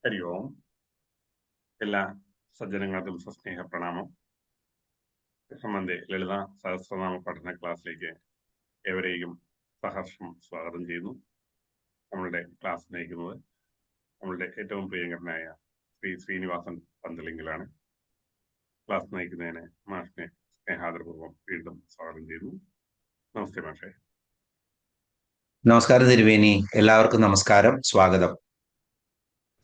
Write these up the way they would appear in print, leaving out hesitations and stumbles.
ഹരി ഓം. എല്ലാ സജ്ജനങ്ങൾക്കും സസ്നേഹ പ്രണാമം. കൃഷ്ണമന്റെ ലളിത സഹസ്രനാമ പഠന ക്ലാസ്സിലേക്ക് ഏവരെയും സഹർഷം സ്വാഗതം ചെയ്യുന്നു. നമ്മളുടെ ക്ലാസ് നയിക്കുന്നത് നമ്മളുടെ ഏറ്റവും പ്രിയങ്കരനായ ശ്രീ ശ്രീനിവാസൻ പന്തലിങ്കിലാണ്. ക്ലാസ് നയിക്കുന്നതിന് മാഷിനെ സ്നേഹാദരപൂർവ്വം വീണ്ടും സ്വാഗതം ചെയ്യുന്നു. നമസ്തേ മാഷേ. നമസ്കാരം തിരുവേനി. എല്ലാവർക്കും നമസ്കാരം, സ്വാഗതം.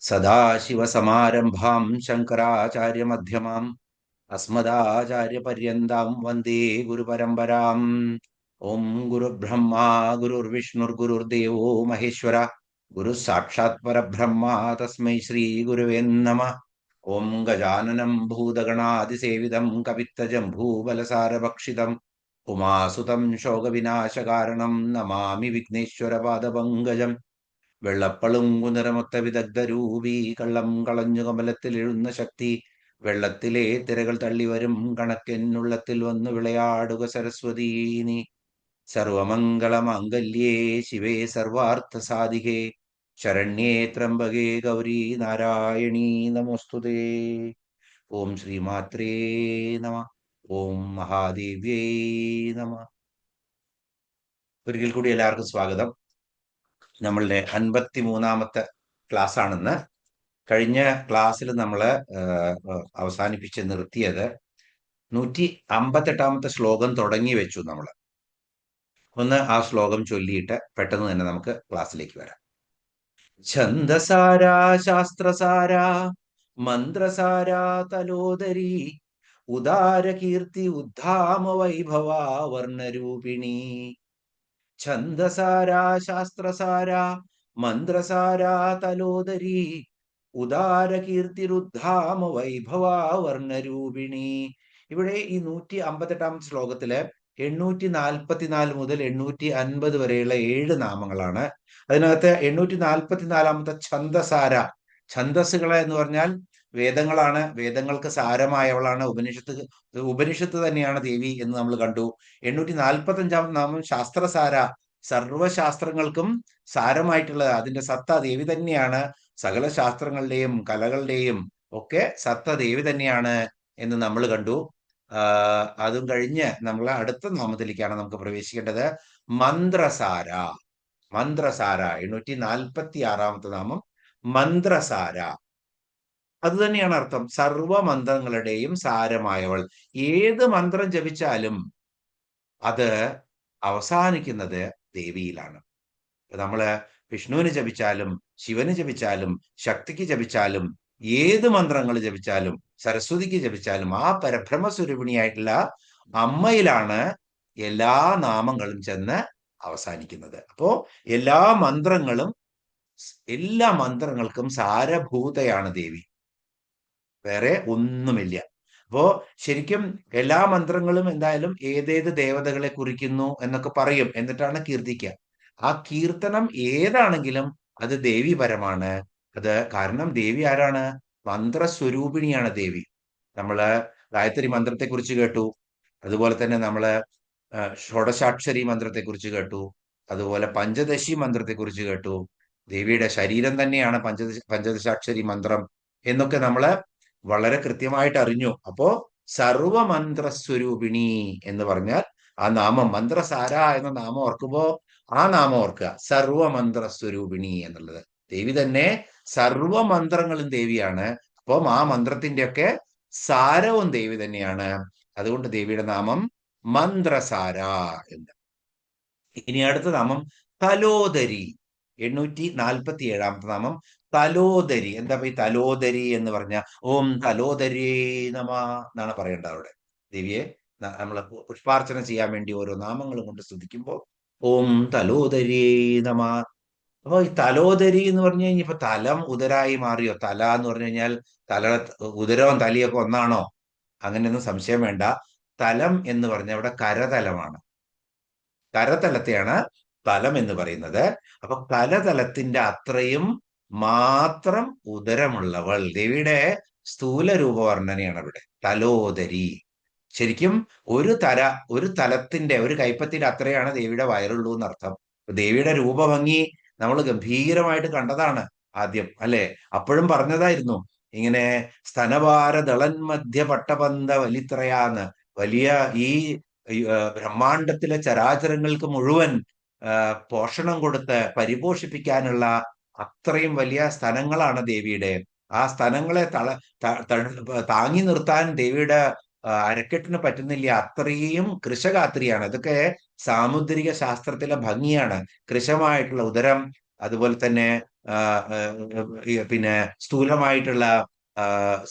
സദാശിവസമാരംഭാം ശങ്കരാചാര്യമധ്യമാം അസ്മദാചാര്യപര്യന്താം വന്ദേ ഗുരുപരമ്പരാം. ഓം ഗുരുബ്രഹ്മ ഗുരുർവിഷ്ണുർഗുരുർദേവോ മഹേശ്വര ഗുരു സാക്ഷാത് പരബ്രഹ്മ തസ്മൈ ശ്രീ ഗുരുവേ നമഃ. ഓം ഗജാനനം ഭൂതഗണാതിസേവിതം കവിത്തജംഭൂബലസാരഭക്ഷിതം ഉമാസുതം ശോകവിനാശകാരണം നമാമി വിഘ്നേശ്വരപാദപങ്കജം. വെള്ളപ്പളുങ്കു നിറമൊത്ത വിദഗ്ധരൂപി കള്ളം കളഞ്ഞു കമലത്തിൽ എഴുന്ന ശക്തി വെള്ളത്തിലെ തിരകൾ തള്ളിവരും കണക്കെന്നുള്ളത്തിൽ വന്നു വിളയാടുക സരസ്വതീ നീ. സർവമംഗളമാംഗല്യേ ശിവേ സർവാർത്ഥ സാധികേ ശരണ്യേ ത്രംബകേ ഗൗരി നാരായണീ നമോസ്തുതേ. ഓം ശ്രീമാത്രേ നമ. ഓം മഹാദേവ്യേ നമ. ഒരിക്കൽ കൂടി എല്ലാവർക്കും സ്വാഗതം. നമ്മളുടെ 53-ാമത്തെ ക്ലാസ് ആണെന്ന്. കഴിഞ്ഞ ക്ലാസ്സിൽ നമ്മൾ അവസാനിപ്പിച്ച് നിർത്തിയത് 158-ാമത്തെ ശ്ലോകം തുടങ്ങി വെച്ചു. നമ്മൾ ഒന്ന് ആ ശ്ലോകം ചൊല്ലിയിട്ട് പെട്ടെന്ന് തന്നെ നമുക്ക് ക്ലാസ്സിലേക്ക് വരാം. ഛന്ദസാരാ ശാസ്ത്രസാരാ മന്ത്രസാരാ തലോദരി ഉദാരകീർത്തി ഉദ്ധാമ വൈഭവ വർണ്ണരൂപിണി. ഛന്ദസാരാ ശാസ്ത്രസാരാ മന്ത്രസാരാ തലോദരി ഉദാരകീർത്തിരുദ്ധാമ വൈഭവ വർണ്ണരൂപിണി. ഇവിടെ ഈ 158-ാമത്തെ ശ്ലോകത്തില് 844 മുതൽ 850 വരെയുള്ള 7 നാമങ്ങളാണ്. അതിനകത്ത് 844-ാമത്തെ ഛന്ദസാര. ഛന്ദസ്സുകളെ എന്ന് പറഞ്ഞാൽ വേദങ്ങളാണ്. വേദങ്ങൾക്ക് സാരമായവളാണ്. ഉപനിഷത്ത് തന്നെയാണ് ദേവി എന്ന് നമ്മൾ കണ്ടു. 845-ാമത്തെ നാമം ശാസ്ത്രസാര. സർവശാസ്ത്രങ്ങൾക്കും സാരമായിട്ടുള്ളത്, അതിന്റെ സത്ത ദേവി തന്നെയാണ്. സകല ശാസ്ത്രങ്ങളുടെയും കലകളുടെയും ഒക്കെ സത്ത ദേവി തന്നെയാണ് എന്ന് നമ്മൾ കണ്ടു. അതും കഴിഞ്ഞ് നമ്മൾ അടുത്ത നാമത്തിലേക്കാണ് നമുക്ക് പ്രവേശിക്കേണ്ടത്. മന്ത്രസാര. മന്ത്രസാര 846-ാമത്തെ നാമം മന്ത്രസാര. അത് തന്നെയാണ് അർത്ഥം. സർവമന്ത്രങ്ങളുടെയും സാരമായവൾ. ഏത് മന്ത്രം ജപിച്ചാലും അത് അവസാനിക്കുന്നത് ദേവിയിലാണ്. നമ്മള് വിഷ്ണുവിന് ജപിച്ചാലും ശിവന് ജപിച്ചാലും ശക്തിക്ക് ജപിച്ചാലും ഏത് മന്ത്രങ്ങൾ ജപിച്ചാലും സരസ്വതിക്ക് ജപിച്ചാലും ആ പരബ്രഹ്മസ്വരൂപിണിയായിട്ടുള്ള അമ്മയിലാണ് എല്ലാ നാമങ്ങളും ചെന്ന് അവസാനിക്കുന്നത്. അപ്പോ എല്ലാ മന്ത്രങ്ങൾക്കും സാരഭൂതയാണ് ദേവി, വേറെ ഒന്നുമില്ല. അപ്പോ ശരിക്കും എല്ലാ മന്ത്രങ്ങളും എന്തായാലും ഏതേത് ദേവതകളെ കുറിക്കുന്നു എന്നൊക്കെ പറയും, എന്നിട്ടാണ് കീർത്തിക്കുക. ആ കീർത്തനം ഏതാണെങ്കിലും അത് ദേവീപരമാണ്. അത് കാരണം ദേവി ആരാണ്? മന്ത്രസ്വരൂപിണിയാണ് ദേവി. നമ്മള് ഗായത്രി മന്ത്രത്തെ കുറിച്ച് കേട്ടു. അതുപോലെ തന്നെ നമ്മള് ഷോഡശാക്ഷരി മന്ത്രത്തെ കുറിച്ച് കേട്ടു. അതുപോലെ പഞ്ചദശി മന്ത്രത്തെ കുറിച്ച് കേട്ടു. ദേവിയുടെ ശരീരം തന്നെയാണ് പഞ്ചദശാക്ഷരി മന്ത്രം എന്നൊക്കെ നമ്മള് വളരെ കൃത്യമായിട്ട് അറിഞ്ഞു. അപ്പോ സർവമന്ത്രസ്വരൂപിണി എന്ന് പറഞ്ഞാൽ ആ നാമം, മന്ത്രസാര എന്ന നാമം ഓർക്കുമ്പോ ആ നാമം ഓർക്കുക, സർവമന്ത്രസ്വരൂപിണി എന്നുള്ളത്. ദേവി തന്നെ സർവമന്ത്രങ്ങളും ദേവിയാണ്. അപ്പം ആ മന്ത്രത്തിന്റെ ഒക്കെ സാരവും ദേവി തന്നെയാണ്. അതുകൊണ്ട് ദേവിയുടെ നാമം മന്ത്രസാര എന്ന്. ഇനി അടുത്ത നാമം തലോദരി. 847-ാമത്തെ നാമം തലോദരി. എന്താ ഈ തലോദരി എന്ന് പറഞ്ഞ? ഓം തലോദരി നമ എന്നാണ് പറയേണ്ടത് അവിടെ. ദേവിയെ നമ്മൾ പുഷ്പാർച്ചന ചെയ്യാൻ വേണ്ടി ഓരോ നാമങ്ങളും കൊണ്ട് സ്തുതിക്കുമ്പോൾ ഓം തലോദരി നമ. അപ്പൊ ഈ തലോദരി എന്ന് പറഞ്ഞു കഴിഞ്ഞാൽ ഇപ്പൊ തലം ഉദരായി മാറിയോ? തല എന്ന് പറഞ്ഞു കഴിഞ്ഞാൽ ഉദരവും തലയൊക്കെ ഒന്നാണോ? അങ്ങനെയൊന്നും സംശയം വേണ്ട. തലം എന്ന് പറഞ്ഞാൽ ഇവിടെ കരതലമാണ്. കരതലത്തെയാണ് തലം എന്ന് പറയുന്നത്. അപ്പൊ കരതലത്തിന്റെ അത്രയും മാത്രം ഉദരമുള്ളവൾ ദേവിയുടെ സ്ഥൂല രൂപവർണ്ണനയാണ് ഇവിടെ തലോദരി. ശരിക്കും ഒരു തലത്തിന്റെ ഒരു കൈപ്പത്തിന്റെ അത്രയാണ് ദേവിയുടെ വയറുള്ളൂ എന്നർത്ഥം. ദേവിയുടെ രൂപഭംഗി നമ്മൾ ഗംഭീരമായിട്ട് കണ്ടതാണ്. ആദ്യം അല്ലെ? അപ്പോഴും പറഞ്ഞതായിരുന്നു ഇങ്ങനെ സ്തനഭാര ദളൻ മധ്യ പട്ടപന്ത വലിത്രയാന്ന്. വലിയ ഈ ബ്രഹ്മാണ്ടത്തിലെ ചരാചരങ്ങൾക്ക് മുഴുവൻ പോഷണം കൊടുത്ത് പരിപോഷിപ്പിക്കാനുള്ള അത്രയും വലിയ സ്ഥലങ്ങളാണ് ദേവിയുടെ. ആ സ്ഥലങ്ങളെ താങ്ങി നിർത്താൻ ദേവിയുടെ അരക്കെട്ടിന് പറ്റുന്നില്ല. അത്രയും കൃശഗാത്രിയാണ്. ഇതൊക്കെ സാമുദ്രിക ശാസ്ത്രത്തിലെ ഭംഗിയാണ്. കൃശമായിട്ടുള്ള ഉദരം, അതുപോലെ തന്നെ പിന്നെ സ്ഥൂലമായിട്ടുള്ള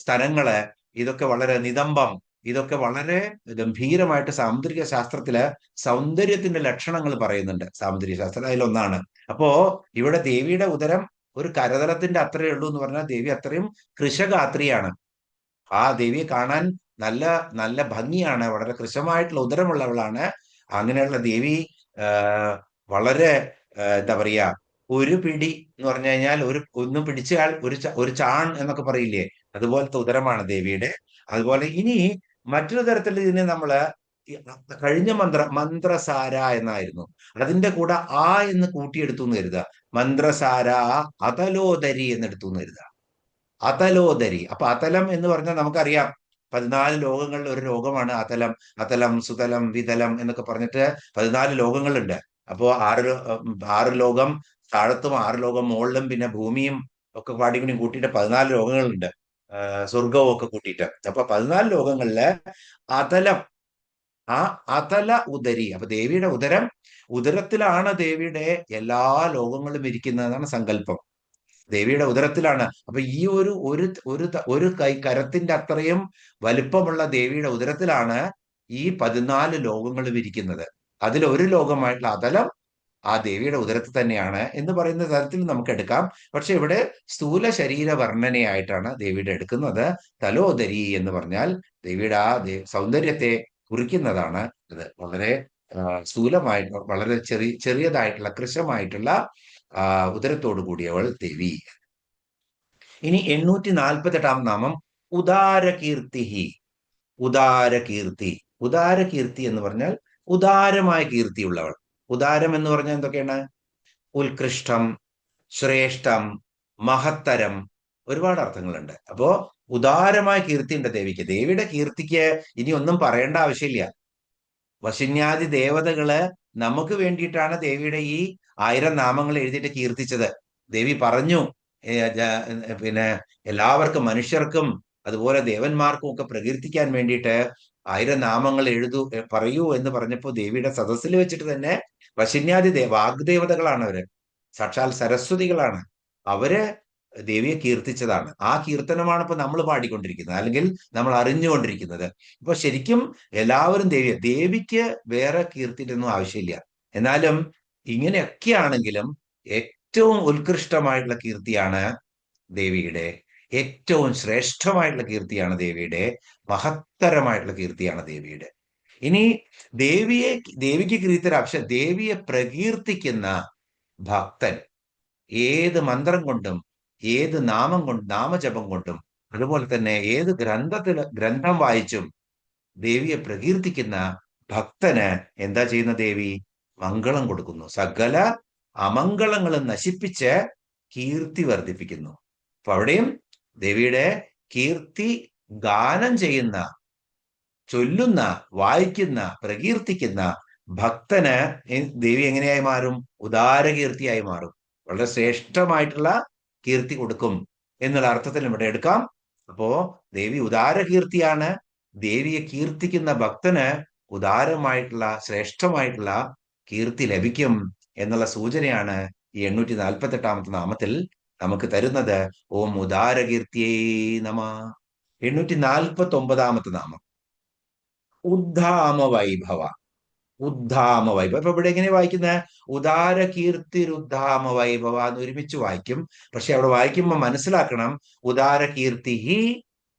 സ്ഥലങ്ങള്, ഇതൊക്കെ വളരെ നിതംബം, ഇതൊക്കെ വളരെ ഗംഭീരമായിട്ട് സാമുദ്രിക ശാസ്ത്രത്തില് സൗന്ദര്യത്തിന്റെ ലക്ഷണങ്ങൾ പറയുന്നുണ്ട്. സാമുദ്രിക ശാസ്ത്രം അതിലൊന്നാണ്. അപ്പോ ഇവിടെ ദേവിയുടെ ഉദരം ഒരു കരതലത്തിന്റെ അത്രയേ ഉള്ളൂ എന്ന് പറഞ്ഞാൽ ദേവി അത്രയും കൃശഗാത്രിയാണ്. ആ ദേവിയെ കാണാൻ നല്ല നല്ല ഭംഗിയാണ്. വളരെ കൃശമായിട്ടുള്ള ഉദരമുള്ളവളാണ്. അങ്ങനെയുള്ള ദേവി വളരെ എന്താ പറയാ, ഒരു പിടി എന്ന് പറഞ്ഞു കഴിഞ്ഞാൽ ഒന്ന് പിടിച്ചാൽ ഒരു ചാൺ എന്നൊക്കെ പറയില്ലേ, അതുപോലത്തെ ഉദരമാണ് ദേവിയുടെ. അതുപോലെ ഇനി മറ്റൊരു തരത്തിൽ ഇതിനെ നമ്മള് കഴിഞ്ഞ മന്ത്രസാര എന്നായിരുന്നു. അതിന്റെ കൂടെ ആ എന്ന് കൂട്ടിയെടുത്തു എന്ന് കരുതുക. മന്ത്രസാര അതലോദരി എന്നെടുത്തു എന്ന് കരുതുക. അതലോദരി. അപ്പൊ അതലം എന്ന് പറഞ്ഞാൽ നമുക്കറിയാം 14 ലോകങ്ങളിൽ ഒരു ലോകമാണ് അതലം. അതലം, സുതലം, വിതലം എന്നൊക്കെ പറഞ്ഞിട്ട് 14 ലോകങ്ങളുണ്ട്. അപ്പോ ആറ് ലോകം താഴത്തും 6 ലോകം മുകളിലും പിന്നെ ഭൂമിയും ഒക്കെ പാടിക്കൂടി കൂട്ടിയിട്ട് 14 ലോകങ്ങളുണ്ട്. സ്വർഗവും ഒക്കെ കൂട്ടിയിട്ട്. അപ്പൊ 14 ലോകങ്ങളില് അതലം, ആ അതല ഉദരി. അപ്പൊ ദേവിയുടെ ഉദരത്തിലാണ് ദേവിയുടെ എല്ലാ ലോകങ്ങളും ഇരിക്കുന്നതെന്നാണ് സങ്കല്പം. ദേവിയുടെ ഉദരത്തിലാണ്. അപ്പൊ ഈ ഒരു കരത്തിന്റെ അത്രയും വലിപ്പമുള്ള ദേവിയുടെ ഉദരത്തിലാണ് ഈ 14 ലോകങ്ങളും ഇരിക്കുന്നത്. അതിൽ ഒരു ലോകമായിട്ടുള്ള അതലം ആ ദേവിയുടെ ഉദരത്തിൽ തന്നെയാണ് എന്ന് പറയുന്ന തരത്തിൽ നമുക്ക് എടുക്കാം. പക്ഷെ ഇവിടെ സ്ഥൂല ശരീര വർണ്ണനയായിട്ടാണ് ദേവിയുടെ എടുക്കുന്നത്. തലോദരി എന്ന് പറഞ്ഞാൽ ദേവിയുടെ ആ സൗന്ദര്യത്തെ കുറിക്കുന്നതാണ് ഇത്. വളരെ സ്ഥൂലമായിട്ട് വളരെ ചെറിയതായിട്ടുള്ള കൃശമായിട്ടുള്ള ഉദരത്തോടു കൂടിയവൾ ദേവി. ഇനി 848 നാമം ഉദാരകീർത്തി. ഉദാരകീർത്തി. ഉദാരകീർത്തി എന്ന് പറഞ്ഞാൽ ഉദാരമായ കീർത്തിയുള്ളവൾ. ഉദാരം എന്ന് പറഞ്ഞാൽ എന്തൊക്കെയാണ്? ഉത്കൃഷ്ടം, ശ്രേഷ്ഠം, മഹത്തരം, ഒരുപാട് അർത്ഥങ്ങളുണ്ട്. അപ്പോ ഉദാരമായ കീർത്തി ഉണ്ട് ദേവിക്ക്. ദേവിയുടെ കീർത്തിക്ക് ഇനി ഒന്നും പറയേണ്ട ആവശ്യമില്ല. വശിന്യാദി ദേവതകള് നമുക്ക് വേണ്ടിയിട്ടാണ് ദേവിയുടെ ഈ 1000 നാമങ്ങൾ എഴുതിയിട്ട് കീർത്തിച്ചത്. ദേവി പറഞ്ഞു, പിന്നെ എല്ലാവർക്കും, മനുഷ്യർക്കും അതുപോലെ ദേവന്മാർക്കും ഒക്കെ പ്രകീർത്തിക്കാൻ വേണ്ടിയിട്ട് 1000 നാമങ്ങൾ പറയൂ എന്ന് പറഞ്ഞപ്പോ ദേവിയുടെ സദസ്സിൽ വെച്ചിട്ട് തന്നെ വശിന്യാദി വാഗ്ദേവതകളാണ് അവര്, സാക്ഷാൽ സരസ്വതികളാണ്. അവര് ദേവിയെ കീർത്തിച്ചതാണ്. ആ കീർത്തനമാണ് ഇപ്പൊ നമ്മൾ പാടിക്കൊണ്ടിരിക്കുന്നത്, അല്ലെങ്കിൽ നമ്മൾ അറിഞ്ഞുകൊണ്ടിരിക്കുന്നത്. ഇപ്പൊ ശരിക്കും എല്ലാവരും ദേവിക്ക് വേറെ കീർത്തിയുടെ ഒന്നും ആവശ്യമില്ല. എന്നാലും ഇങ്ങനെയൊക്കെയാണെങ്കിലും ഏറ്റവും ഉത്കൃഷ്ടമായിട്ടുള്ള കീർത്തിയാണ് ദേവിയുടെ, ഏറ്റവും ശ്രേഷ്ഠമായിട്ടുള്ള കീർത്തിയാണ് ദേവിയുടെ, മഹത്തരമായിട്ടുള്ള കീർത്തിയാണ് ദേവിയുടെ. ഇനി ദേവിക്ക് കീർത്തിയുടെ ദേവിയെ പ്രകീർത്തിക്കുന്ന ഭക്തൻ ഏത് മന്ത്രം കൊണ്ടും ഏത് നാമജപം കൊണ്ടും അതുപോലെ തന്നെ ഏത് ഗ്രന്ഥം വായിച്ചും ദേവിയെ പ്രകീർത്തിക്കുന്ന ഭക്തന് എന്താ ചെയ്യുന്ന ദേവി? മംഗളം കൊടുക്കുന്നു. സകല അമംഗളങ്ങളും നശിപ്പിച്ച് കീർത്തി വർദ്ധിപ്പിക്കുന്നു. അപ്പൊ അവിടെയും ദേവിയുടെ കീർത്തി ഗാനം ചെയ്യുന്ന, ചൊല്ലുന്ന, വായിക്കുന്ന, പ്രകീർത്തിക്കുന്ന ഭക്തന് ദേവി എങ്ങനെയായി മാറും? ഉദാരകീർത്തിയായി മാറും. വളരെ ശ്രേഷ്ഠമായിട്ടുള്ള കീർത്തി കൊടുക്കും എന്നുള്ള അർത്ഥത്തിൽ ഇവിടെ എടുക്കാം. അപ്പോ ദേവി ഉദാരകീർത്തിയാണ്. ദേവിയെ കീർത്തിക്കുന്ന ഭക്തന് ഉദാരമായിട്ടുള്ള ശ്രേഷ്ഠമായിട്ടുള്ള കീർത്തി ലഭിക്കും എന്നുള്ള സൂചനയാണ് ഈ 848 നാമത്തിൽ നമുക്ക് തരുന്നത്. ഓം ഉദാരകീർത്തിയേ നമ. 849 നാമം ഉദ്ധാമ വൈഭവ. ഉദ്ധാമ വൈഭവ. ഇപ്പൊ ഇവിടെ എങ്ങനെ വായിക്കുന്നത്? ഉദാരകീർത്തിരുദ്ധാമ വൈഭവ എന്ന് ഒരുമിച്ച് വായിക്കും. പക്ഷെ അവിടെ വായിക്കുമ്പോൾ മനസ്സിലാക്കണം, ഉദാരകീർത്തി ഹി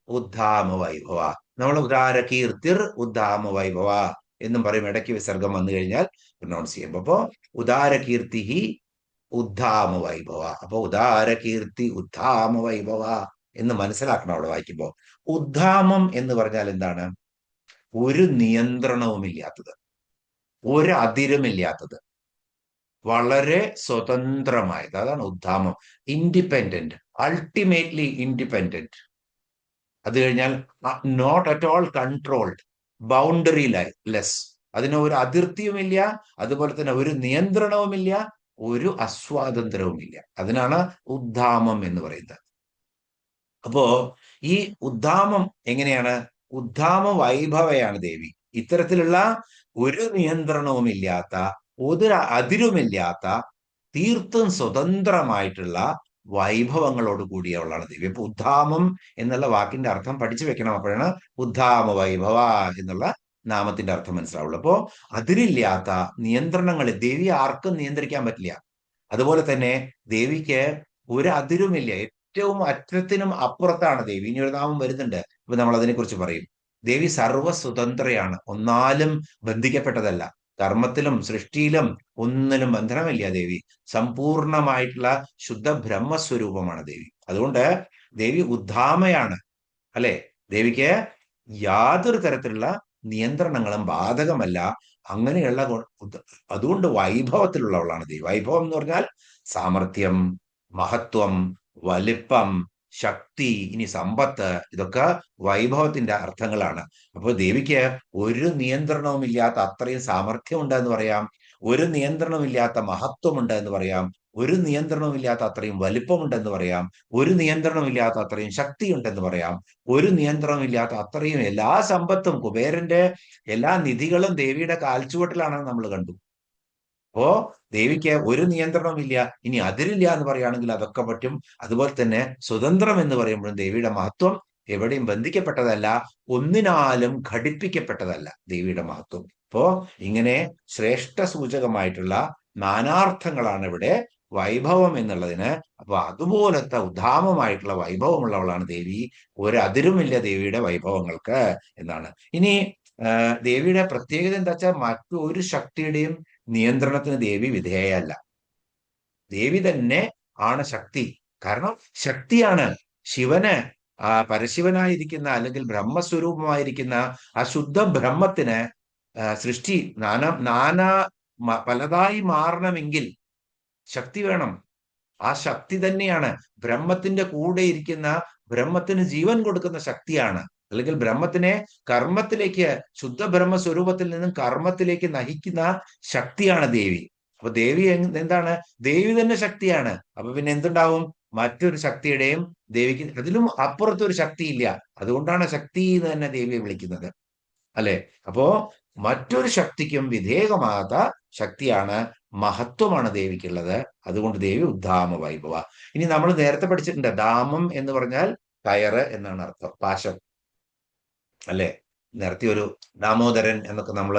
ഉദ്ധാമ വൈഭവ. നമ്മൾ ഉദാരകീർത്തിർ ഉദ്ധാമ വൈഭവ എന്നും പറയും ഇടയ്ക്ക് വിസർഗം വന്നു കഴിഞ്ഞാൽ പ്രൊനൗൺസ് ചെയ്യുമ്പോൾ. അപ്പോ ഉദാരകീർത്തി ഹി ഉദ്ധാമ വൈഭവ. അപ്പൊ ഉദാരകീർത്തി ഉദ്ധാമ വൈഭവ എന്ന് മനസ്സിലാക്കണം അവിടെ വായിക്കുമ്പോൾ. ഉദ്ധാമം എന്ന് പറഞ്ഞാൽ എന്താണ്? ഒരു നിയന്ത്രണവുമില്ലാത്തത്, ഒരു അതിരുമില്ലാത്തത്. വളരെ സ്വതന്ത്രമായത്. അതാണ് ഉദ്ധാമം. Independent, ultimately independent. അത് കഴിഞ്ഞാൽ not at all controlled, boundaryless. അതിന് ഒരു അതിർത്തിയുമില്ല, അതുപോലെ തന്നെ ഒരു നിയന്ത്രണവുമില്ല, ഒരു അസ്വാതന്ത്ര്യവുമില്ല. അതിനാണ് ഉദ്ധാമം എന്ന് പറയുന്നത്. അപ്പോ ഈ ഉദ്ധാമം എങ്ങനെയാണ്? ഉദ്ധാമ വൈഭവയാണ് ദേവി. ഇത്തരത്തിലുള്ള ഒരു നിയന്ത്രണവുമില്ലാത്ത, ഒരു അതിരുമില്ലാത്ത, തീർത്തും സ്വതന്ത്രമായിട്ടുള്ള വൈഭവങ്ങളോട് കൂടിയവളാണ് ദേവി. അപ്പൊ ഉദ്ധാമം എന്നുള്ള വാക്കിന്റെ അർത്ഥം പഠിച്ചു വെക്കണം. അപ്പോഴാണ് ഉദ്ധാമ വൈഭവ എന്നുള്ള നാമത്തിന്റെ അർത്ഥം മനസ്സിലാവുള്ളൂ. അപ്പോ അതിരില്ലാത്ത നിയന്ത്രണങ്ങൾ, ദേവിയെ ആർക്കും നിയന്ത്രിക്കാൻ പറ്റില്ല. അതുപോലെ തന്നെ ദേവിക്ക് ഒരു അതിരുമില്ല. ഏറ്റവും അറ്റത്തിനും അപ്പുറത്താണ് ദേവി. ഇനി ഒരു നാമം വരുന്നുണ്ട്, ഇപ്പൊ നമ്മൾ അതിനെക്കുറിച്ച് പറയും. ദേവി സർവസ്വതന്ത്രയാണ്, ഒന്നാലും ബന്ധിക്കപ്പെട്ടതല്ല. കർമ്മത്തിലും സൃഷ്ടിയിലും ഒന്നിലും ബന്ധനമില്ല ദേവി. സമ്പൂർണമായിട്ടുള്ള ശുദ്ധ ബ്രഹ്മസ്വരൂപമാണ് ദേവി. അതുകൊണ്ട് ദേവി ഉദ്ധാമയാണ്, അല്ലെ? ദേവിക്ക് യാതൊരു തരത്തിലുള്ള നിയന്ത്രണങ്ങളും ബാധകമല്ല. അങ്ങനെയുള്ള അതുകൊണ്ട് വൈഭവത്തിലുള്ളവളാണ് ദേവി. വൈഭവം എന്ന് പറഞ്ഞാൽ സാമർഥ്യം, മഹത്വം, വലിപ്പം, ശക്തി, ഇനി സമ്പത്ത്, ഇതൊക്കെ വൈഭവത്തിന്റെ അർത്ഥങ്ങളാണ്. അപ്പോൾ ദേവിക്ക് ഒരു നിയന്ത്രണവും ഇല്ലാത്ത അത്രയും സാമർഥ്യമുണ്ട് എന്ന് പറയാം, ഒരു നിയന്ത്രണമില്ലാത്ത മഹത്വമുണ്ട് എന്ന് പറയാം, ഒരു നിയന്ത്രണമില്ലാത്ത അത്രയും വലിപ്പമുണ്ടെന്ന് പറയാം, ഒരു നിയന്ത്രണമില്ലാത്ത അത്രയും ശക്തിയുണ്ടെന്ന് പറയാം, ഒരു നിയന്ത്രണമില്ലാത്ത അത്രയും എല്ലാ സമ്പത്തും, കുബേരന്റെ എല്ലാ നിധികളും ദേവിയുടെ കാൽച്ചുവട്ടിലാണെന്ന് നമ്മൾ കണ്ടു. അപ്പോ ദേവിക്ക് ഒരു നിയന്ത്രണമില്ല. ഇനി അതിരില്ല എന്ന് പറയുകയാണെങ്കിൽ അതൊക്കെ പറ്റും. അതുപോലെ തന്നെ സ്വതന്ത്രം എന്ന് പറയുമ്പോഴും ദേവിയുടെ മഹത്വം എവിടെയും ബന്ധിക്കപ്പെട്ടതല്ല, ഒന്നിനാലും ഘടിപ്പിക്കപ്പെട്ടതല്ല ദേവിയുടെ മഹത്വം. അപ്പോ ഇങ്ങനെ ശ്രേഷ്ഠ സൂചകമായിട്ടുള്ള നാനാർത്ഥങ്ങളാണ് ഇവിടെ വൈഭവം എന്നുള്ളതിന്. അപ്പൊ അതുപോലത്തെ ഉദ്ധാമമായിട്ടുള്ള വൈഭവമുള്ളവളാണ് ദേവി. ഒരതിരുമില്ല ദേവിയുടെ വൈഭവങ്ങൾക്ക് എന്നാണ്. ഇനി ദേവിയുടെ പ്രത്യേകത എന്താ വെച്ചാൽ മറ്റൊരു ശക്തിയുടെയും നിയന്ത്രണത്തിന് ദേവി വിധേയല്ല. ദേവി തന്നെ ആണ് ശക്തി. കാരണം ശക്തിയാണ് ശിവന്, പരശിവനായിരിക്കുന്ന അല്ലെങ്കിൽ ബ്രഹ്മസ്വരൂപമായിരിക്കുന്ന ആ ശുദ്ധ ബ്രഹ്മത്തിന് സൃഷ്ടി പലതായി മാറണമെങ്കിൽ ശക്തി വേണം. ആ ശക്തി തന്നെയാണ് ബ്രഹ്മത്തിന്റെ കൂടെ ഇരിക്കുന്ന, ബ്രഹ്മത്തിന് ജീവൻ കൊടുക്കുന്ന ശക്തിയാണ്. അല്ലെങ്കിൽ ബ്രഹ്മത്തിനെ കർമ്മത്തിലേക്ക്, ശുദ്ധ ബ്രഹ്മ സ്വരൂപത്തിൽ നിന്നും കർമ്മത്തിലേക്ക് നയിക്കുന്ന ശക്തിയാണ് ദേവി. അപ്പൊ ദേവി എന്താണ്? ദേവി തന്നെ ശക്തിയാണ്. അപ്പൊ പിന്നെ എന്തുണ്ടാവും? മറ്റൊരു ശക്തിയുടെയും ദേവിക്ക് അതിലും അപ്പുറത്തൊരു ശക്തിയില്ല. അതുകൊണ്ടാണ് ശക്തി എന്ന് തന്നെ ദേവിയെ വിളിക്കുന്നത്, അല്ലെ? അപ്പോ മറ്റൊരു ശക്തിക്കും വിധേയമാകാത്ത ശക്തിയാണ്, മഹത്വമാണ് ദേവിക്കുള്ളത്. അതുകൊണ്ട് ദേവി ഉദ്ധാമ വൈഭവ. ഇനി നമ്മൾ നേരത്തെ പഠിച്ചിട്ടുണ്ട്, ധാമം എന്ന് പറഞ്ഞാൽ കയറ് എന്നാണ് അർത്ഥം, പാശം, അല്ലെ? നേരത്തെ ഒരു ദാമോദരൻ എന്നൊക്കെ നമ്മൾ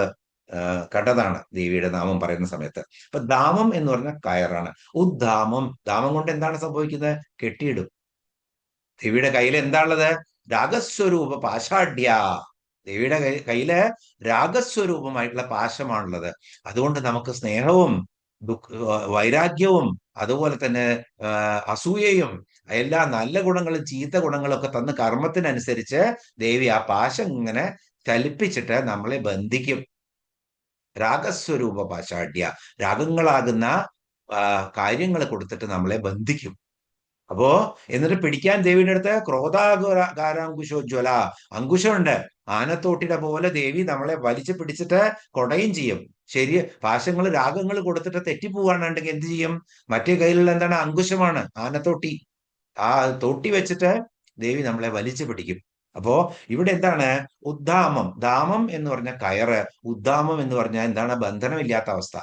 കണ്ടതാണ് ദേവിയുടെ നാമം പറയുന്ന സമയത്ത്. അപ്പൊ ധാമം എന്ന് പറഞ്ഞാൽ കയറാണ്. ഉദ്ധാമം, ധാമം കൊണ്ട് എന്താണ് സംഭവിക്കുന്നത്? കെട്ടിയിടും. ദേവിയുടെ കയ്യിൽ എന്താണുള്ളത്? രാഗസ്വരൂപ പാഷാഢ്യ. ദേവിയുടെ കയ്യില് രാഗസ്വരൂപമായിട്ടുള്ള പാശമാണുള്ളത്. അതുകൊണ്ട് നമുക്ക് സ്നേഹവും വൈരാഗ്യവും അതുപോലെ തന്നെ അസൂയയും എല്ലാ നല്ല ഗുണങ്ങളും ചീത്ത ഗുണങ്ങളും ഒക്കെ തന്ന് കർമ്മത്തിനനുസരിച്ച് ദേവി ആ പാശം ഇങ്ങനെ ചലിപ്പിച്ചിട്ട് നമ്മളെ ബന്ധിക്കും. രാഗസ്വരൂപ പാഷാഢ്യ, രാഗങ്ങളാകുന്ന കാര്യങ്ങൾ കൊടുത്തിട്ട് നമ്മളെ ബന്ധിക്കും. അപ്പോ എന്നിട്ട് പിടിക്കാൻ ദേവിയുടെ അടുത്ത് ക്രോധാകാരാങ്കുശോജ്വല, അങ്കുശമുണ്ട്. ആനത്തോട്ടിയുടെ പോലെ ദേവി നമ്മളെ വലിച്ചു പിടിച്ചിട്ട് കൊടയും ചെയ്യും. ശരി, പാശങ്ങൾ രാഗങ്ങൾ കൊടുത്തിട്ട് തെറ്റിപ്പോവാണെന്നുണ്ടെങ്കിൽ എന്ത് ചെയ്യും? മറ്റേ കയ്യിലുള്ള എന്താണ്? അങ്കുശമാണ്, ആനത്തോട്ടി. ആ തോട്ടി വെച്ചിട്ട് ദേവി നമ്മളെ വലിച്ചു പിടിക്കും. അപ്പോ ഇവിടെ എന്താണ്? ഉദ്ധാമം, ധാമം എന്ന് പറഞ്ഞ കയറ്, ഉദ്ധാമം എന്ന് പറഞ്ഞാൽ എന്താണ്? ബന്ധനമില്ലാത്ത അവസ്ഥ.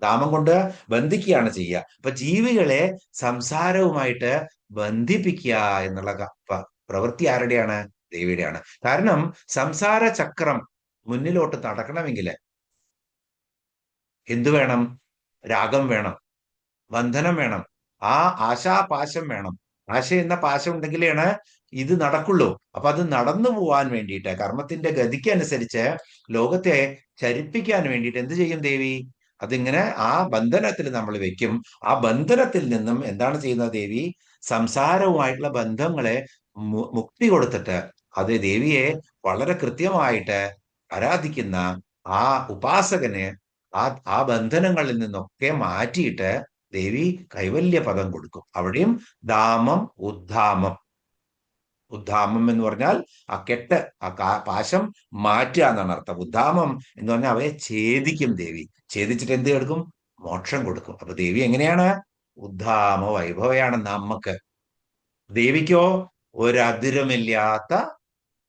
ധാമം കൊണ്ട് ബന്ധിക്കുകയാണ് ചെയ്യുക. അപ്പൊ ജീവികളെ സംസാരവുമായിട്ട് ബന്ധിപ്പിക്കുക എന്നുള്ള പ്രവൃത്തി ആരുടെയാണ്? ദേവിയുടെയാണ്. കാരണം സംസാര ചക്രം മുന്നിലോട്ട് നടക്കണമെങ്കിൽ എന്തു വേണം? രാഗം വേണം, ബന്ധനം വേണം, ആ ആശാപാശം വേണം. ആശ എന്ന പാശം ഉണ്ടെങ്കിലാണ് ഇത് നടക്കുള്ളൂ. അപ്പൊ അത് നടന്നു പോവാൻ വേണ്ടിയിട്ട്, കർമ്മത്തിന്റെ ഗതിക്ക് അനുസരിച്ച് ലോകത്തെ ചരിപ്പിക്കാൻ വേണ്ടിയിട്ട് എന്ത് ചെയ്യും ദേവി? അതിങ്ങനെ ആ ബന്ധനത്തിൽ നമ്മൾ വെക്കും. ആ ബന്ധനത്തിൽ നിന്നും എന്താണ് ചെയ്യുന്നത് ദേവി? സംസാരവുമായിട്ടുള്ള ബന്ധങ്ങളെ മുക്തി കൊടുത്തിട്ട് അത് ദേവിയെ വളരെ കൃത്യമായിട്ട് ആരാധിക്കുന്ന ആ ഉപാസകന് ആ ആ ബന്ധനങ്ങളിൽ നിന്നൊക്കെ മാറ്റിയിട്ട് ദേവി കൈവല്യ പദം കൊടുക്കും. അവിടെയും ധാമം ഉദ്ധാമം. ഉദ്ധാമം എന്ന് പറഞ്ഞാൽ ആ കെട്ട്, പാശം മാറ്റുക എന്നാണ് അർത്ഥം. ഉദ്ധാമം എന്ന് പറഞ്ഞാൽ അവയെ ഛേദിക്കും ദേവി. ഛേദിച്ചിട്ട് എന്ത് കൊടുക്കും? മോക്ഷം കൊടുക്കും. അപ്പൊ ദേവി എങ്ങനെയാണ്? ഉദ്ധാമ വൈഭവയാണ് നമുക്ക്. ദേവിക്കോ ഒരതിരുമില്ലാത്ത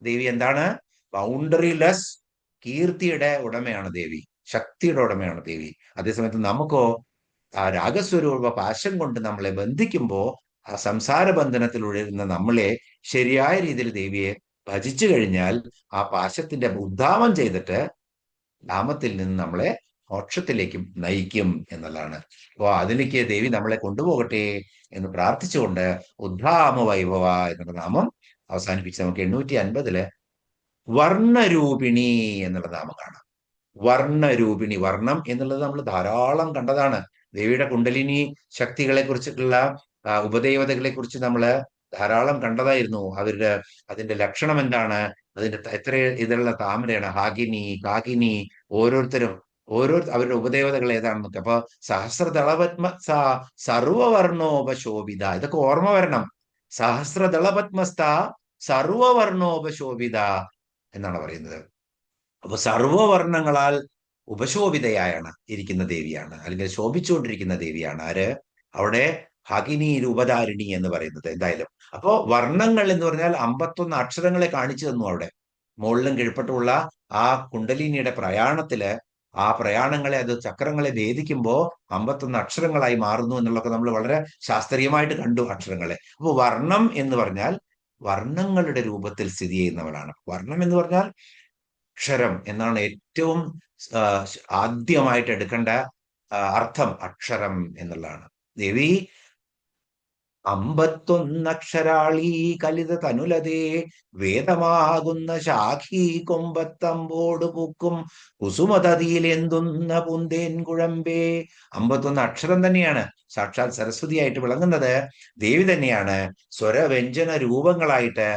ദേവി എന്താണ്? ബൗണ്ടറി ലെസ് കീർത്തിയുടെ ഉടമയാണ് ദേവി, ശക്തിയുടെ ഉടമയാണ് ദേവി. അതേസമയത്ത് നമുക്കോ ആ രാഗസ്വരൂപ പാശം കൊണ്ട് നമ്മളെ ബന്ധിക്കുമ്പോ ആ സംസാര ബന്ധനത്തിൽ ഉഴരുന്ന നമ്മളെ ശരിയായ രീതിയിൽ ദേവിയെ ഭജിച്ചു കഴിഞ്ഞാൽ ആ പാശത്തിന്റെ ഉദ്ധാമം ചെയ്തിട്ട് ധാമത്തിൽ നിന്ന് നമ്മളെ മോക്ഷത്തിലേക്കും നയിക്കും എന്നുള്ളതാണ്. അപ്പോ അതിലേക്ക് ദേവി നമ്മളെ കൊണ്ടുപോകട്ടെ എന്ന് പ്രാർത്ഥിച്ചുകൊണ്ട് ഉദ്ധാമ വൈഭവ എന്നുള്ള നാമം അവസാനിപ്പിച്ച് നമുക്ക് 850 വർണ്ണരൂപിണി എന്നുള്ള നാമം കാണാം. വർണ്ണരൂപിണി, വർണ്ണം എന്നുള്ളത് നമ്മൾ ധാരാളം കണ്ടതാണ്. ദേവിയുടെ കുണ്ടലിനി ശക്തികളെ കുറിച്ചിട്ടുള്ള ഉപദേവതകളെ കുറിച്ച് നമ്മൾ ധാരാളം കണ്ടതായിരുന്നു. അതിന്റെ ലക്ഷണം എന്താണ്, അതിന്റെ എത്ര ഇതിലുള്ള താമരയാണ്, ഹാഗിനി, കാകിനി, ഓരോരുത്തരും അവരുടെ ഉപദേവതകൾ ഏതാണെന്നൊക്കെ. അപ്പൊ സഹസ്രദളപത്മ സർവവർണോപശോഭിത, ഇതൊക്കെ ഓർമ്മ വരണം. സഹസ്രദളപത്മസ്ഥ സർവവർണോപശോഭിത എന്നാണ് പറയുന്നത്. അപ്പൊ സർവവർണ്ണങ്ങളാൽ ഉപശോഭിതയായാണ് ഇരിക്കുന്ന ദേവിയാണ്, അല്ലെങ്കിൽ ശോഭിച്ചുകൊണ്ടിരിക്കുന്ന ദേവിയാണ് ആര്? അവിടെ ഭഗിനി രൂപധാരിണി എന്ന് പറയുന്നത്. എന്തായാലും അപ്പോ വർണ്ണങ്ങൾ എന്ന് പറഞ്ഞാൽ 51 അക്ഷരങ്ങളെ കാണിച്ചു തന്നു അവിടെ. മുകളിലും കീഴ്പ്പെട്ടുമുള്ള ആ കുണ്ടലിനിയുടെ പ്രയാണത്തില് ആ പ്രയാണങ്ങളെ, അത് ചക്രങ്ങളെ ഭേദിക്കുമ്പോ 51 അക്ഷരങ്ങളായി മാറുന്നു എന്നുള്ളതൊക്കെ നമ്മൾ വളരെ ശാസ്ത്രീയമായിട്ട് കണ്ടു അക്ഷരങ്ങളെ. അപ്പൊ വർണ്ണം എന്ന് പറഞ്ഞാൽ വർണ്ണങ്ങളുടെ രൂപത്തിൽ സ്ഥിതി ചെയ്യുന്നവളാണ്. വർണ്ണം എന്ന് പറഞ്ഞാൽ അക്ഷരം എന്നാണ് ഏറ്റവും ആദ്യമായിട്ട് എടുക്കേണ്ട അർത്ഥം. അക്ഷരം എന്നുള്ളതാണ്. ദേവി 51 അക്ഷരാളി കലിത തനുലതേ വേദമാകുന്ന ശാഖീ കൊമ്പത്തമ്പോട് പൂക്കും കുസുമതതിയിലെന്തുന്ന പൂന്തേൻ കുഴമ്പേ. 51 അക്ഷരം തന്നെയാണ്. സാക്ഷാൽ സരസ്വതിയായിട്ട് വിളങ്ങുന്നത് ദേവി തന്നെയാണ്. സ്വരവ്യഞ്ജന രൂപങ്ങളായിട്ട്,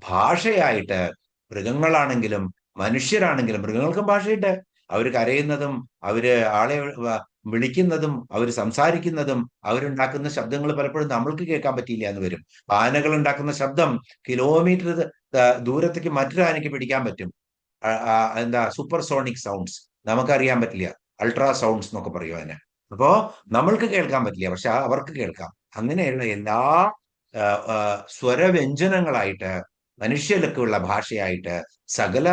ഭാഷയായിട്ട്, മൃഗങ്ങളാണെങ്കിലും മനുഷ്യരാണെങ്കിലും, മൃഗങ്ങൾക്കും ഭാഷയിട്ട്, അവർ കരയുന്നതും അവര് ആളെ വിളിക്കുന്നതും അവർ സംസാരിക്കുന്നതും അവരുണ്ടാക്കുന്ന ശബ്ദങ്ങൾ പലപ്പോഴും നമ്മൾക്ക് കേൾക്കാൻ പറ്റിയില്ല എന്ന് വരും. ആനകൾ ഉണ്ടാക്കുന്ന ശബ്ദം കിലോമീറ്റർ ദൂരത്തേക്ക് മറ്റൊരു ആനയ്ക്ക് പിടിക്കാൻ പറ്റും. എന്താ സൂപ്പർസോണിക് സൗണ്ട്സ്, നമുക്കറിയാൻ പറ്റില്ല. അൾട്രാ സൗണ്ട്സ് എന്നൊക്കെ പറയും അതിന്. അപ്പോ നമ്മൾക്ക് കേൾക്കാൻ പറ്റില്ല, പക്ഷെ അവർക്ക് കേൾക്കാം. അങ്ങനെയുള്ള എല്ലാ സ്വരവ്യഞ്ജനങ്ങളായിട്ട്, മനുഷ്യർക്കുള്ള ഭാഷയായിട്ട് സകല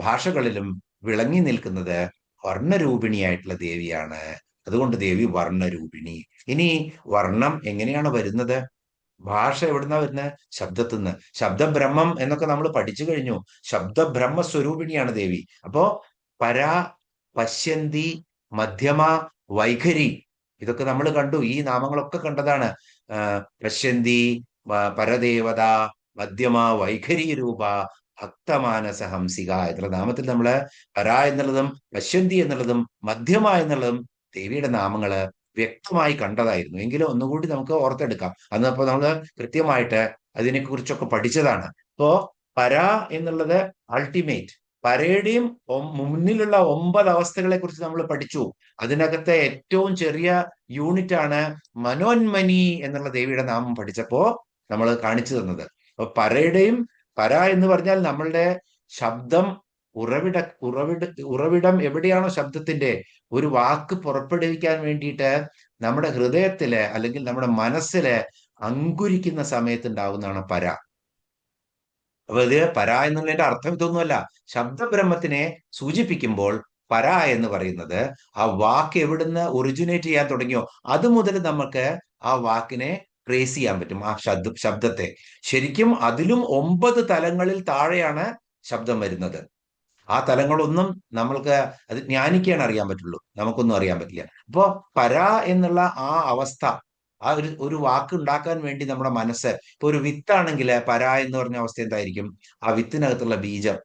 ഭാഷകളിലും വിളങ്ങി നിൽക്കുന്നത് വർണ്ണരൂപിണിയായിട്ടുള്ള ദേവിയാണ്. അതുകൊണ്ട് ദേവി വർണ്ണരൂപിണി. ഇനി വർണ്ണം എങ്ങനെയാണ് വരുന്നത്? ഭാഷ എവിടുന്നാ വരുന്നത്? ശബ്ദത്തിൽ നിന്ന്. ശബ്ദബ്രഹ്മം എന്നൊക്കെ നമ്മൾ പഠിച്ചു കഴിഞ്ഞു. ശബ്ദബ്രഹ്മ സ്വരൂപിണിയാണ് ദേവി. അപ്പോ പരാ, പശ്യന്തി, മധ്യമ, വൈഖരി, ഇതൊക്കെ നമ്മൾ കണ്ടു. ഈ നാമങ്ങളൊക്കെ കണ്ടതാണ്. പശ്യന്തി, പരദേവത, മധ്യമ, വൈഖരി രൂപ, ഭക്തമാനസ ഹംസിക എന്നുള്ള നാമത്തിൽ നമ്മള് പര എന്നുള്ളതും പശ്യന്തി എന്നുള്ളതും മധ്യമ എന്നുള്ളതും ദേവിയുടെ നാമങ്ങള് വ്യക്തമായി കണ്ടതായിരുന്നു. എങ്കിലും ഒന്നുകൂടി നമുക്ക് ഓർത്തെടുക്കാം. അന്നപ്പോ നമ്മള് കൃത്യമായിട്ട് അതിനെ കുറിച്ചൊക്കെ പഠിച്ചതാണ്. ഇപ്പോ പര എന്നുള്ളത് അൾട്ടിമേറ്റ്. പരയുടെയും മുന്നിലുള്ള 9 അവസ്ഥകളെ കുറിച്ച് നമ്മൾ പഠിച്ചു. അതിനകത്തെ ഏറ്റവും ചെറിയ യൂണിറ്റ് ആണ് മനോന്മനി എന്നുള്ള ദേവിയുടെ നാമം പഠിച്ചപ്പോ നമ്മൾ കാണിച്ചു തന്നത്. അപ്പൊ പര എന്ന് പറഞ്ഞാൽ നമ്മളുടെ ശബ്ദം ഉറവിടം എവിടെയാണോ ശബ്ദത്തിന്റെ, ഒരു വാക്ക് പുറപ്പെടുവിക്കാൻ വേണ്ടിയിട്ട് നമ്മുടെ ഹൃദയത്തില് അല്ലെങ്കിൽ നമ്മുടെ മനസ്സില് അങ്കുരിക്കുന്ന സമയത്ത് ഉണ്ടാവുന്നതാണ് പര. അപ്പൊ ഇത് പര എന്നുള്ളതിന്റെ അർത്ഥം ഇതൊന്നുമല്ല. ശബ്ദബ്രഹ്മത്തിനെ സൂചിപ്പിക്കുമ്പോൾ പര എന്ന് പറയുന്നത് ആ വാക്ക് എവിടുന്ന് ഒറിജിനേറ്റ് ചെയ്യാൻ തുടങ്ങിയോ അത് മുതൽ നമുക്ക് ആ വാക്കിനെ ട്രേസ് ചെയ്യാൻ പറ്റും. ആ ശബ്ദത്തെ ശരിക്കും അതിലും 9 തലങ്ങളിൽ താഴെയാണ് ശബ്ദം വരുന്നത്. ആ തലങ്ങളൊന്നും നമ്മൾക്ക്, അത് ജ്ഞാനിക്കാണ് അറിയാൻ പറ്റുള്ളൂ, നമുക്കൊന്നും അറിയാൻ പറ്റില്ല. അപ്പോ പര എന്നുള്ള ആ അവസ്ഥ, ആ ഒരു വാക്ക് ഉണ്ടാക്കാൻ വേണ്ടി നമ്മുടെ മനസ്സ്, ഇപ്പൊ ഒരു വിത്താണെങ്കിൽ പര എന്ന് പറഞ്ഞ അവസ്ഥ എന്തായിരിക്കും? ആ വിത്തിനകത്തുള്ള ബീജം,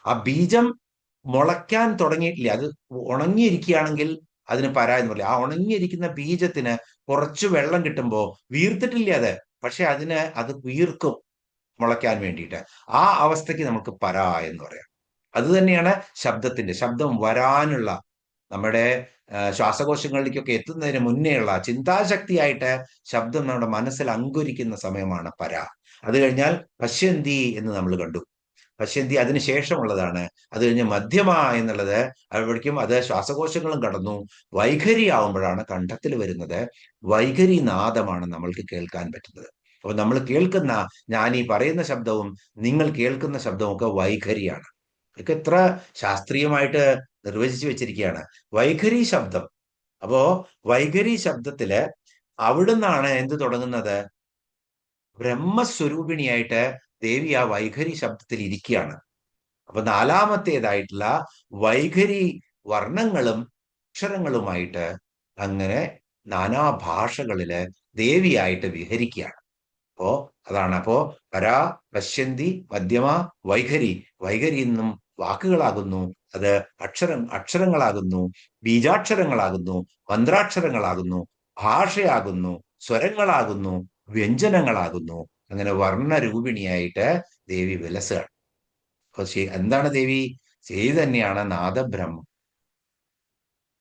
ആ ബീജം മുളയ്ക്കാൻ തുടങ്ങിയിട്ടില്ല, അത് ഉണങ്ങിയിരിക്കുകയാണെങ്കിൽ അതിന് പര എന്ന് പറയില്ല. ആ ഉണങ്ങിയിരിക്കുന്ന ബീജത്തിന് കുറച്ച് വെള്ളം കിട്ടുമ്പോ വീർത്തിട്ടില്ല അത്, പക്ഷെ അത് വീർക്കും മുളയ്ക്കാൻ വേണ്ടിയിട്ട്. ആ അവസ്ഥയ്ക്ക് നമുക്ക് പര എന്ന് പറയാം. അത് തന്നെയാണ് ശബ്ദം വരാനുള്ള നമ്മുടെ ശ്വാസകോശങ്ങളിലേക്കൊക്കെ എത്തുന്നതിന് മുന്നേയുള്ള ചിന്താശക്തിയായിട്ട് ശബ്ദം നമ്മുടെ മനസ്സിൽ അങ്കുരിക്കുന്ന സമയമാണ് പര. അത് കഴിഞ്ഞാൽ പശ്യന്തി എന്ന് നമ്മൾ കണ്ടു. പശ്യന്തി അതിന് ശേഷമുള്ളതാണ്. അത് കഴിഞ്ഞ് മധ്യമ എന്നുള്ളത് അവിടേക്കും അത് ശ്വാസകോശങ്ങളും കടന്നു വൈഖരി ആവുമ്പോഴാണ് കണ്ഠത്തിൽ വരുന്നത്. വൈഖരി നാദമാണ് നമ്മൾക്ക് കേൾക്കാൻ പറ്റുന്നത്. അപ്പൊ നമ്മൾ കേൾക്കുന്ന, ഞാൻ ഈ പറയുന്ന ശബ്ദവും നിങ്ങൾ കേൾക്കുന്ന ശബ്ദവും ഒക്കെ വൈഖരിയാണ്. ഇതൊക്കെ എത്ര ശാസ്ത്രീയമായിട്ട് നിർവചിച്ചു വെച്ചിരിക്കുകയാണ് വൈഖരി ശബ്ദം. അപ്പോ വൈഖരി ശബ്ദത്തില് അവിടുന്നാണ് എന്ത് തുടങ്ങുന്നത്? ബ്രഹ്മസ്വരൂപിണിയായിട്ട് ദേവി ആ വൈഖരി ശബ്ദത്തിൽ ഇരിക്കുകയാണ്. അപ്പൊ നാലാമത്തേതായിട്ടുള്ള വൈഖരി വർണ്ണങ്ങളും അക്ഷരങ്ങളുമായിട്ട് അങ്ങനെ നാനാഭാഷകളില് ദേവിയായിട്ട് വിഹരിക്കുകയാണ്. അപ്പോ അതാണ്. അപ്പോ പരാ, പശ്യന്തി, മധ്യമ, വൈഖരി. വൈഖരി എന്നും വാക്കുകളാകുന്നു, അത് അക്ഷരങ്ങളാകുന്നു, ബീജാക്ഷരങ്ങളാകുന്നു, മന്ത്രാക്ഷരങ്ങളാകുന്നു, ഭാഷയാകുന്നു, സ്വരങ്ങളാകുന്നു, വ്യഞ്ജനങ്ങളാകുന്നു. അങ്ങനെ വർണ്ണരൂപിണിയായിട്ട് ദേവി വിലസുകയാണ്. അപ്പൊ എന്താണ് ദേവി? ശരി തന്നെയാണ് നാദബ്രഹ്മം.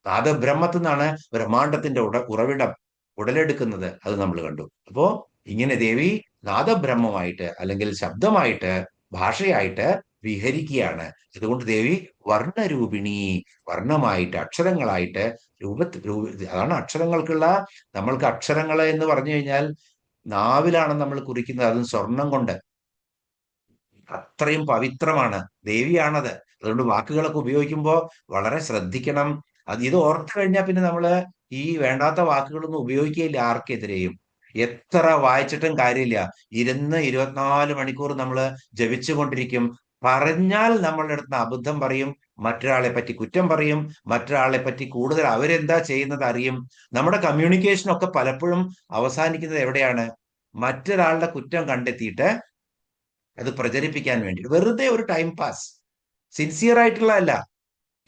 നാദബ്രഹ്മത്തിൽ നിന്നാണ് ബ്രഹ്മാണ്ടത്തിന്റെ ഉറവിടം ഉടലെടുക്കുന്നത്. അത് നമ്മൾ കണ്ടു. അപ്പോ ഇങ്ങനെ ദേവി നാദബ്രഹ്മമായിട്ട് അല്ലെങ്കിൽ ശബ്ദമായിട്ട് ഭാഷയായിട്ട് വിഹരിക്കുകയാണ്. അതുകൊണ്ട് ദേവി വർണ്ണരൂപിണി, വർണ്ണമായിട്ട് അക്ഷരങ്ങളായിട്ട് അതാണ് അക്ഷരങ്ങൾക്കുള്ള, നമ്മൾക്ക് അക്ഷരങ്ങൾ എന്ന് പറഞ്ഞു കഴിഞ്ഞാൽ നാവിലാണ് നമ്മൾ കുറിക്കുന്നത്, അതും സ്വർണം കൊണ്ട്. അത്രയും പവിത്രമാണ്, ദേവിയാണത്. അതുകൊണ്ട് വാക്കുകളൊക്കെ ഉപയോഗിക്കുമ്പോൾ വളരെ ശ്രദ്ധിക്കണം. ഇത് ഓർത്തു കഴിഞ്ഞാൽ പിന്നെ നമ്മള് ഈ വേണ്ടാത്ത വാക്കുകളൊന്നും ഉപയോഗിക്കുകയില്ല ആർക്കെതിരെയും. എത്ര വായിച്ചിട്ടും കാര്യമില്ല. 24 മണിക്കൂർ നമ്മൾ ജപിച്ചുകൊണ്ടിരിക്കും. പറഞ്ഞാൽ നമ്മളുടെ അടുത്ത് അബദ്ധം പറയും, മറ്റൊരാളെ പറ്റി കുറ്റം പറയും, മറ്റൊരാളെ പറ്റി കൂടുതൽ അവരെന്താ ചെയ്യുന്നത് അറിയും. നമ്മുടെ കമ്മ്യൂണിക്കേഷൻ ഒക്കെ പലപ്പോഴും അവസാനിക്കുന്നത് എവിടെയാണ്? മറ്റൊരാളുടെ കുറ്റം കണ്ടെത്തിയിട്ട് അത് പ്രചരിപ്പിക്കാൻ വേണ്ടി, വെറുതെ ഒരു ടൈം പാസ്, സിൻസിയർ ആയിട്ടുള്ളതല്ല,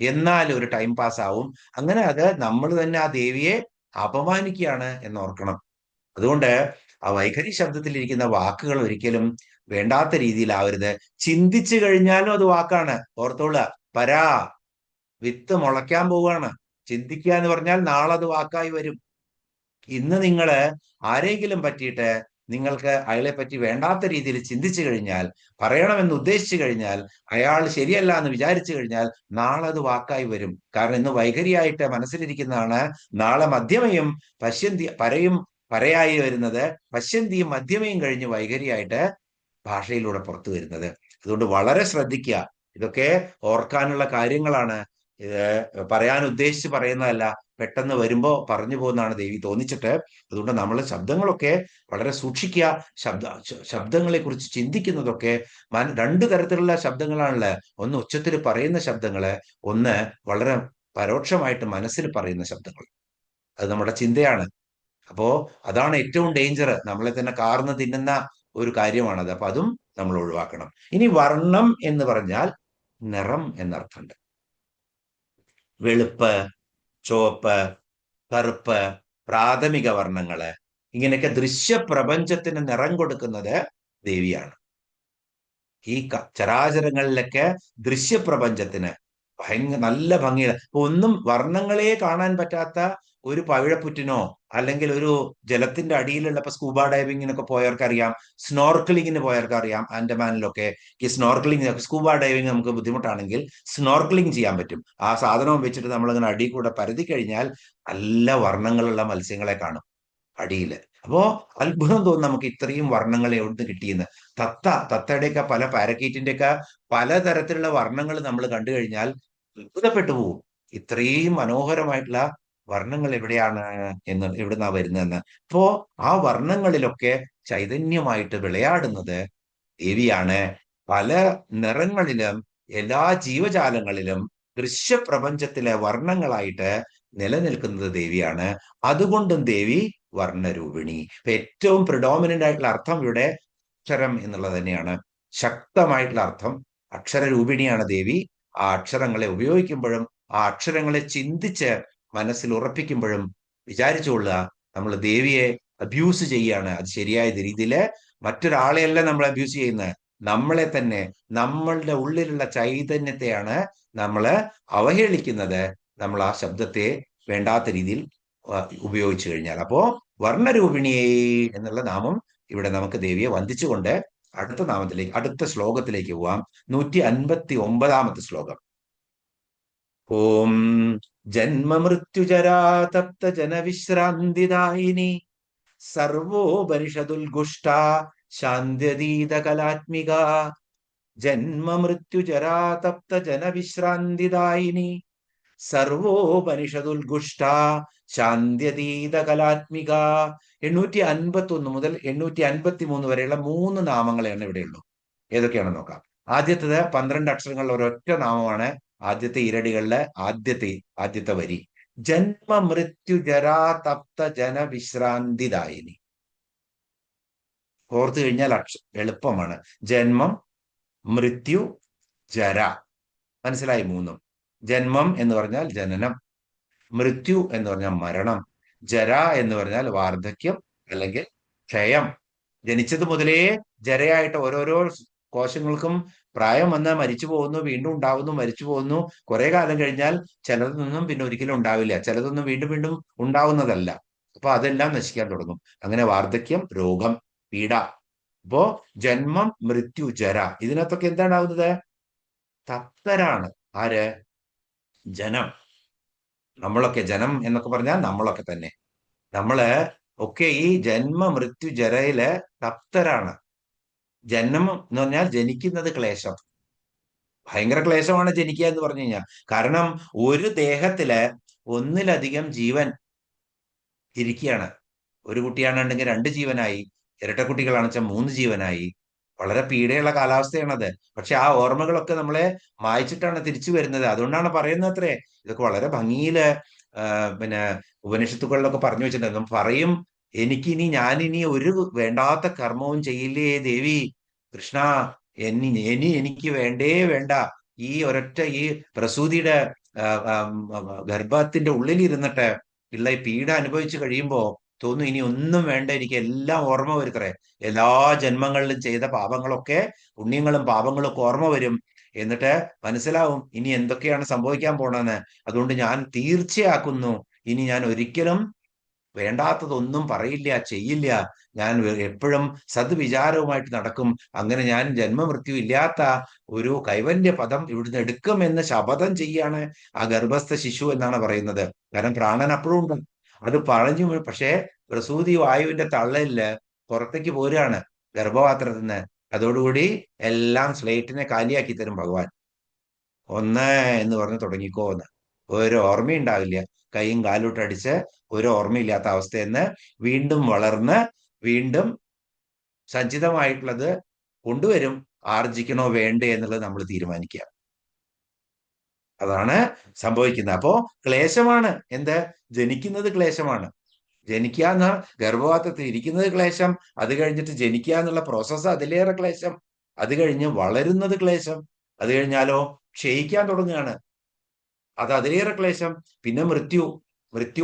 എന്നാൽ ഒരു ടൈം പാസ് ആവും. അങ്ങനെ അത് നമ്മൾ തന്നെ ആ ദേവിയെ അപമാനിക്കുകയാണ് എന്ന് ഓർക്കണം. അതുകൊണ്ട് ആ വൈഖരി ശബ്ദത്തിലിരിക്കുന്ന വാക്കുകൾ ഒരിക്കലും വേണ്ടാത്ത രീതിയിലാവരുത്. ചിന്തിച്ചു കഴിഞ്ഞാലും അത് വാക്കാണ്. ഓർത്തോളുക, പരാ, വിത്ത് മുളയ്ക്കാൻ പോവുകയാണ്. ചിന്തിക്കുക എന്ന് പറഞ്ഞാൽ നാളെ അത് വാക്കായി വരും. ഇന്ന് നിങ്ങള് ആരെങ്കിലും പറ്റിയിട്ട് നിങ്ങൾക്ക് അയാളെ പറ്റി വേണ്ടാത്ത രീതിയിൽ ചിന്തിച്ചു കഴിഞ്ഞാൽ, പറയണമെന്ന് ഉദ്ദേശിച്ചു കഴിഞ്ഞാൽ, അയാൾ ശരിയല്ല എന്ന് വിചാരിച്ചു കഴിഞ്ഞാൽ നാളെ അത് വാക്കായി വരും. കാരണം ഇന്ന് വൈഖരിയായിട്ട് മനസ്സിലിരിക്കുന്നതാണ് നാളെ മധ്യമയും പരയായി വരുന്നത്, പശ്യന്തിയും മധ്യമയും കഴിഞ്ഞ് വൈഖരിയായിട്ട് ഭാഷയിലൂടെ പുറത്തു വരുന്നത്. അതുകൊണ്ട് വളരെ ശ്രദ്ധിക്കുക. ഇതൊക്കെ ഓർക്കാനുള്ള കാര്യങ്ങളാണ്. ഇത് പറയാൻ ഉദ്ദേശിച്ച് പറയുന്നതല്ല, പെട്ടെന്ന് വരുമ്പോ പറഞ്ഞു പോകുന്നതാണ് ദേവി തോന്നിച്ചിട്ട്. അതുകൊണ്ട് നമ്മൾ ശബ്ദങ്ങളൊക്കെ വളരെ സൂക്ഷിക്കുക. ശബ്ദങ്ങളെ കുറിച്ച് ചിന്തിക്കുന്നതൊക്കെ രണ്ടു തരത്തിലുള്ള ശബ്ദങ്ങളാണല്ലേ. ഒന്ന് ഉച്ചത്തിൽ പറയുന്ന ശബ്ദങ്ങള്, ഒന്ന് വളരെ പരോക്ഷമായിട്ട് മനസ്സിൽ പറയുന്ന ശബ്ദങ്ങൾ. അത് നമ്മുടെ ചിന്തയാണ്. അപ്പോ അതാണ് ഏറ്റവും ഡേഞ്ചർ, നമ്മളെ തന്നെ കാർന്ന് തിന്നുന്ന ഒരു കാര്യമാണത്. അപ്പൊ അതും നമ്മൾ ഒഴിവാക്കണം. ഇനി വർണ്ണം എന്ന് പറഞ്ഞാൽ നിറം എന്നർത്ഥമുണ്ട്. വെളുപ്പ്, ചുവപ്പ്, കറുപ്പ്, പ്രാഥമിക വർണ്ണങ്ങള്, ഇങ്ങനെയൊക്കെ ദൃശ്യപ്രപഞ്ചത്തിന് നിറം കൊടുക്കുന്നത് ദേവിയാണ്. ഈ ചരാചരങ്ങളിലൊക്കെ ദൃശ്യപ്രപഞ്ചത്തിന് നല്ല ഭംഗിയാണ്. ഒന്നും വർണ്ണങ്ങളെ കാണാൻ പറ്റാത്ത ഒരു പവിഴപ്പുറ്റിനോ അല്ലെങ്കിൽ ഒരു ജലത്തിന്റെ അടിയിലുള്ള, ഇപ്പൊ സ്കൂബ ഡൈവിങ്ങിനൊക്കെ പോയവർക്കറിയാം, സ്നോർക്കിളിങ്ങിന് പോയവർക്കറിയാം. ആൻഡമാനിലൊക്കെ ഈ സ്നോർക്കിളിങ്, സ്കൂബ ഡൈവിങ് നമുക്ക് ബുദ്ധിമുട്ടാണെങ്കിൽ സ്നോർക്കിളിങ് ചെയ്യാൻ പറ്റും. ആ സാധനം വെച്ചിട്ട് നമ്മളിങ്ങനെ അടിയിൽ കൂടെ പരതി കഴിഞ്ഞാൽ നല്ല വർണ്ണങ്ങളുള്ള മത്സ്യങ്ങളെ കാണും അടിയില്. അപ്പോ അത്ഭുതം തോന്നും നമുക്ക്, ഇത്രയും വർണ്ണങ്ങൾ എവിടുന്ന് കിട്ടിയെന്ന്. തത്തയുടെയൊക്കെ പല പാരക്കീറ്റിന്റെ ഒക്കെ പലതരത്തിലുള്ള വർണ്ണങ്ങൾ നമ്മൾ കണ്ടു കഴിഞ്ഞാൽ അത്ഭുതപ്പെട്ടു പോകും. ഇത്രയും മനോഹരമായിട്ടുള്ള വർണ്ണങ്ങൾ എവിടെയാണ് എവിടുന്നാ വരുന്നതെന്ന്. അപ്പോ ആ വർണ്ണങ്ങളിലൊക്കെ ചൈതന്യമായിട്ട് വിളയാടുന്നത് ദേവിയാണ്. പല നിറങ്ങളിലും എല്ലാ ജീവജാലങ്ങളിലും ദൃശ്യപ്രപഞ്ചത്തിലെ വർണ്ണങ്ങളായിട്ട് നിലനിൽക്കുന്നത് ദേവിയാണ്. അതുകൊണ്ടും ദേവി വർണ്ണരൂപിണി. ഏറ്റവും പ്രിഡോമിനന്റ് ആയിട്ടുള്ള അർത്ഥം ഇവിടെ അക്ഷരം എന്നുള്ളത് തന്നെയാണ്. ശക്തമായിട്ടുള്ള അർത്ഥം അക്ഷരരൂപിണിയാണ് ദേവി. ആ അക്ഷരങ്ങളെ ഉപയോഗിക്കുമ്പോഴും ആ അക്ഷരങ്ങളെ ചിന്തിച്ച് മനസ്സിൽ ഉറപ്പിക്കുമ്പോഴും വിചാരിച്ചുകൊള്ളുക, നമ്മൾ ദേവിയെ അബ്യൂസ് ചെയ്യാണ്. അത് ശരിയായ രീതിയില് മറ്റൊരാളെയല്ല നമ്മൾ അബ്യൂസ് ചെയ്യുന്നത്, നമ്മളെ തന്നെ, നമ്മളുടെ ഉള്ളിലുള്ള ചൈതന്യത്തെയാണ് നമ്മൾ അവഹേളിക്കുന്നത്. നമ്മൾ ആ ശബ്ദത്തെ വേണ്ടാത്ത രീതിയിൽ ഉപയോഗിച്ചു കഴിഞ്ഞാൽ. അപ്പോ വർണ്ണരൂപിണിയെ എന്നുള്ള നാമം ഇവിടെ നമുക്ക് ദേവിയെ വന്ദിച്ചുകൊണ്ട് അടുത്ത നാമത്തിലേക്ക്, അടുത്ത ശ്ലോകത്തിലേക്ക് പോവാം. 159 ശ്ലോകം. ഓം ജന്മമൃത്യുജരാ തപ്ത ജനവിശ്രാന്തിദായിനി സർവോപനിഷദുൽഗുഷ്ട ശാന്ത്യതീത കലാത്മിക. ജന്മമൃത്യുജരാ തപ്ത ജനവിശ്രാന്തിദായിനി സർവോപനിഷദുൽഗുഷ്ട ശാന്ത്യതീത കലാത്മിക. 851 മുതൽ 853 വരെയുള്ള 3 നാമങ്ങളെയാണ് ഇവിടെയുള്ളൂ. ഏതൊക്കെയാണെന്ന് നോക്കാം. ആദ്യത്തേത് 12 അക്ഷരങ്ങളുള്ള ഒരൊറ്റ നാമമാണ്. ആദ്യത്തെ ഇരടികളിലെ ആദ്യത്തെ വരി ജന്മമൃത്യുജരാ തപ്ത ജനവിശ്രാന്തിദായിനി. ഓർത്തു കഴിഞ്ഞാൽ എളുപ്പമാണ്. ജന്മം, മൃത്യു, ജര. മനസ്സിലായി? 3. ജന്മം എന്ന് പറഞ്ഞാൽ ജനനം, മൃത്യു എന്ന് പറഞ്ഞാൽ മരണം, ജര എന്ന് പറഞ്ഞാൽ വാർദ്ധക്യം അല്ലെങ്കിൽ ക്ഷയം. ജനിച്ചത് മുതലേ ജരയായിട്ട് ഓരോരോ കോശങ്ങൾക്കും പ്രായം വന്നാൽ മരിച്ചു പോകുന്നു, വീണ്ടും ഉണ്ടാവുന്നു, മരിച്ചു പോകുന്നു. കുറെ കാലം കഴിഞ്ഞാൽ ചിലതൊന്നും പിന്നെ ഒരിക്കലും ഉണ്ടാവില്ല, ചിലതൊന്നും വീണ്ടും വീണ്ടും ഉണ്ടാവുന്നതല്ല. അപ്പൊ അതെല്ലാം നശിക്കാൻ തുടങ്ങും. അങ്ങനെ വാർദ്ധക്യം, രോഗം, പീഡ. അപ്പോ ജന്മം, മൃത്യു, ജര, ഇതിനകത്തൊക്കെ എന്താണാവുന്നത്? തപ്തരാണ്. ആര്? ജനം. നമ്മളൊക്കെ ജനം എന്നൊക്കെ പറഞ്ഞാൽ നമ്മളൊക്കെ തന്നെ. നമ്മള് ഒക്കെ ഈ ജന്മ മൃത്യു ജരയില് തപ്തരാണ്. ജന്മം എന്ന് പറഞ്ഞാൽ ജനിക്കുന്നത് ക്ലേശം. ഭയങ്കര ക്ലേശമാണ് ജനിക്കുക എന്ന് പറഞ്ഞു കഴിഞ്ഞാൽ. കാരണം ഒരു ദേഹത്തില് ഒന്നിലധികം ജീവൻ ഇരിക്കുകയാണ്. ഒരു കുട്ടിയാണെന്നുണ്ടെങ്കിൽ 2 ജീവനായി, ഇരട്ടക്കുട്ടികളാണെന്ന് വെച്ചാൽ 3 ജീവനായി. വളരെ പീഡയുള്ള കാലാവസ്ഥയാണത്. പക്ഷെ ആ ഓർമ്മകളൊക്കെ നമ്മളെ മായ്ച്ചിട്ടാണ് തിരിച്ചു വരുന്നത്. അതുകൊണ്ടാണ് പറയുന്നത് അത്രേ. ഇതൊക്കെ വളരെ ഭംഗിയില് പിന്നെ ഉപനിഷത്തുകളിലൊക്കെ പറഞ്ഞു വെച്ചിട്ടുണ്ട്. നമ്മൾ പറയും, ഞാനിനി ഒരു വേണ്ടാത്ത കർമ്മവും ചെയ്യില്ലേ ദേവി കൃഷ്ണ, എനിക്ക് വേണ്ടേ വേണ്ട. ഈ ഒരൊറ്റ ഈ പ്രസൂതിയുടെ ഗർഭത്തിന്റെ ഉള്ളിൽ ഇരുന്നിട്ട് ഉള്ള ഈ പീഡ അനുഭവിച്ചു കഴിയുമ്പോ തോന്നുന്നു ഇനി ഒന്നും വേണ്ട, എനിക്ക് എല്ലാം ഓർമ്മ വരുത്രേ. എല്ലാ ജന്മങ്ങളിലും ചെയ്ത പാപങ്ങളൊക്കെ, പുണ്യങ്ങളും പാപങ്ങളും ഒക്കെ ഓർമ്മ വരും. എന്നിട്ട് മനസ്സിലാവും ഇനി എന്തൊക്കെയാണ് സംഭവിക്കാൻ പോണെന്ന്. അതുകൊണ്ട് ഞാൻ തീർച്ചയാക്കുന്നു, ഇനി ഞാൻ ഒരിക്കലും വേണ്ടാത്തതൊന്നും പറയില്ല, ചെയ്യില്ല. ഞാൻ എപ്പോഴും സദ്വിചാരവുമായിട്ട് നടക്കും. അങ്ങനെ ഞാൻ ജന്മമൃത്യു ഇല്ലാത്ത ഒരു കൈവല്യ പദം ഇവിടുന്ന് എടുക്കുമെന്ന് ശപഥം ചെയ്യാണ് ആ ഗർഭസ്ഥ ശിശു എന്നാണ് പറയുന്നത്. കാരണം പ്രാണൻ അപ്പോഴും ഉണ്ട്. അത് പറഞ്ഞു. പക്ഷേ പ്രസൂതി വായുവിന്റെ തള്ളലില് പുറത്തേക്ക് പോരുകയാണ് ഗർഭപാത്രത്തിൽ നിന്ന്. അതോടുകൂടി എല്ലാം സ്ലേറ്റിനെ കാലിയാക്കി തരും ഭഗവാൻ. 1 എന്ന് പറഞ്ഞ് തുടങ്ങിക്കോ എന്ന്. ഒരു ഓർമ്മയുണ്ടാവില്ല. കൈയും കാലോട്ട് അടിച്ച് ഒരു ഓർമ്മയില്ലാത്ത അവസ്ഥയിൽ നിന്ന് വീണ്ടും വളർന്ന് വീണ്ടും സഞ്ചിതമായിട്ടുള്ളത് കൊണ്ടുവരും. ആർജിക്കണോ വേണ്ടേ എന്നുള്ളത് നമ്മൾ തീരുമാനിക്കുക. അതാണ് സംഭവിക്കുന്നത്. അപ്പോ ക്ലേശമാണ്. എന്ത്? ജനിക്കുന്നത് ക്ലേശമാണ്. ജനിക്കുക എന്ന ഗർഭപാത്രത്തിൽ ഇരിക്കുന്നത് ക്ലേശം. അത് കഴിഞ്ഞിട്ട് ജനിക്കുക എന്നുള്ള പ്രോസസ്സ് അതിലേറെ ക്ലേശം. അത് കഴിഞ്ഞ് വളരുന്നത് ക്ലേശം. അത് കഴിഞ്ഞാലോ ക്ഷയിക്കാൻ തുടങ്ങുകയാണ്. അത് അതിലേറെ ക്ലേശം. പിന്നെ മൃത്യു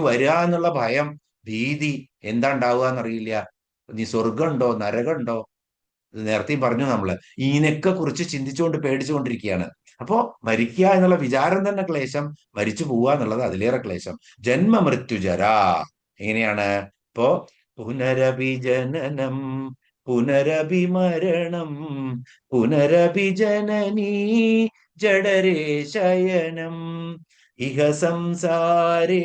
വരിക എന്നുള്ള ഭയം, ഭീതി. എന്താ ഉണ്ടാവുക എന്നറിയില്ല. നീ സ്വർഗമുണ്ടോ നരകമുണ്ടോ, നേരത്തെയും പറഞ്ഞു നമ്മള്. ഇതിനൊക്കെ കുറിച്ച് ചിന്തിച്ചുകൊണ്ട് പേടിച്ചുകൊണ്ടിരിക്കുകയാണ്. അപ്പോ മരിക്കുക എന്നുള്ള വിചാരം തന്നെ ക്ലേശം, മരിച്ചു പോവുക എന്നുള്ളത് അതിലേറെ ക്ലേശം. ജന്മ മൃത്യു ജരാ. എങ്ങനെയാണ്? ഇപ്പോ പുനരഭിജനനം പുനരഭിമരണം പുനരഭിജനനീ ജഡരേ ശയനം ഇഹ സംസാരേ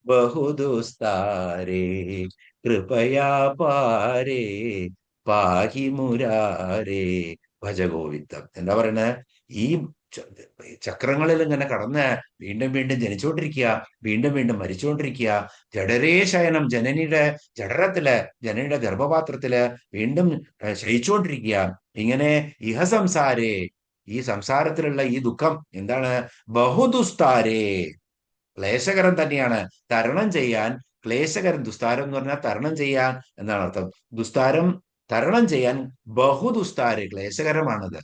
ബഹുദുസ്താരേ കൃപയാ പാരേ പാഹി മുരാരേ ഭജഗോവിന്ദം. എന്താ പറയുന്നത്? ഈ ചക്രങ്ങളിൽ ഇങ്ങനെ കടന്ന് വീണ്ടും വീണ്ടും ജനിച്ചുകൊണ്ടിരിക്കുക, വീണ്ടും വീണ്ടും മരിച്ചുകൊണ്ടിരിക്കുക. ജഡരേ ശയനം, ജനനിയുടെ ജഡരത്തില്, ജനനിയുടെ ഗർഭപാത്രത്തില് വീണ്ടും ശയിച്ചുകൊണ്ടിരിക്കുക. ഇങ്ങനെ ഇഹ സംസാരേ, ഈ സംസാരത്തിലുള്ള ഈ ദുഃഖം എന്താണ്? ബഹുദുസ്താരേ, ക്ലേശകരം തന്നെയാണ്. തരണം ചെയ്യാൻ ക്ലേശകരം. ദുസ്താരം എന്ന് പറഞ്ഞാൽ തരണം ചെയ്യാൻ എന്നാണ് അർത്ഥം. ദുസ്താരം തരണം ചെയ്യാൻ ബഹുദുസ്താര്, ക്ലേശകരമാണത്.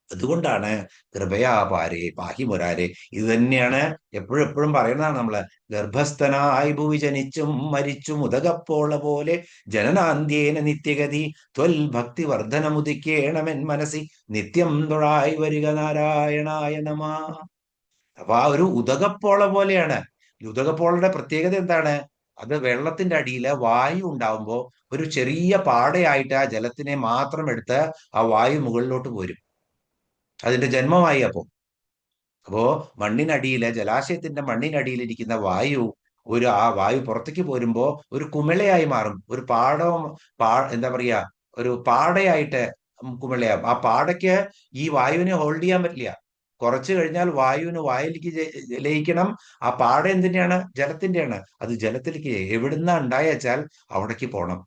അതുകൊണ്ടാണ് കൃപയാ പാരേ പാഹി മുരാരേ. ഇത് തന്നെയാണ് എപ്പോഴും പറയുന്നതാണ് നമ്മള്. ഗർഭസ്ഥനായി ഭൂവി ജനിച്ചും മരിച്ചും ഉദകപ്പോള പോലെ ജനനാന്ത്യേന നിത്യഗതി ത്വൽ ഭക്തി വർധനമുദിക്കേണമെൻ മനസ്സി നിത്യം തൊഴായി വരിക നാരായണായ നമ. അപ്പൊ ആ ഒരു ഉദകപ്പോള പോലെയാണ്. ഈ ഉദകപ്പോളയുടെ പ്രത്യേകത എന്താണ്? അത് വെള്ളത്തിന്റെ അടിയില് വായു ഉണ്ടാവുമ്പോൾ ഒരു ചെറിയ പാടയായിട്ട് ആ ജലത്തിനെ മാത്രം എടുത്ത് ആ വായു മുകളിലോട്ട് പോരും. അതിന്റെ ജന്മമായി അപ്പോ മണ്ണിനടിയില്, ജലാശയത്തിന്റെ മണ്ണിനടിയിലിരിക്കുന്ന വായു, ആ വായു പുറത്തേക്ക് പോരുമ്പോ ഒരു കുമിളയായി മാറും. ഒരു പാടവും, എന്താ പറയാ, ഒരു പാടയായിട്ട് കുമിളയാവും. ആ പാടയ്ക്ക് ഈ വായുവിനെ ഹോൾഡ് ചെയ്യാൻ പറ്റില്ല. കുറച്ചു കഴിഞ്ഞാൽ വായുവിന് വായിലേക്ക് ലയിക്കണം. ആ പാട എന്തിന്റെയാണ്? ജലത്തിന്റെയാണ്. അത് ജലത്തിലേക്ക് എവിടുന്ന ഉണ്ടായച്ചാൽ അവിടേക്ക് പോണം.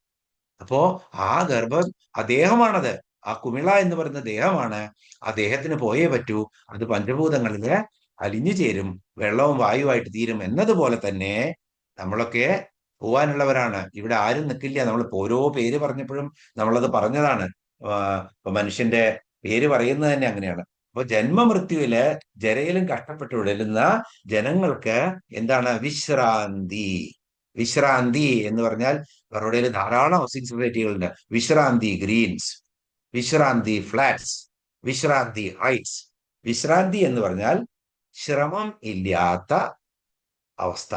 അപ്പോ ആ ഗർഭം, ആ ദേഹമാണത്. ആ കുമിള എന്ന് പറയുന്ന ദേഹമാണ്. ആ ദേഹത്തിന് പോയേ പറ്റൂ. അത് പഞ്ചഭൂതങ്ങളില് അലിഞ്ഞു ചേരും, വെള്ളവും വായുവായിട്ട് തീരും. എന്നതുപോലെ തന്നെ നമ്മളൊക്കെ പോവാനുള്ളവരാണ്. ഇവിടെ ആരും നിൽക്കില്ല. നമ്മൾ ഓരോ പേര് പറഞ്ഞപ്പോഴും നമ്മളത് പറഞ്ഞതാണ്. ഇപ്പൊ മനുഷ്യന്റെ പേര് പറയുന്നത് തന്നെ അങ്ങനെയാണ്. അപ്പൊ ജന്മമൃത്യുവില് ജരയിലും കഷ്ടപ്പെട്ട് ഉഴലുന്ന ജനങ്ങൾക്ക് എന്താണ്? വിശ്രാന്തി. വിശ്രാന്തി എന്ന് പറഞ്ഞാൽ ബറോഡയിൽ ധാരാളം ഹൗസിംഗ് സൊസൈറ്റികളുണ്ട്. Vishranti greens, Vishranti flats, Vishranti heights. Vishranti എന്ന് പറഞ്ഞാൽ ശ്രമം ഇല്ലാത്ത അവസ്ഥ.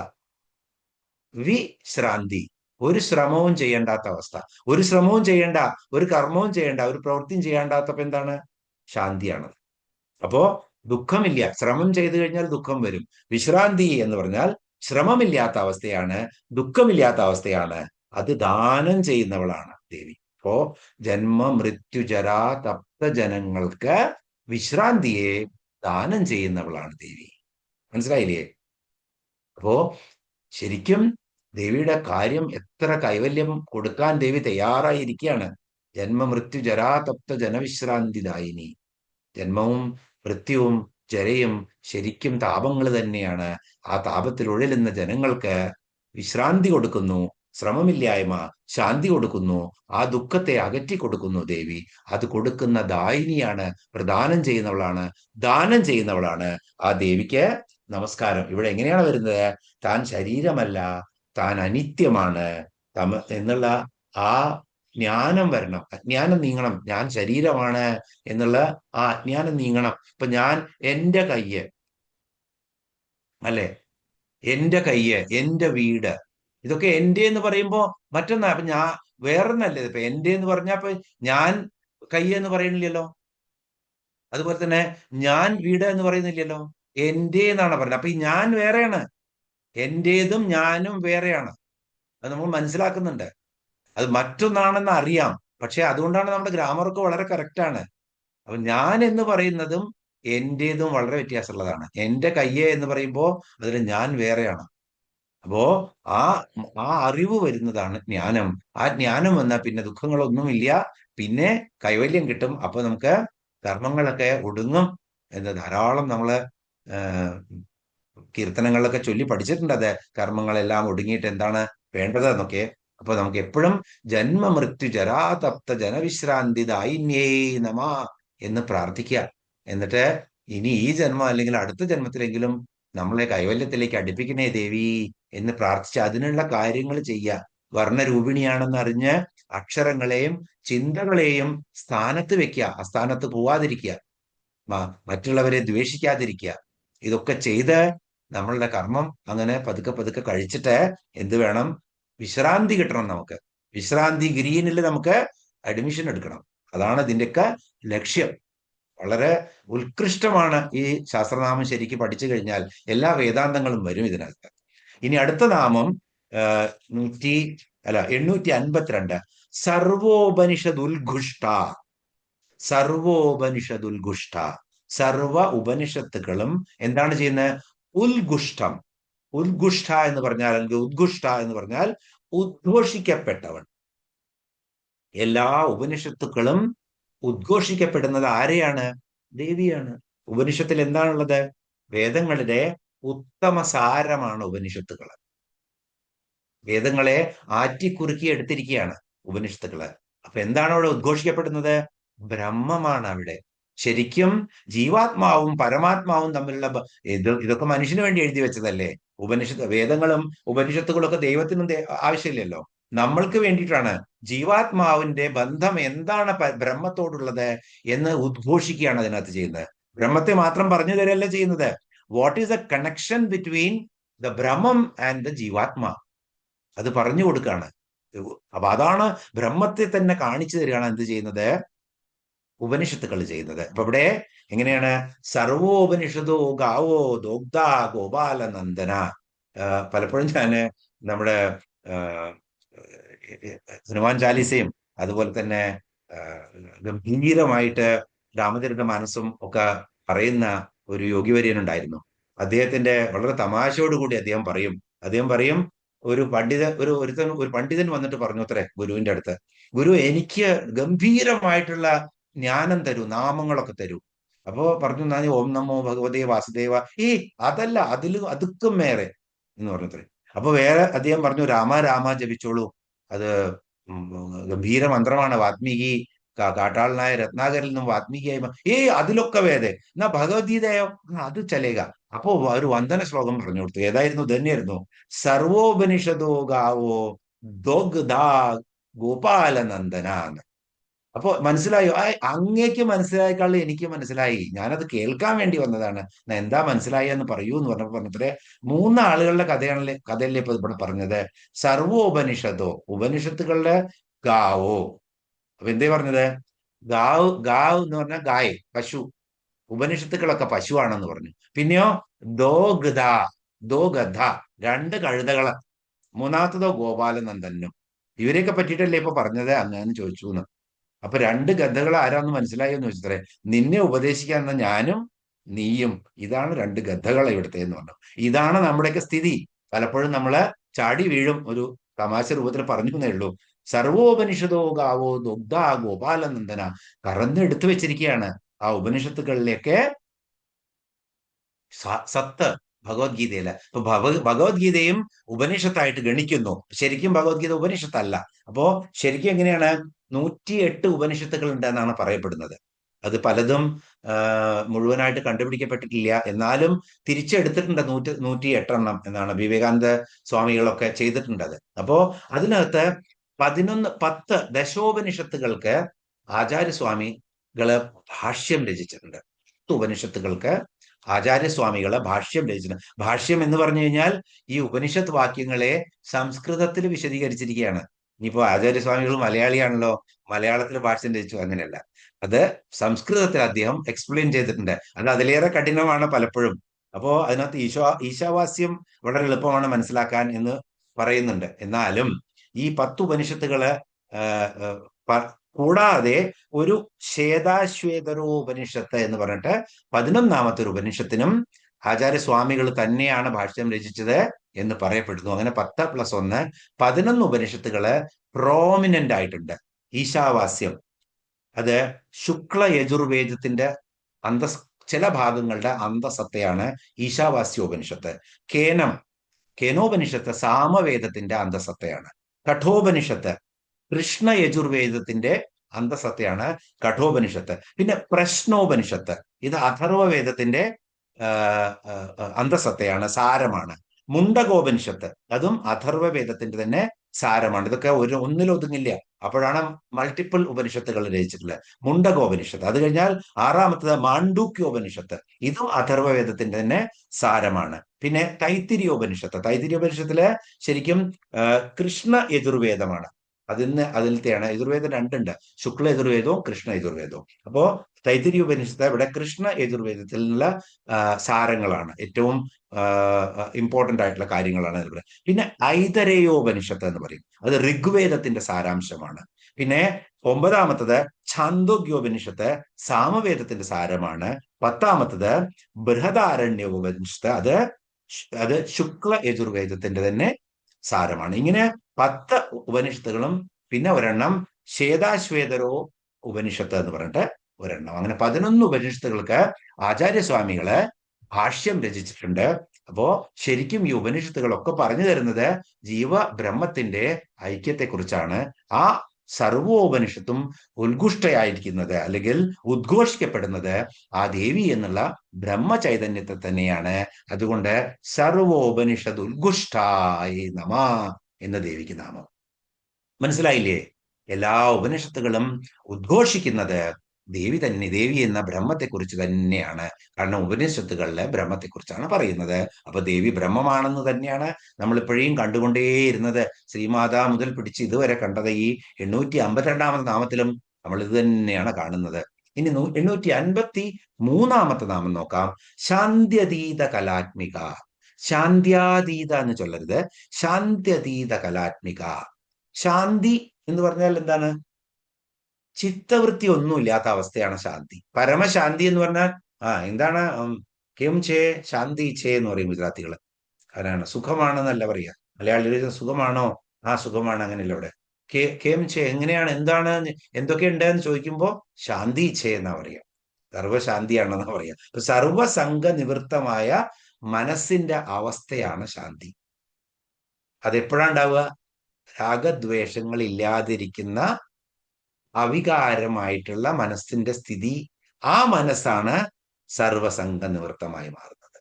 വിശ്രാന്തി, ഒരു ശ്രമവും ചെയ്യേണ്ടാത്ത അവസ്ഥ. ഒരു ശ്രമവും ചെയ്യേണ്ട, ഒരു കർമ്മവും ചെയ്യേണ്ട, ഒരു പ്രവൃത്തിയും ചെയ്യേണ്ടാത്തപ്പോ എന്താണ്? ശാന്തിയാണ്. അപ്പോ ദുഃഖമില്ല. ശ്രമം ചെയ്തു കഴിഞ്ഞാൽ ദുഃഖം വരും. വിശ്രാന്തി എന്ന് പറഞ്ഞാൽ ശ്രമമില്ലാത്ത അവസ്ഥയാണ്, ദുഃഖമില്ലാത്ത അവസ്ഥയാണ്. അത് ദാനം ചെയ്യുന്നവളാണ് ദേവി. അപ്പോ ജന്മ മൃത്യു ജരാ തപ്ത ജനങ്ങൾക്ക് വിശ്രാന്തിയെ ദാനം ചെയ്യുന്നവളാണ് ദേവി. മനസ്സിലായില്ലേ? അപ്പോ ശരിക്കും ദേവിയുടെ കാര്യം, എത്ര കൈവല്യം കൊടുക്കാൻ ദേവി തയ്യാറായിരിക്കുകയാണ്. ജന്മ മൃത്യു ജരാ തപ്ത ജനവിശ്രാന്തിദായിനി. ജന്മവും മൃത്യുവും ജരയും ശരിക്കും താപങ്ങൾ തന്നെയാണ്. ആ താപത്തിൽ ഉഴലുന്ന ജനങ്ങൾക്ക് വിശ്രാന്തി കൊടുക്കുന്നു, ശ്രമമില്ലായ്മ, ശാന്തി കൊടുക്കുന്നു, ആ ദുഃഖത്തെ അകറ്റി കൊടുക്കുന്നു ദേവി. അത് കൊടുക്കുന്ന ദായിനിയാണ്, പ്രദാനം ചെയ്യുന്നവളാണ്, ദാനം ചെയ്യുന്നവളാണ്. ആ ദേവിക്ക് നമസ്കാരം. ഇവിടെ എങ്ങനെയാണ് വരുന്നത്? താൻ ശരീരമല്ല, താൻ അനിത്യമാണ് എന്നുള്ള ആ ജ്ഞാനം വരണം. അജ്ഞാനം നീങ്ങണം. ഞാൻ ശരീരമാണ് എന്നുള്ള ആ അജ്ഞാനം നീങ്ങണം. ഇപ്പൊ ഞാൻ, എന്റെ കയ്യ് അല്ലെ, എന്റെ കയ്യ്, എന്റെ വീട്, ഇതൊക്കെ എന്റെ എന്ന് പറയുമ്പോ മറ്റൊന്നാ. അപ്പൊ ഞാൻ വേറൊന്നല്ലേ. ഇപ്പൊ എന്റെ എന്ന് പറഞ്ഞാ ഇപ്പൊ ഞാൻ കയ്യ് എന്ന് പറയണില്ലല്ലോ. അതുപോലെ തന്നെ ഞാൻ വീട് എന്ന് പറയുന്നില്ലല്ലോ. എന്റെ എന്നാണ് പറയുന്നത്. അപ്പൊ ഈ ഞാൻ വേറെയാണ്. എന്റേതും ഞാനും വേറെയാണ്. അത് നമ്മൾ മനസ്സിലാക്കുന്നുണ്ട്. അത് മറ്റൊന്നാണെന്ന് അറിയാം. പക്ഷെ അതുകൊണ്ടാണ് നമ്മുടെ ഗ്രാമറൊക്കെ വളരെ കറക്റ്റാണ്. അപ്പൊ ഞാൻ എന്ന് പറയുന്നതും എന്റേതും വളരെ വ്യത്യാസമുള്ളതാണ്. എന്റെ കയ്യെ എന്ന് പറയുമ്പോൾ അതിൽ ഞാൻ വേറെയാണ്. അപ്പോ ആ ആ അറിവ് വരുന്നതാണ് ജ്ഞാനം. ആ ജ്ഞാനം വന്നാൽ പിന്നെ ദുഃഖങ്ങളൊന്നുമില്ല. പിന്നെ കൈവല്യം കിട്ടും. അപ്പൊ നമുക്ക് കർമ്മങ്ങളൊക്കെ ഒടുങ്ങും എന്ന് ധാരാളം നമ്മള് കീർത്തനങ്ങളിലൊക്കെ ചൊല്ലി പഠിച്ചിട്ടുണ്ട്. അത് കർമ്മങ്ങളെല്ലാം ഒടുങ്ങിയിട്ട് എന്താണ് വേണ്ടത് എന്നൊക്കെ. അപ്പൊ നമുക്ക് എപ്പോഴും ജന്മ മൃത്യു ജരാതപ്ത ജനവിശ്രാന്തി ദായിന്യേ നമ എന്ന് പ്രാർത്ഥിക്കുക. എന്നിട്ട് ഇനി ഈ ജന്മം അല്ലെങ്കിൽ അടുത്ത ജന്മത്തിലെങ്കിലും നമ്മളെ കൈവല്യത്തിലേക്ക് അടുപ്പിക്കണേ ദേവി എന്ന് പ്രാർത്ഥിച്ച് അതിനുള്ള കാര്യങ്ങൾ ചെയ്യുക. വർണ്ണരൂപിണിയാണെന്ന് അറിഞ്ഞ് അക്ഷരങ്ങളെയും ചിന്തകളെയും സ്ഥാനത്ത് വെക്കുക, അസ്ഥാനത്ത് പോവാതിരിക്കുക, മറ്റുള്ളവരെ ദ്വേഷിക്കാതിരിക്കുക. ഇതൊക്കെ ചെയ്ത് നമ്മളുടെ കർമ്മം അങ്ങനെ പതുക്കെ പതുക്കെ കഴിച്ചിട്ട് എന്ത് വേണം? വിശ്രാന്തി കിട്ടണം നമുക്ക്. വിശ്രാന്തി ഗ്രീനിൽ നമുക്ക് അഡ്മിഷൻ എടുക്കണം. അതാണ് ഇതിന്റെയൊക്കെ ലക്ഷ്യം. വളരെ ഉത്കൃഷ്ടമാണ് ഈ ശാസ്ത്രനാമം ശരിക്കും പഠിച്ചു കഴിഞ്ഞാൽ. എല്ലാ വേദാന്തങ്ങളും വരും ഇതിനകത്ത്. ഇനി അടുത്ത നാമം 852. സർവോപനിഷദുൽഘുഷ്ട. സർവോപനിഷദുൽഘുഷ്ട. സർവ ഉപനിഷത്തുക്കളും എന്താണ് ചെയ്യുന്നത്? ഉൽഘുഷ്ടം. ഉദ്ഘുഷ്ട എന്ന് പറഞ്ഞാൽ, അല്ലെങ്കിൽ ഉദ്ഘുഷ്ട എന്ന് പറഞ്ഞാൽ ഉദ്ഘോഷിക്കപ്പെട്ടവൻ. എല്ലാ ഉപനിഷത്തുക്കളും ഉദ്ഘോഷിക്കപ്പെടുന്നത് ആരെയാണ്? ദേവിയാണ്. ഉപനിഷത്തിൽ എന്താണുള്ളത്? വേദങ്ങളിലെ ഉത്തമ സാരമാണ് ഉപനിഷത്തുക്കൾ. വേദങ്ങളെ ആറ്റിക്കുറുക്കി എടുത്തിരിക്കുകയാണ് ഉപനിഷത്തുക്കള്. അപ്പൊ എന്താണ് അവിടെ ഉദ്ഘോഷിക്കപ്പെടുന്നത്? ബ്രഹ്മമാണ് അവിടെ. ശരിക്കും ജീവാത്മാവും പരമാത്മാവും തമ്മിലുള്ള ഇതൊക്കെ മനുഷ്യന് വേണ്ടി എഴുതി വെച്ചതല്ലേ. വേദങ്ങളും ഉപനിഷത്തുകളും ഒക്കെ ദൈവത്തിനും ആവശ്യമില്ലല്ലോ. നമ്മൾക്ക് വേണ്ടിയിട്ടാണ്. ജീവാത്മാവിന്റെ ബന്ധം എന്താണ് ബ്രഹ്മത്തോടുള്ളത് എന്ന് ഉദ്ഘോഷിക്കുകയാണ് അതിനകത്ത് ചെയ്യുന്നത്. ബ്രഹ്മത്തെ മാത്രം പറഞ്ഞു തരല്ല ചെയ്യുന്നത്, what is the connection between the ബ്രഹ്മം ആൻഡ് ദ ജീവാത്മ, അത് പറഞ്ഞു കൊടുക്കുകയാണ്. അപ്പൊ അതാണ് ബ്രഹ്മത്തെ തന്നെ കാണിച്ചു തരികയാണ് എന്ത് ചെയ്യുന്നത്, ഉപനിഷത്തുക്കൾ ചെയ്യുന്നത്. അപ്പൊ ഇവിടെ എങ്ങനെയാണ്, സർവോപനിഷതോ ഗാവോ ദോഗ്ധ ഗോപാലനന്ദന. പലപ്പോഴും ഞാന് നമ്മുടെ ഹനുമാൻ ചാലീസയും അതുപോലെ തന്നെ ഗംഭീരമായിട്ട് രാമചരിത മാനസും ഒക്കെ പറയുന്ന ഒരു യോഗിവര്യനുണ്ടായിരുന്നു. അദ്ദേഹത്തിന്റെ വളരെ തമാശയോടുകൂടി അദ്ദേഹം പറയും ഒരു പണ്ഡിതൻ വന്നിട്ട് പറഞ്ഞു അത്രേ ഗുരുവിന്റെ അടുത്ത്, ഗുരു എനിക്ക് ഗംഭീരമായിട്ടുള്ള ജ്ഞാനം തരൂ, നാമങ്ങളൊക്കെ തരൂ. അപ്പോ പറഞ്ഞു, ഞാൻ ഓം നമോ ഭഗവതേ വാസുദേവ, അതല്ല, അതുക്കും മേറെ എന്ന് പറഞ്ഞത്രേ. അപ്പൊ വേറെ അദ്ദേഹം പറഞ്ഞു, രാമ രാമ ജപിച്ചോളൂ, അത് ഗംഭീര മന്ത്രമാണ്, വാത്മീകി കാട്ടാളനായ രത്നാകരിൽ നിന്നും വാത്മീകിയായി അതിലൊക്കെ വേദേ എന്നാ ഭഗവത്ഗീതയോ അത് ചലേക. അപ്പോ ഒരു വന്ദന ശ്ലോകം പറഞ്ഞു കൊടുത്തു. ഏതായിരുന്നു? തന്നെയായിരുന്നു, സർവോപനിഷദോ ഗാവോ ദോഗ്ധാ ഗോപാലനന്ദന എന്ന്. അപ്പൊ മനസ്സിലായോ? അങ്ങേക്ക് മനസ്സിലായേക്കാളും എനിക്ക് മനസ്സിലായി, ഞാനത് കേൾക്കാൻ വേണ്ടി വന്നതാണ്, എന്താ മനസ്സിലായി എന്ന് പറയൂ എന്ന് പറഞ്ഞപ്പോ മൂന്നാളുകളുടെ കഥയല്ലേ ഇപ്പൊ ഇവിടെ പറഞ്ഞത്. സർവോപനിഷത്തോ, ഉപനിഷത്തുകളുടെ ഗാവോ. അപ്പൊ എന്തേ പറഞ്ഞത്? ഗാവ് എന്ന് പറഞ്ഞാൽ ഗായ്, പശു. ഉപനിഷത്തുക്കളൊക്കെ പശുവാണെന്ന് പറഞ്ഞു. പിന്നെയോ ദോ ഗധ, രണ്ട് കഴുതകള്. മൂന്നാമത്തതോ ഗോപാലനന്ദനും. ഇവരെയൊക്കെ പറ്റിയിട്ടല്ലേ ഇപ്പൊ പറഞ്ഞത് അങ്ങനെ ചോദിച്ചു എന്ന്. അപ്പൊ രണ്ട് ഗദ്ധകൾ ആരാന്ന് മനസ്സിലായോ എന്ന് ചോദിച്ചത്രേ. നിന്നെ ഉപദേശിക്കാൻ ഞാനും നീയും, ഇതാണ് രണ്ട് ഗദ്ധകൾ ഇവിടുത്തെ എന്ന് പറഞ്ഞു. ഇതാണ് നമ്മുടെയൊക്കെ സ്ഥിതി. പലപ്പോഴും നമ്മള് ചാടി വീഴും, ഒരു തമാശ രൂപത്തിൽ പറഞ്ഞു എന്നേ ഉള്ളൂ. സർവോപനിഷതോ ഗാവോ ദുഗ്ധ ഗോപാലനന്ദന, കറന്നെടുത്തു വെച്ചിരിക്കുകയാണ് ആ ഉപനിഷത്തുകളിലേക്ക് സത്ത് ഭഗവത്ഗീതയില്. ഇപ്പൊ ഭഗവത്ഗീതയും ഉപനിഷത്തായിട്ട് ഗണിക്കുന്നു. ശരിക്കും ഭഗവത്ഗീത ഉപനിഷത്തല്ല. അപ്പോ ശരിക്കും എങ്ങനെയാണ്, 108 ഉപനിഷത്തുകൾ ഉണ്ട് എന്നാണ് പറയപ്പെടുന്നത്. അത് പലതും മുഴുവനായിട്ട് കണ്ടുപിടിക്കപ്പെട്ടിട്ടില്ല, എന്നാലും തിരിച്ചെടുത്തിട്ടുണ്ട് 108 എണ്ണം എന്നാണ് വിവേകാനന്ദ സ്വാമികളൊക്കെ ചെയ്തിട്ടുണ്ട് അത്. അപ്പോ അതിനകത്ത് 10 ദശോപനിഷത്തുകൾക്ക് ആചാര്യസ്വാമികള് ഭാഷ്യം രചിച്ചിട്ടുണ്ട്. ഉപനിഷത്തുകൾക്ക് ആചാര്യസ്വാമികള് ഭാഷ്യം രചിച്ചിട്ടുണ്ട്. ഭാഷ്യം എന്ന് പറഞ്ഞു കഴിഞ്ഞാൽ ഈ ഉപനിഷത്ത് വാക്യങ്ങളെ സംസ്കൃതത്തിൽ വിശദീകരിച്ചിരിക്കുകയാണ്. ഇനിയിപ്പോ ആചാര്യസ്വാമികൾ മലയാളിയാണല്ലോ, മലയാളത്തിൽ ഭാഷ്യം രചിച്ചു, അങ്ങനെയല്ല. അത് സംസ്കൃതത്തിൽ അദ്ദേഹം എക്സ്പ്ലെയിൻ ചെയ്തിട്ടുണ്ട്. അത് അതിലേറെ കഠിനമാണ് പലപ്പോഴും. അപ്പോ അതിനകത്ത് ഈശാവാസ്യം വളരെ എളുപ്പമാണ് മനസ്സിലാക്കാൻ എന്ന് പറയുന്നുണ്ട്. എന്നാലും ഈ 10 ഉപനിഷത്തുകള് കൂടാതെ ഒരു ശ്വേതാശ്വേതരോ ഉപനിഷത്ത് എന്ന് പറഞ്ഞിട്ട് 11ാമത്തെ ഒരു ഉപനിഷത്തിനും ആചാര്യസ്വാമികൾ തന്നെയാണ് ഭാഷ്യം രചിച്ചത് എന്ന് പറയപ്പെടുന്നു. അങ്ങനെ 10+1 11 ഉപനിഷത്തുകള് പ്രോമിനന്റ് ആയിട്ടുണ്ട്. ഈശാവാസ്യം അത് ശുക്ല യജുർവേദത്തിന്റെ ചില ഭാഗങ്ങളുടെ അന്തസത്തയാണ് ഈശാവാസ്യോപനിഷത്ത്. കേനോപനിഷത്ത് സാമവേദത്തിന്റെ അന്തസത്തയാണ്. കഠോപനിഷത്ത് കൃഷ്ണ യജുർവേദത്തിന്റെ അന്തസത്തയാണ് കഠോപനിഷത്ത്. പിന്നെ പ്രശ്നോപനിഷത്ത് ഇത് അഥർവവേദത്തിന്റെ അന്തസത്തയാണ്, സാരമാണ്. മുണ്ടകോപനിഷത്ത് അതും അഥർവവേദത്തിന്റെ തന്നെ സാരമാണ്. ഇതൊക്കെ ഒന്നിലൊതുങ്ങില്ല, അപ്പോഴാണ് മൾട്ടിപ്പിൾ ഉപനിഷത്തുകൾ രചിച്ചിട്ടുള്ളത്. മുണ്ടകോപനിഷത്ത്. അത് കഴിഞ്ഞാൽ 6ാമത്തത് മാണ്ഡൂക്യോപനിഷത്ത്, ഇതും അഥർവവേദത്തിന്റെ തന്നെ സാരമാണ്. പിന്നെ തൈത്തിരിയോപനിഷത്തില് ശരിക്കും കൃഷ്ണ യജുർവേദമാണ്. അതിലത്തെയാണ്. യജുർവേദം 2 ഉണ്ട്, ശുക്ല യജുർവേദവും കൃഷ്ണ യജുർവേദവും. അപ്പോ തൈത്തിരിയോപനിഷത്ത് ഇവിടെ കൃഷ്ണ യജുർവേദത്തിലുള്ള സാരങ്ങളാണ്, ഏറ്റവും ഇമ്പോർട്ടന്റ് ആയിട്ടുള്ള കാര്യങ്ങളാണ് ഇവിടെ. പിന്നെ ഐതരേയോപനിഷത്ത് എന്ന് പറയും, അത് ഋഗ്വേദത്തിന്റെ സാരാംശമാണ്. പിന്നെ 9ാമത്തത് ഛാന്ദോഗ്യോപനിഷത്ത് സാമവേദത്തിന്റെ സാരമാണ്. 10ാമത്തത് ബൃഹദാരണ്യോപനിഷത്ത് അത് ശുക്ല യജുർവേദത്തിന്റെ തന്നെ സാരമാണ്. ഇങ്ങനെ 10 ഉപനിഷത്തുകളും പിന്നെ ഒരെണ്ണം ശ്വേതാശ്വേതരോ ഉപനിഷത്ത് എന്ന് പറഞ്ഞിട്ട് ഒരെണ്ണം. അങ്ങനെ 11 ഉപനിഷത്തുകൾക്ക് ആചാര്യസ്വാമികള് ഭാഷ്യം രചിച്ചിട്ടുണ്ട്. അപ്പോ ശരിക്കും ഈ ഉപനിഷത്തുകളൊക്കെ പറഞ്ഞു തരുന്നത് ജീവബ്രഹ്മത്തിന്റെ ഐക്യത്തെക്കുറിച്ചാണ്. ആ സർവോപനിഷത്തും ഉത്കൃഷ്ടയായിരിക്കുന്നത് അല്ലെങ്കിൽ ഉദ്ഘോഷിക്കപ്പെടുന്നത് ആ ദേവി എന്നുള്ള ബ്രഹ്മചൈതന്യത്തെ തന്നെയാണ്. അതുകൊണ്ട് സർവോപനിഷത് ഉത്കൃഷ്ടായി നമ എന്ന ദേവിക്ക് നാമം. മനസ്സിലായില്ലേ? എല്ലാ ഉപനിഷത്തുകളും ഉദ്ഘോഷിക്കുന്നത് ദേവി തന്നെ, ദേവി എന്ന ബ്രഹ്മത്തെക്കുറിച്ച് തന്നെയാണ്. കാരണം ഉപനിഷത്തുകളിലെ ബ്രഹ്മത്തെക്കുറിച്ചാണ് പറയുന്നത്. അപ്പൊ ദേവി ബ്രഹ്മമാണെന്ന് തന്നെയാണ് നമ്മൾ ഇപ്പോഴും കണ്ടുകൊണ്ടേയിരുന്നത്. ശ്രീമാതാ മുതൽ പിടിച്ച് ഇതുവരെ കണ്ടത് ഈ 852 നാമത്തിലും നമ്മൾ ഇത് തന്നെയാണ് കാണുന്നത്. ഇനി 853 നാമം നോക്കാം. ശാന്ത്യതീത കലാത്മിക. ശാന്ത്യാതീത എന്ന് ചൊല്ലരുത്, ശാന്ത്യതീത കലാത്മിക. ശാന്തി എന്ന് പറഞ്ഞാൽ എന്താണ്? ചിത്തവൃത്തി ഒന്നുമില്ലാത്ത അവസ്ഥയാണ് ശാന്തി. പരമശാന്തി എന്ന് പറഞ്ഞാൽ എന്താണ്? കേം ചേ ശാന്തി ചേ എന്ന് പറയും ഗുജറാത്തികള്. അതാണ് സുഖമാണെന്നല്ല പറയാ. മലയാളികൾ സുഖമാണോ? സുഖമാണ്, അങ്ങനെയല്ല ഇവിടെ. കേം ചേ എങ്ങനെയാണ്, എന്താണ്, എന്തൊക്കെയുണ്ട് എന്ന് ചോദിക്കുമ്പോ ശാന്തി ചേ എന്നാ പറയാ. സർവശാന്തിയാണെന്നാ പറയാ. സർവസംഘ നിവൃത്തമായ മനസ്സിന്റെ അവസ്ഥയാണ് ശാന്തി. അതെപ്പോഴാണ്ടാവുക? രാഗദ്വേഷങ്ങൾ ഇല്ലാതിരിക്കുന്ന അവികാരമായിട്ടുള്ള മനസ്സിന്റെ സ്ഥിതി. ആ മനസ്സാണ് സർവസംഘ നിവൃത്തമായി മാറുന്നത്.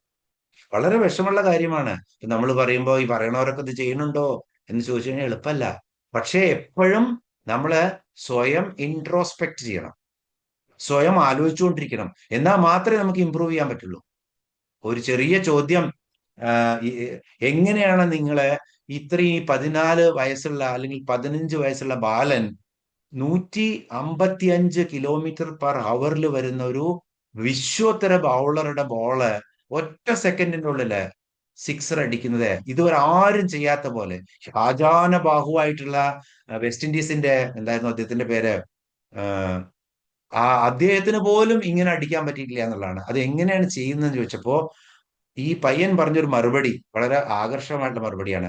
വളരെ വിഷമുള്ള കാര്യമാണ്. നമ്മൾ പറയുമ്പോൾ ഈ പറയണവരൊക്കെ ഇത് ചെയ്യുന്നുണ്ടോ എന്ന് ചോദിച്ചു കഴിഞ്ഞാൽ എളുപ്പമല്ല. പക്ഷേ എപ്പോഴും നമ്മള് സ്വയം ഇൻട്രോസ്പെക്ട് ചെയ്യണം, സ്വയം ആലോചിച്ചുകൊണ്ടിരിക്കണം. എന്നാൽ മാത്രമേ നമുക്ക് ഇമ്പ്രൂവ് ചെയ്യാൻ പറ്റുള്ളൂ. ഒരു ചെറിയ ചോദ്യം, എങ്ങനെയാണ് നിങ്ങള് ഇത്രയും 14 വയസ്സുള്ള അല്ലെങ്കിൽ 15 വയസ്സുള്ള ബാലൻ 155 കിലോമീറ്റർ പെർ ഹവറിൽ വരുന്ന ഒരു വിശ്വോത്തര ബൗളറുടെ ബോള് ഒറ്റ സെക്കൻഡിന്റെ ഉള്ളില് സിക്സർ അടിക്കുന്നത് ഇതുവരെ ആരും ചെയ്യാത്ത പോലെ? ഷാജാന ബാഹുവായിട്ടുള്ള വെസ്റ്റ് ഇൻഡീസിന്റെ, എന്തായിരുന്നു അദ്ദേഹത്തിന്റെ പേര്, അദ്ദേഹത്തിന് പോലും ഇങ്ങനെ അടിക്കാൻ പറ്റിയിട്ടില്ല എന്നുള്ളതാണ്. അത് എങ്ങനെയാണ് ചെയ്യുന്നതെന്ന് ചോദിച്ചപ്പോ ഈ പയ്യൻ പറഞ്ഞൊരു മറുപടി വളരെ ആകർഷകമായിട്ടുള്ള മറുപടിയാണ്.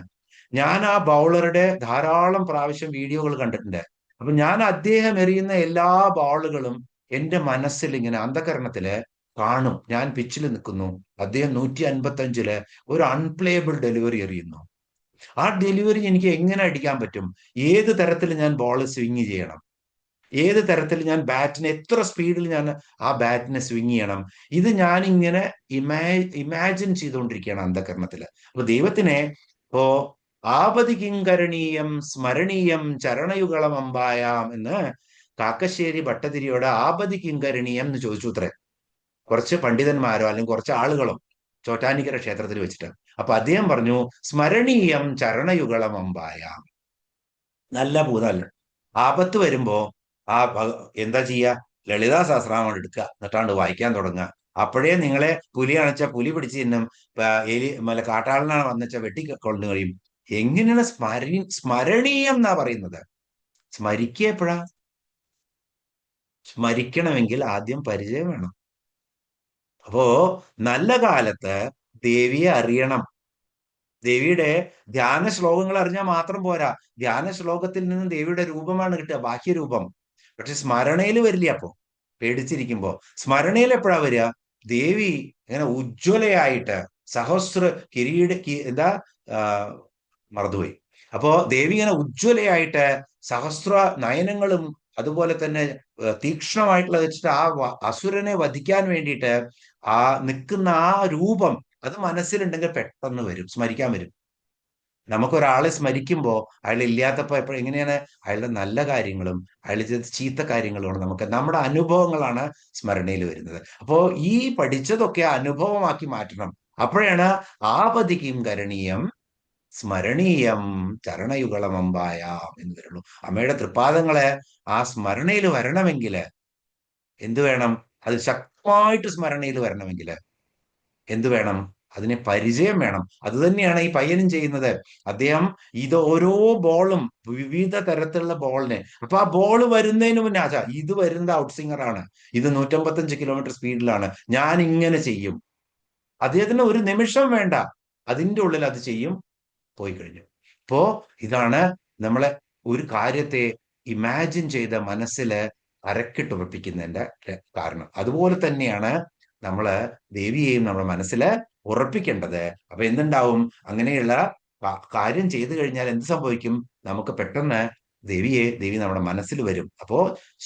ഞാൻ ആ ബൗളറുടെ ധാരാളം പ്രാവശ്യം വീഡിയോകൾ കണ്ടിട്ടുണ്ട്. അപ്പൊ ഞാൻ അദ്ദേഹം എറിയുന്ന എല്ലാ ബോളുകളും എന്റെ മനസ്സിൽ ഇങ്ങനെ അന്ധകരണത്തില് കാണും. ഞാൻ പിച്ചിൽ നിൽക്കുന്നു, അദ്ദേഹം 155 ഒരു അൺപ്ലേയബിൾ ഡെലിവറി എറിയുന്നു. ആ ഡെലിവറി എനിക്ക് എങ്ങനെ അടിക്കാൻ പറ്റും? ഏത് തരത്തിൽ ഞാൻ ബോൾ സ്വിങ് ചെയ്യണം? ഏത് തരത്തിൽ ഞാൻ ബാറ്റിനെ, എത്ര സ്പീഡിൽ ഞാൻ ആ ബാറ്റിനെ സ്വിങ് ചെയ്യണം? ഇത് ഞാൻ ഇങ്ങനെ ഇമാജിൻ ചെയ്തുകൊണ്ടിരിക്കുകയാണ് അന്ധകരണത്തില്. അപ്പൊ ദൈവത്തിനെ ഇപ്പോ ആപതി കിങ്കരണീയം സ്മരണീയം ചരണയുഗളം അമ്പായാം എന്ന് കാക്കശ്ശേരി ഭട്ടതിരിയോട് ആപതി കിങ്കരണീയം എന്ന് ചോദിച്ചു അത്രേ കുറച്ച് പണ്ഡിതന്മാരോ അല്ലെങ്കിൽ കുറച്ച് ആളുകളോ ചോറ്റാനിക്കര ക്ഷേത്രത്തിൽ വെച്ചിട്ട്. അപ്പൊ അദ്ദേഹം പറഞ്ഞു സ്മരണീയം ചരണയുഗളം അമ്പായാം. നല്ല ഭൂതല്ല. ആപത്ത് വരുമ്പോ എന്താ ചെയ്യുക? ലളിതാ സഹസ്രനാമം എടുക്കുക, എന്നിട്ടാണ്ട് വായിക്കാൻ തുടങ്ങുക. അപ്പോഴേ നിങ്ങളെ പുലി അണച്ച പുലി പിടിച്ച് തിന്നും, കാട്ടാളനാണ് വന്നച്ച വെട്ടിക്കൊണ്ടു കഴിയും. എങ്ങനെയാണ് സ്മരണീയം എന്നാ പറയുന്നത്? സ്മരിക്കുക എപ്പോഴാ? സ്മരിക്കണമെങ്കിൽ ആദ്യം പരിചയം വേണം. അപ്പോ നല്ല കാലത്ത് ദേവിയെ അറിയണം. ദേവിയുടെ ധ്യാന ശ്ലോകങ്ങൾ അറിഞ്ഞാൽ മാത്രം പോരാ. ധ്യാന ശ്ലോകത്തിൽ നിന്നും ദേവിയുടെ രൂപമാണ് കിട്ടുക, ബാഹ്യരൂപം. പക്ഷെ സ്മരണയിൽ വരില്ല. അപ്പോ പേടിച്ചിരിക്കുമ്പോ സ്മരണയിൽ എപ്പോഴാ വരിക? ദേവി ഇങ്ങനെ ഉജ്ജ്വലയായിട്ട് സഹസ്ര എന്താ മറന്നുപോയി. അപ്പോ ദേവി ഇങ്ങനെ ഉജ്ജ്വലയായിട്ട് സഹസ്ര നയനങ്ങളും അതുപോലെ തന്നെ തീക്ഷ്ണമായിട്ടുള്ള വെച്ചിട്ട് ആ അസുരനെ വധിക്കാൻ വേണ്ടിയിട്ട് നിൽക്കുന്ന ആ രൂപം അത് മനസ്സിലുണ്ടെങ്കിൽ പെട്ടെന്ന് വരും, സ്മരിക്കാൻ വരും. നമുക്കൊരാളെ സ്മരിക്കുമ്പോൾ അയാൾ ഇല്ലാത്തപ്പോ എങ്ങനെയാണ് അയാളുടെ നല്ല കാര്യങ്ങളും അയാൾ ചെയ്ത ചീത്ത കാര്യങ്ങളുമാണ് നമുക്ക്, നമ്മുടെ അനുഭവങ്ങളാണ് സ്മരണയിൽ വരുന്നത്. അപ്പോ ഈ പഠിച്ചതൊക്കെ അനുഭവമാക്കി മാറ്റണം. അപ്പോഴാണ് ആപതിക്കും കരണീയം സ്മരണീയം ചരണയുഗളമമ്പായാം എന്ന് വരുള്ളൂ. അമ്മയുടെ തൃപ്പാദങ്ങളെ ആ സ്മരണയിൽ വരണമെങ്കിൽ എന്ത് വേണം? അത് ശക്തമായിട്ട് സ്മരണയിൽ വരണമെങ്കിൽ എന്ത് വേണം? അതിനെ പരിചയം വേണം. അത് തന്നെയാണ് ഈ പയ്യനും ചെയ്യുന്നത്. അദ്ദേഹം ഇത് ഓരോ ബോളും വിവിധ തരത്തിലുള്ള ബോളിനെ, അപ്പൊ ആ ബോൾ വരുന്നതിന് മുന്നേ ഇത് വരുന്നത് ഔട്ട് സിംഗർ ആണ്, ഇത് 155 കിലോമീറ്റർ സ്പീഡിലാണ്, ഞാൻ ഇങ്ങനെ ചെയ്യും. അദ്ദേഹത്തിന് ഒരു നിമിഷം വേണ്ട, അതിൻ്റെ ഉള്ളിൽ അത് ചെയ്യും, പോയി കഴിഞ്ഞു. അപ്പോ ഇതാണ് നമ്മളെ ഒരു കാര്യത്തെ ഇമാജിൻ ചെയ്ത മനസ്സില് അരക്കിട്ടുറപ്പിക്കുന്നതിന്റെ കാരണം. അതുപോലെ തന്നെയാണ് നമ്മള് ദേവിയെയും നമ്മുടെ മനസ്സിൽ ഉറപ്പിക്കേണ്ടത്. അപ്പൊ എന്തുണ്ടാവും? അങ്ങനെയുള്ള കാര്യം ചെയ്തു കഴിഞ്ഞാൽ എന്ത് സംഭവിക്കും? നമുക്ക് പെട്ടെന്ന് ദേവി നമ്മുടെ മനസ്സിൽ വരും. അപ്പോ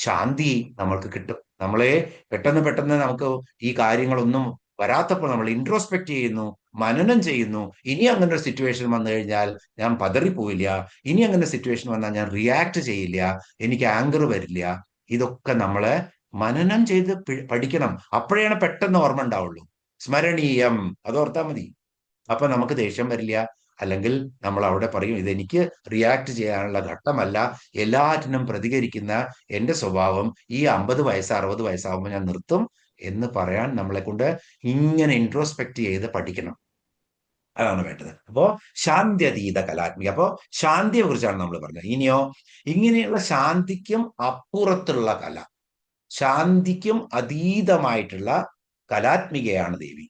ശാന്തി നമ്മൾക്ക് കിട്ടും. നമ്മളെ പെട്ടെന്ന് നമുക്ക് ഈ കാര്യങ്ങളൊന്നും വരാത്തപ്പോൾ നമ്മൾ ഇൻട്രോസ്പെക്ട് ചെയ്യുന്നു, മനനം ചെയ്യുന്നു. ഇനി അങ്ങനെ ഒരു സിറ്റുവേഷൻ വന്നു കഴിഞ്ഞാൽ ഞാൻ പതറിപ്പോയില്ല, ഇനി അങ്ങനെ സിറ്റുവേഷൻ വന്നാൽ ഞാൻ റിയാക്ട് ചെയ്യില്ല, എനിക്ക് ആങ്കർ വരില്ല. ഇതൊക്കെ നമ്മള് മനനം ചെയ്ത് പഠിക്കണം. അപ്പോഴാണ് പെട്ടെന്ന് ഓർമ്മ ഉണ്ടാവുള്ളൂ. സ്മരണീയം, അതോർത്താൽ മതി. അപ്പൊ നമുക്ക് ദേഷ്യം വരില്ല. അല്ലെങ്കിൽ നമ്മൾ അവിടെ പറയും, ഇതെനിക്ക് റിയാക്ട് ചെയ്യാനുള്ള ഘട്ടമല്ല, എല്ലാറ്റിനും പ്രതികരിക്കുന്ന എന്റെ സ്വഭാവം ഈ 50 വയസ്സ് 60 വയസ്സാകുമ്പോൾ ഞാൻ നിർത്തും എന്ന് പറയാൻ നമ്മളെ കൊണ്ട് ഇങ്ങനെ ഇൻട്രോസ്പെക്ട് ചെയ്ത് പഠിക്കണം. അതാണ് വേണ്ടത്. അപ്പോ ശാന്ത്യതീത കലാത്മിക. അപ്പോ ശാന്തിയെ കുറിച്ചാണ് നമ്മൾ പറഞ്ഞത്. ഇനിയോ, ഇങ്ങനെയുള്ള ശാന്തിക്കും അപ്പുറത്തുള്ള കല, ശാന്തിക്കും അതീതമായിട്ടുള്ള കലാത്മികയാണ് ദേവി.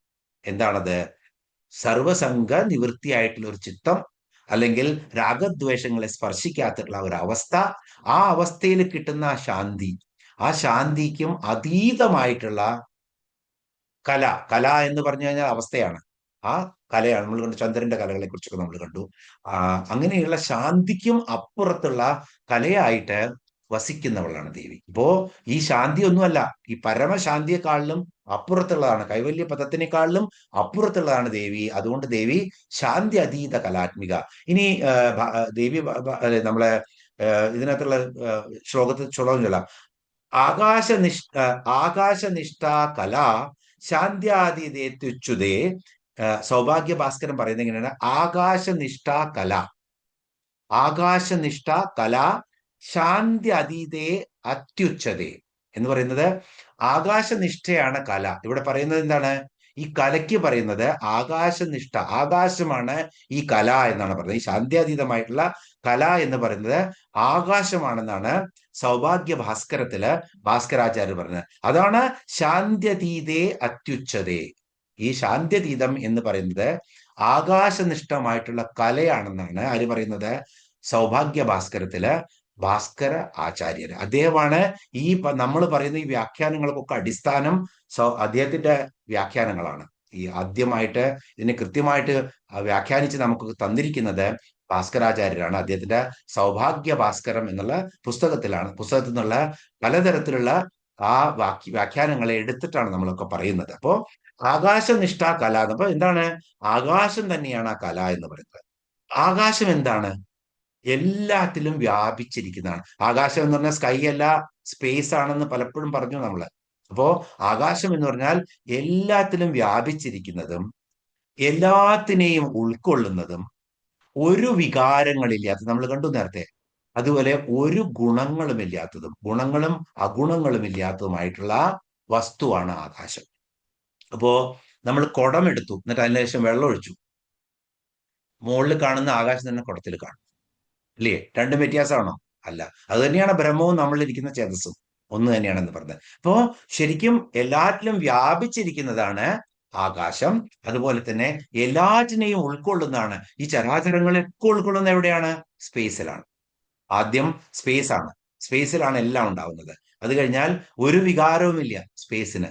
എന്താണത്? സർവസംഘ നിവൃത്തിയായിട്ടുള്ള ഒരു ചിത്തം, അല്ലെങ്കിൽ രാഗദ്വേഷങ്ങളെ സ്പർശിക്കാത്തുള്ള ഒരു അവസ്ഥ, ആ അവസ്ഥയിൽ കിട്ടുന്ന ശാന്തി, ആ ശാന്തിക്കും അതീതമായിട്ടുള്ള കല. കല എന്ന് പറഞ്ഞു കഴിഞ്ഞാൽ അവസ്ഥയാണ്. ആ കലയാണ് നമ്മൾ കണ്ടു. ചന്ദ്രന്റെ കലകളെ കുറിച്ചൊക്കെ നമ്മൾ കണ്ടു. അങ്ങനെയുള്ള ശാന്തിക്കും അപ്പുറത്തുള്ള കലയായിട്ട് വസിക്കുന്നവളാണ് ദേവി. ഇപ്പോ ഈ ശാന്തി ഒന്നുമല്ല, ഈ പരമശാന്തിയെക്കാളിലും അപ്പുറത്തുള്ളതാണ്, കൈവല്യ പദത്തിനേക്കാളിലും അപ്പുറത്തുള്ളതാണ് ദേവി. അതുകൊണ്ട് ദേവി ശാന്തി അതീത കലാത്മിക. ഇനി ദേവി നമ്മളെ ഇതിനകത്തുള്ള ശ്ലോകത്തിൽ ശ്ലോകം ചൊല്ലാം. ആകാശനിഷ്ഠ കല ശാന്ത്യാതീതേത്യുച്യുതേ. സൗഭാഗ്യ ഭാസ്കരൻ പറയുന്നത് എങ്ങനെയാണ്? ആകാശനിഷ്ഠ കല, ആകാശനിഷ്ഠ കല ശാന്തി അതീതേ അത്യുച്ഛതേ എന്ന് പറയുന്നത് ആകാശനിഷ്ഠയാണ് കല. ഇവിടെ പറയുന്നത് എന്താണ്? ഈ കലയ്ക്ക് പറയുന്നത് ആകാശനിഷ്ഠ, ആകാശമാണ് ഈ കല എന്നാണ് പറയുന്നത്. ഈ ശാന്ത്യാതീതമായിട്ടുള്ള കല എന്ന് പറയുന്നത് ആകാശമാണെന്നാണ് സൗഭാഗ്യ ഭാസ്കരത്തില് ഭാസ്കരാചാര്യർ പറഞ്ഞത്. അതാണ് ശാന്ത്യതീതേ അത്യുച്ഛതേ. ഈ ശാന്ത്യതീതം എന്ന് പറയുന്നത് ആകാശനിഷ്ഠമായിട്ടുള്ള കലയാണെന്നാണ് ആര് പറയുന്നത്? സൗഭാഗ്യ ഭാസ്കരത്തില് ഭാസ്കര ആചാര്യര്. അദ്ദേഹമാണ് ഈ നമ്മൾ പറയുന്ന ഈ വ്യാഖ്യാനങ്ങൾക്കൊക്കെ അടിസ്ഥാനം അദ്ദേഹത്തിന്റെ വ്യാഖ്യാനങ്ങളാണ്. ഈ ആദ്യമായിട്ട് ഇതിനെ കൃത്യമായിട്ട് വ്യാഖ്യാനിച്ച് നമുക്ക് തന്നിരിക്കുന്നത് ഭാസ്കരാചാര്യരാണ്. അദ്ദേഹത്തിന്റെ സൗഭാഗ്യ ഭാസ്കരം എന്നുള്ള പുസ്തകത്തിൽ നിന്നുള്ള പലതരത്തിലുള്ള ആ വ്യാഖ്യാനങ്ങളെ എടുത്തിട്ടാണ് നമ്മളൊക്കെ പറയുന്നത്. അപ്പോ ആകാശനിഷ്ഠ കല എന്നപ്പോ എന്താണ്? ആകാശം തന്നെയാണ് ആ കല എന്ന് പറയുന്നത്. ആകാശം എന്താണ്? എല്ലാറ്റിലും വ്യാപിച്ചിരിക്കുന്നതാണ്. ആകാശം എന്ന് പറഞ്ഞാൽ സ്കൈ അല്ല, സ്പേസ് ആണെന്ന് പലപ്പോഴും പറഞ്ഞു നമ്മള്. അപ്പോ ആകാശം എന്ന് പറഞ്ഞാൽ എല്ലാത്തിലും വ്യാപിച്ചിരിക്കുന്നതും എല്ലാത്തിനെയും ഉൾക്കൊള്ളുന്നതും ഒരു വികാരങ്ങളില്ലാത്ത, നമ്മൾ കണ്ടു നേരത്തെ, അതുപോലെ ഒരു ഗുണങ്ങളുമില്ലാത്തതും ഗുണങ്ങളും അഗുണങ്ങളും ഇല്ലാത്തതുമായിട്ടുള്ള വസ്തുവാണ് ആകാശം. അപ്പോ നമ്മൾ കുടമെടുത്തു, എന്നിട്ട് അതിന് ശേഷം വെള്ളം ഒഴിച്ചു, മുകളിൽ കാണുന്ന ആകാശം തന്നെ കുടത്തിൽ കാണും, അല്ലേ? രണ്ടും വ്യത്യാസമാണോ? അല്ല. അത് തന്നെയാണ് ബ്രഹ്മവും നമ്മളിരിക്കുന്ന ചേതസ്സും ഒന്ന് തന്നെയാണെന്ന് പറഞ്ഞത്. അപ്പോ ശരിക്കും എല്ലാറ്റിലും വ്യാപിച്ചിരിക്കുന്നതാണ് ആകാശം. അതുപോലെ തന്നെ എല്ലാറ്റിനെയും ഉൾക്കൊള്ളുന്നതാണ്. ഈ ചരാചരങ്ങളൊക്കെ ഉൾക്കൊള്ളുന്ന എവിടെയാണ്? സ്പേസിലാണ്. ആദ്യം സ്പേസ് ആണ്, സ്പേസിലാണ് എല്ലാം ഉണ്ടാവുന്നത്. അത് കഴിഞ്ഞാൽ ഒരു വികാരവുമില്ല സ്പേസിന്.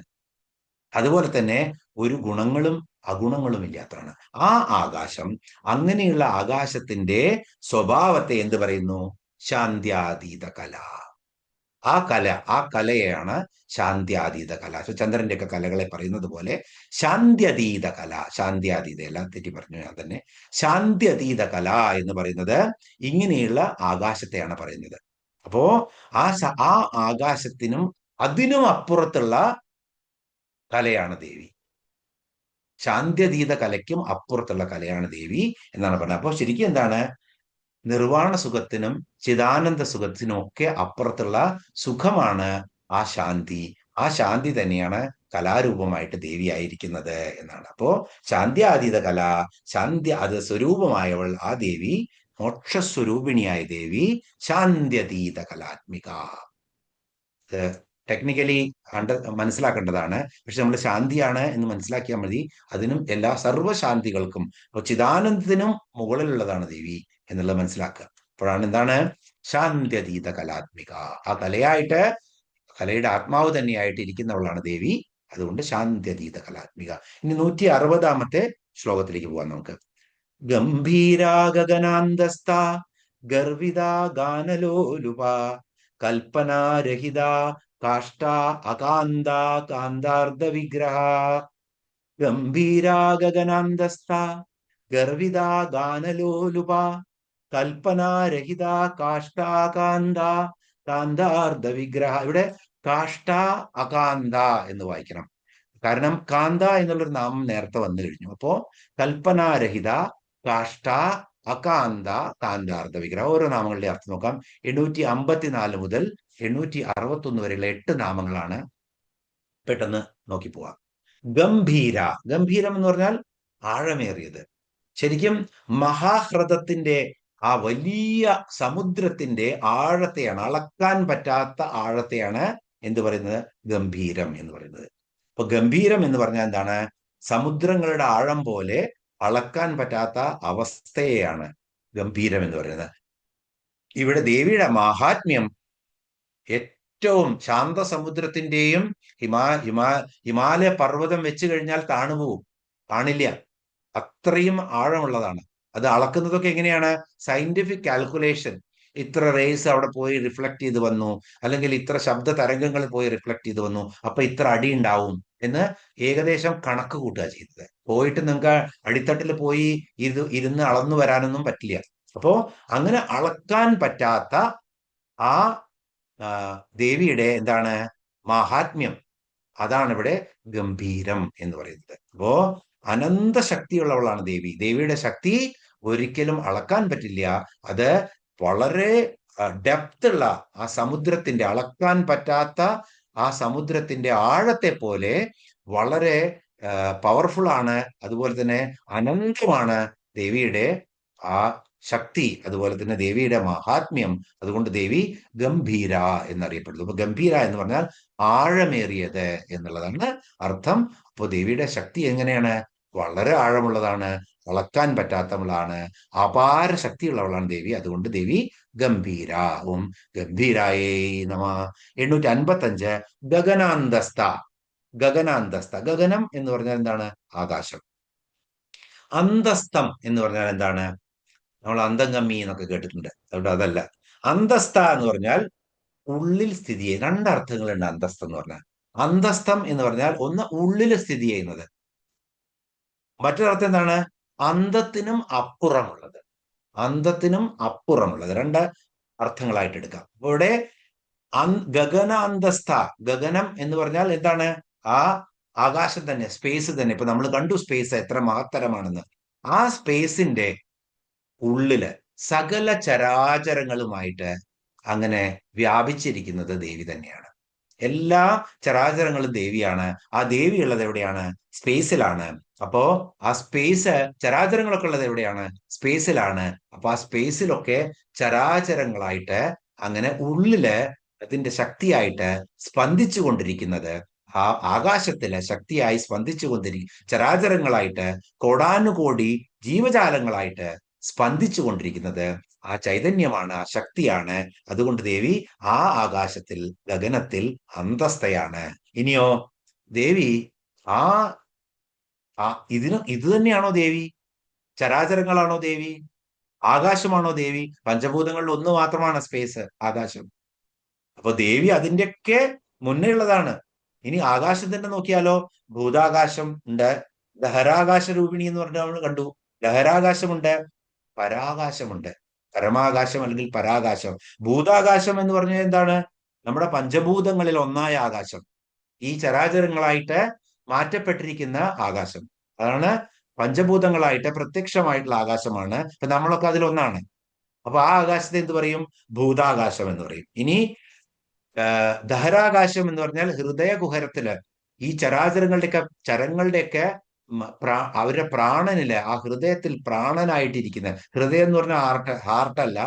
അതുപോലെ തന്നെ ഒരു ഗുണങ്ങളും അഗുണങ്ങളും ഇല്ലാത്തതാണ് ആ ആകാശം. അങ്ങനെയുള്ള ആകാശത്തിന്റെ സ്വഭാവത്തെ എന്ത് പറയുന്നു? ശാന്ത്യാതീത കല. ആ കലയെയാണ് ശാന്ത്യാതീത കല. ചന്ദ്രന്റെ ഒക്കെ കലകളെ പറയുന്നത് പോലെ ശാന്ത്യതീത കല, ശാന്ത്യാതീത എല്ലാം തെറ്റി പറഞ്ഞു ഞാൻ തന്നെ. ശാന്ത്യതീത കല എന്ന് പറയുന്നത് ഇങ്ങനെയുള്ള ആകാശത്തെയാണ് പറയുന്നത്. അപ്പോ ആ ആകാശത്തിനും അതിനും അപ്പുറത്തുള്ള കലയാണ് ദേവി. ശാന്ത്യതീത കലയ്ക്കും അപ്പുറത്തുള്ള കലയാണ് ദേവി എന്നാണ് പറഞ്ഞത്. അപ്പോൾ ശരിക്കും എന്താണ്? നിർവാണ സുഖത്തിനും ചിദാനന്ദ സുഖത്തിനും ഒക്കെ അപ്പുറത്തുള്ള സുഖമാണ് ആ ശാന്തി. ആ ശാന്തി തന്നെയാണ് കലാരൂപമായിട്ട് ദേവിയായിരിക്കുന്നത് എന്നാണ്. അപ്പോ ശാന്ത്യാതീത കല, അത് സ്വരൂപമായവൾ ആ ദേവി, മോക്ഷസ്വരൂപിണിയായ ദേവി ശാന്ത്യതീത കലാത്മിക. ടെക്നിക്കലി മനസ്സിലാക്കേണ്ടതാണ്. പക്ഷെ നമ്മൾ ശാന്തിയാണ് എന്ന് മനസ്സിലാക്കിയാൽ മതി. അതിനും എല്ലാ സർവ്വശാന്തികൾക്കും ചിദാനന്ദത്തിനും മുകളിലുള്ളതാണ് ദേവി എന്നുള്ളത് മനസ്സിലാക്കുക. അപ്പോഴാണ് എന്താണ്? ശാന്ത്യതീത കലാത്മിക. ആ കലയായിട്ട്, കലയുടെ ആത്മാവ് തന്നെയായിട്ട് ഇരിക്കുന്നവളാണ് ദേവി. അതുകൊണ്ട് ശാന്ത്യതീത കലാത്മിക. ഇനി 160 ശ്ലോകത്തിലേക്ക് പോവാം നമുക്ക്. ഗംഭീരാഗനാന്തസ്ഥ ഗർവിത ഗാനലോലുപ കൽപ്പനാരഹിത കാഷ്ട അകാന്ത കാന്താർദ്ധ വിഗ്രഹ. ഗംഭീരാഗനാന്തസ്ഥ ഗർവിത ഗാനലോലുപ കൽപ്പനാരഹിത കാഷ്ടാകാന്ത കാന്താർദ്ധ വിഗ്രഹ. ഇവിടെ കാഷ്ട അകാന്ത എന്ന് വായിക്കണം. കാരണം കാന്ത എന്നുള്ളൊരു നാമം നേരത്തെ വന്നു കഴിഞ്ഞു. അപ്പോ കൽപ്പനാരഹിത, കാഷ്ട, അകാന്ത, കാന്താർത്ഥ വിഗ്രഹം. ഓരോ നാമങ്ങളുടെ അർത്ഥം നോക്കാം. 854 മുതൽ 861 വരെയുള്ള 8 നാമങ്ങളാണ്. പെട്ടെന്ന് നോക്കി പോവാം. ഗംഭീര. ഗംഭീരം എന്ന് പറഞ്ഞാൽ ആഴമേറിയത്. ശരിക്കും മഹാഹ്രദത്തിന്റെ ആ വലിയ സമുദ്രത്തിന്റെ ആഴത്തെയാണ്, അളക്കാൻ പറ്റാത്ത ആഴത്തെയാണ് എന്ത് പറയുന്നത്? ഗംഭീരം എന്ന് പറയുന്നത്. അപ്പൊ ഗംഭീരം എന്ന് പറഞ്ഞാൽ എന്താണ്? സമുദ്രങ്ങളുടെ ആഴം പോലെ അളക്കാൻ പറ്റാത്ത അവസ്ഥയെയാണ് ഗംഭീരം എന്ന് പറയുന്നത്. ഇവിടെ ദേവിയുടെ മാഹാത്മ്യം ഏറ്റവും ശാന്തസമുദ്രത്തിന്റെയും ഹിമാലയ പർവ്വതം വെച്ച് കഴിഞ്ഞാൽ താണുപോവും, കാണില്ല, അത്രയും ആഴമുള്ളതാണ്. അത് അളക്കുന്നതൊക്കെ എങ്ങനെയാണ്? Scientific calculation. ഇത്ര റേസ് അവിടെ പോയി റിഫ്ലക്ട് ചെയ്ത് വന്നു, അല്ലെങ്കിൽ ഇത്ര ശബ്ദ തരംഗങ്ങൾ പോയി റിഫ്ലക്ട് ചെയ്ത് വന്നു, അപ്പൊ ഇത്ര അടി ഉണ്ടാവും എന്ന് ഏകദേശം കണക്ക് കൂട്ടുക ചെയ്തത്. പോയിട്ട് നിങ്ങൾക്ക് അടിത്തട്ടിൽ പോയി ഇരുന്ന് അളന്നു വരാനൊന്നും പറ്റില്ല. അപ്പോ അങ്ങനെ അളക്കാൻ പറ്റാത്ത ആ ദേവിയുടെ എന്താണ് മാഹാത്മ്യം, അതാണ് ഇവിടെ ഗംഭീരം എന്ന് പറയുന്നത്. അപ്പോ അനന്ത ശക്തിയുള്ളവളാണ് ദേവി. ദേവിയുടെ ശക്തി ഒരിക്കലും അളക്കാൻ പറ്റില്ല. അത് വളരെ ഡെപ്ത് ഉള്ള ആ സമുദ്രത്തിന്റെ, അളക്കാൻ പറ്റാത്ത ആ സമുദ്രത്തിന്റെ ആഴത്തെ പോലെ വളരെ പവർഫുൾ ആണ്. അതുപോലെ തന്നെ അനന്തമാണ് ദേവിയുടെ ആ ശക്തി, അതുപോലെ തന്നെ ദേവിയുടെ മഹാത്മ്യം. അതുകൊണ്ട് ദേവി ഗംഭീര എന്നറിയപ്പെടുന്നു. അപ്പൊ ഗംഭീര എന്ന് പറഞ്ഞാൽ ആഴമേറിയത് എന്നുള്ളതാണ് അർത്ഥം. അപ്പോൾ ദേവിയുടെ ശക്തി എങ്ങനെയാണ്? വളരെ ആഴമുള്ളതാണ്, അളക്കാൻ പറ്റാത്തവളാണ്, അപാര ശക്തിയുള്ളവളാണ് ദേവി. അതുകൊണ്ട് ദേവി ഗംഭീര. ഓം ഗംഭീരായേ നമ. 855 ഗഗനാന്തസ്ഥ. ഗഗനാന്തസ്ഥ. ഗഗനം എന്ന് പറഞ്ഞാൽ എന്താണ്? ആകാശം. അന്തസ്ഥം എന്ന് പറഞ്ഞാൽ എന്താണ്? നമ്മൾ അന്തംഗമ്മി എന്നൊക്കെ കേട്ടിട്ടുണ്ട്. അതുകൊണ്ട് അതല്ല. അന്തസ്ഥ എന്ന് പറഞ്ഞാൽ ഉള്ളിൽ സ്ഥിതി ചെയ്യുന്ന. രണ്ടർത്ഥങ്ങളുണ്ട് അന്തസ്ഥം എന്ന് പറഞ്ഞാൽ. അന്തസ്ഥം എന്ന് പറഞ്ഞാൽ ഒന്ന് ഉള്ളിൽ സ്ഥിതി ചെയ്യുന്നത്, മറ്റൊരർത്ഥം എന്താണ്? അന്തത്തിനും അപ്പുറമുള്ളത്. അന്തത്തിനും അപ്പുറമുള്ളത്. രണ്ട് അർത്ഥങ്ങളായിട്ട് എടുക്കാം. അപ്പൊ ഇവിടെ ഗഗനാന്തസ്ഥ. ഗഗനം എന്ന് പറഞ്ഞാൽ എന്താണ്? ആ ആകാശം തന്നെ, സ്പേസ് തന്നെ. ഇപ്പൊ നമ്മൾ കണ്ടു സ്പേസ് എത്ര മഹത്തരമാണെന്ന്. ആ സ്പേസിന്റെ ഉള്ളില് സകല ചരാചരങ്ങളുമായിട്ട് അങ്ങനെ വ്യാപിച്ചിരിക്കുന്നത് ദേവി തന്നെയാണ്. എല്ലാ ചരാചരങ്ങളും ദേവിയാണ്. ആ ദേവി ഉള്ളത് എവിടെയാണ്? സ്പേസിലാണ്. അപ്പോ ആ സ്പേസ്, ചരാചരങ്ങളൊക്കെ ഉള്ളത് എവിടെയാണ്? സ്പേസിലാണ്. അപ്പൊ ആ സ്പേസിലൊക്കെ ചരാചരങ്ങളായിട്ട് അങ്ങനെ ഉള്ളില് അതിന്റെ ശക്തിയായിട്ട് സ്പന്ദിച്ചു കൊണ്ടിരിക്കുന്നത്, ആ ആകാശത്തില് ശക്തിയായി സ്പന്ദിച്ചു ചരാചരങ്ങളായിട്ട്, കോടാനുകോടി ജീവജാലങ്ങളായിട്ട് സ്പന്ദിച്ചു കൊണ്ടിരിക്കുന്നത് ആ ചൈതന്യമാണ്, ആ ശക്തിയാണ്. അതുകൊണ്ട് ദേവി ആ ആകാശത്തിൽ, ഗഗനത്തിൽ അന്തസ്ഥയാണ്. ഇനിയോ ദേവി ആ ഇത് തന്നെയാണോ ദേവി? ചരാചരങ്ങളാണോ ദേവി? ആകാശമാണോ ദേവി? പഞ്ചഭൂതങ്ങളിൽ ഒന്ന് മാത്രമാണ് സ്പേസ്, ആകാശം. അപ്പൊ ദേവി അതിൻ്റെയൊക്കെ മുന്നേ ഉള്ളതാണ്. ഇനി ആകാശം തന്നെ നോക്കിയാലോ, ഭൂതാകാശം ഉണ്ട്, ദഹരാകാശ രൂപിണി എന്ന് പറഞ്ഞാൽ നമ്മൾ കണ്ടു. ലഹരാകാശമുണ്ട്, പരാകാശമുണ്ട്. പരമാകാശം അല്ലെങ്കിൽ പരാകാശം. ഭൂതാകാശം എന്ന് പറഞ്ഞാൽ എന്താണ്? നമ്മുടെ പഞ്ചഭൂതങ്ങളിൽ ഒന്നായ ആകാശം, ഈ ചരാചരങ്ങളായിട്ട് മാറ്റപ്പെട്ടിരിക്കുന്ന ആകാശം. അതാണ് പഞ്ചഭൂതങ്ങളായിട്ട് പ്രത്യക്ഷമായിട്ടുള്ള ആകാശമാണ്. ഇപ്പൊ നമ്മളൊക്കെ അതിലൊന്നാണ്. അപ്പൊ ആ ആകാശത്തെ എന്ത് പറയും? ഭൂതാകാശം എന്ന് പറയും. ഇനി ദഹരാകാശം എന്ന് പറഞ്ഞാൽ ഹൃദയകുഹരത്തില് ഈ ചരങ്ങളുടെയൊക്കെ അവരുടെ പ്രാണനില്, ആ ഹൃദയത്തിൽ പ്രാണനായിട്ടിരിക്കുന്ന, ഹൃദയം എന്ന് പറഞ്ഞാൽ ഹാർട്ടല്ല,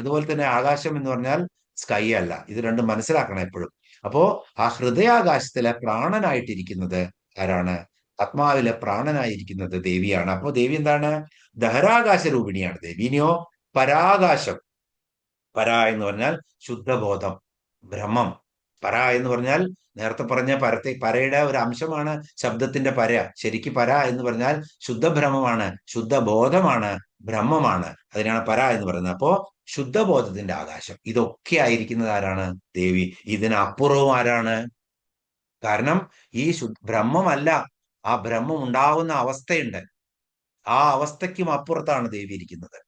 അതുപോലെ തന്നെ ആകാശം എന്ന് പറഞ്ഞാൽ സ്കൈ അല്ല. ഇത് രണ്ടും മനസ്സിലാക്കണം എപ്പോഴും. അപ്പോ ആ ഹൃദയാകാശത്തിലെ പ്രാണനായിട്ടിരിക്കുന്നത് ആരാണ്? ആത്മാവിലെ പ്രാണനായിരിക്കുന്നത് ദേവിയാണ്. അപ്പോ ദേവി എന്താണ്? ദഹരാകാശ രൂപിണിയാണ് ദേവി. ഇനിയോ പരാകാശം. പര എന്ന് പറഞ്ഞാൽ ശുദ്ധബോധം, ബ്രഹ്മം. പര എന്ന് പറഞ്ഞാൽ നേരത്തെ പറഞ്ഞ പരയുടെ ഒരു അംശമാണ് ശബ്ദത്തിന്റെ പര. ശരിക്ക് പര എന്ന് പറഞ്ഞാൽ ശുദ്ധബ്രഹ്മമാണ്, ശുദ്ധബോധമാണ്, ബ്രഹ്മമാണ്. അതിനാണ് പര എന്ന് പറയുന്നത്. അപ്പോ ശുദ്ധബോധത്തിന്റെ ആകാശം. ഇതൊക്കെ ആയിരിക്കുന്നത് ആരാണ്? ദേവി. ഇതിനപ്പുറവും ആരാണ്? കാരണം ഈ ബ്രഹ്മമല്ല, ആ ബ്രഹ്മം ഉണ്ടാവുന്ന അവസ്ഥയുണ്ട്. ആ അവസ്ഥയ്ക്കും അപ്പുറത്താണ് ദേവി ഇരിക്കുന്നത്.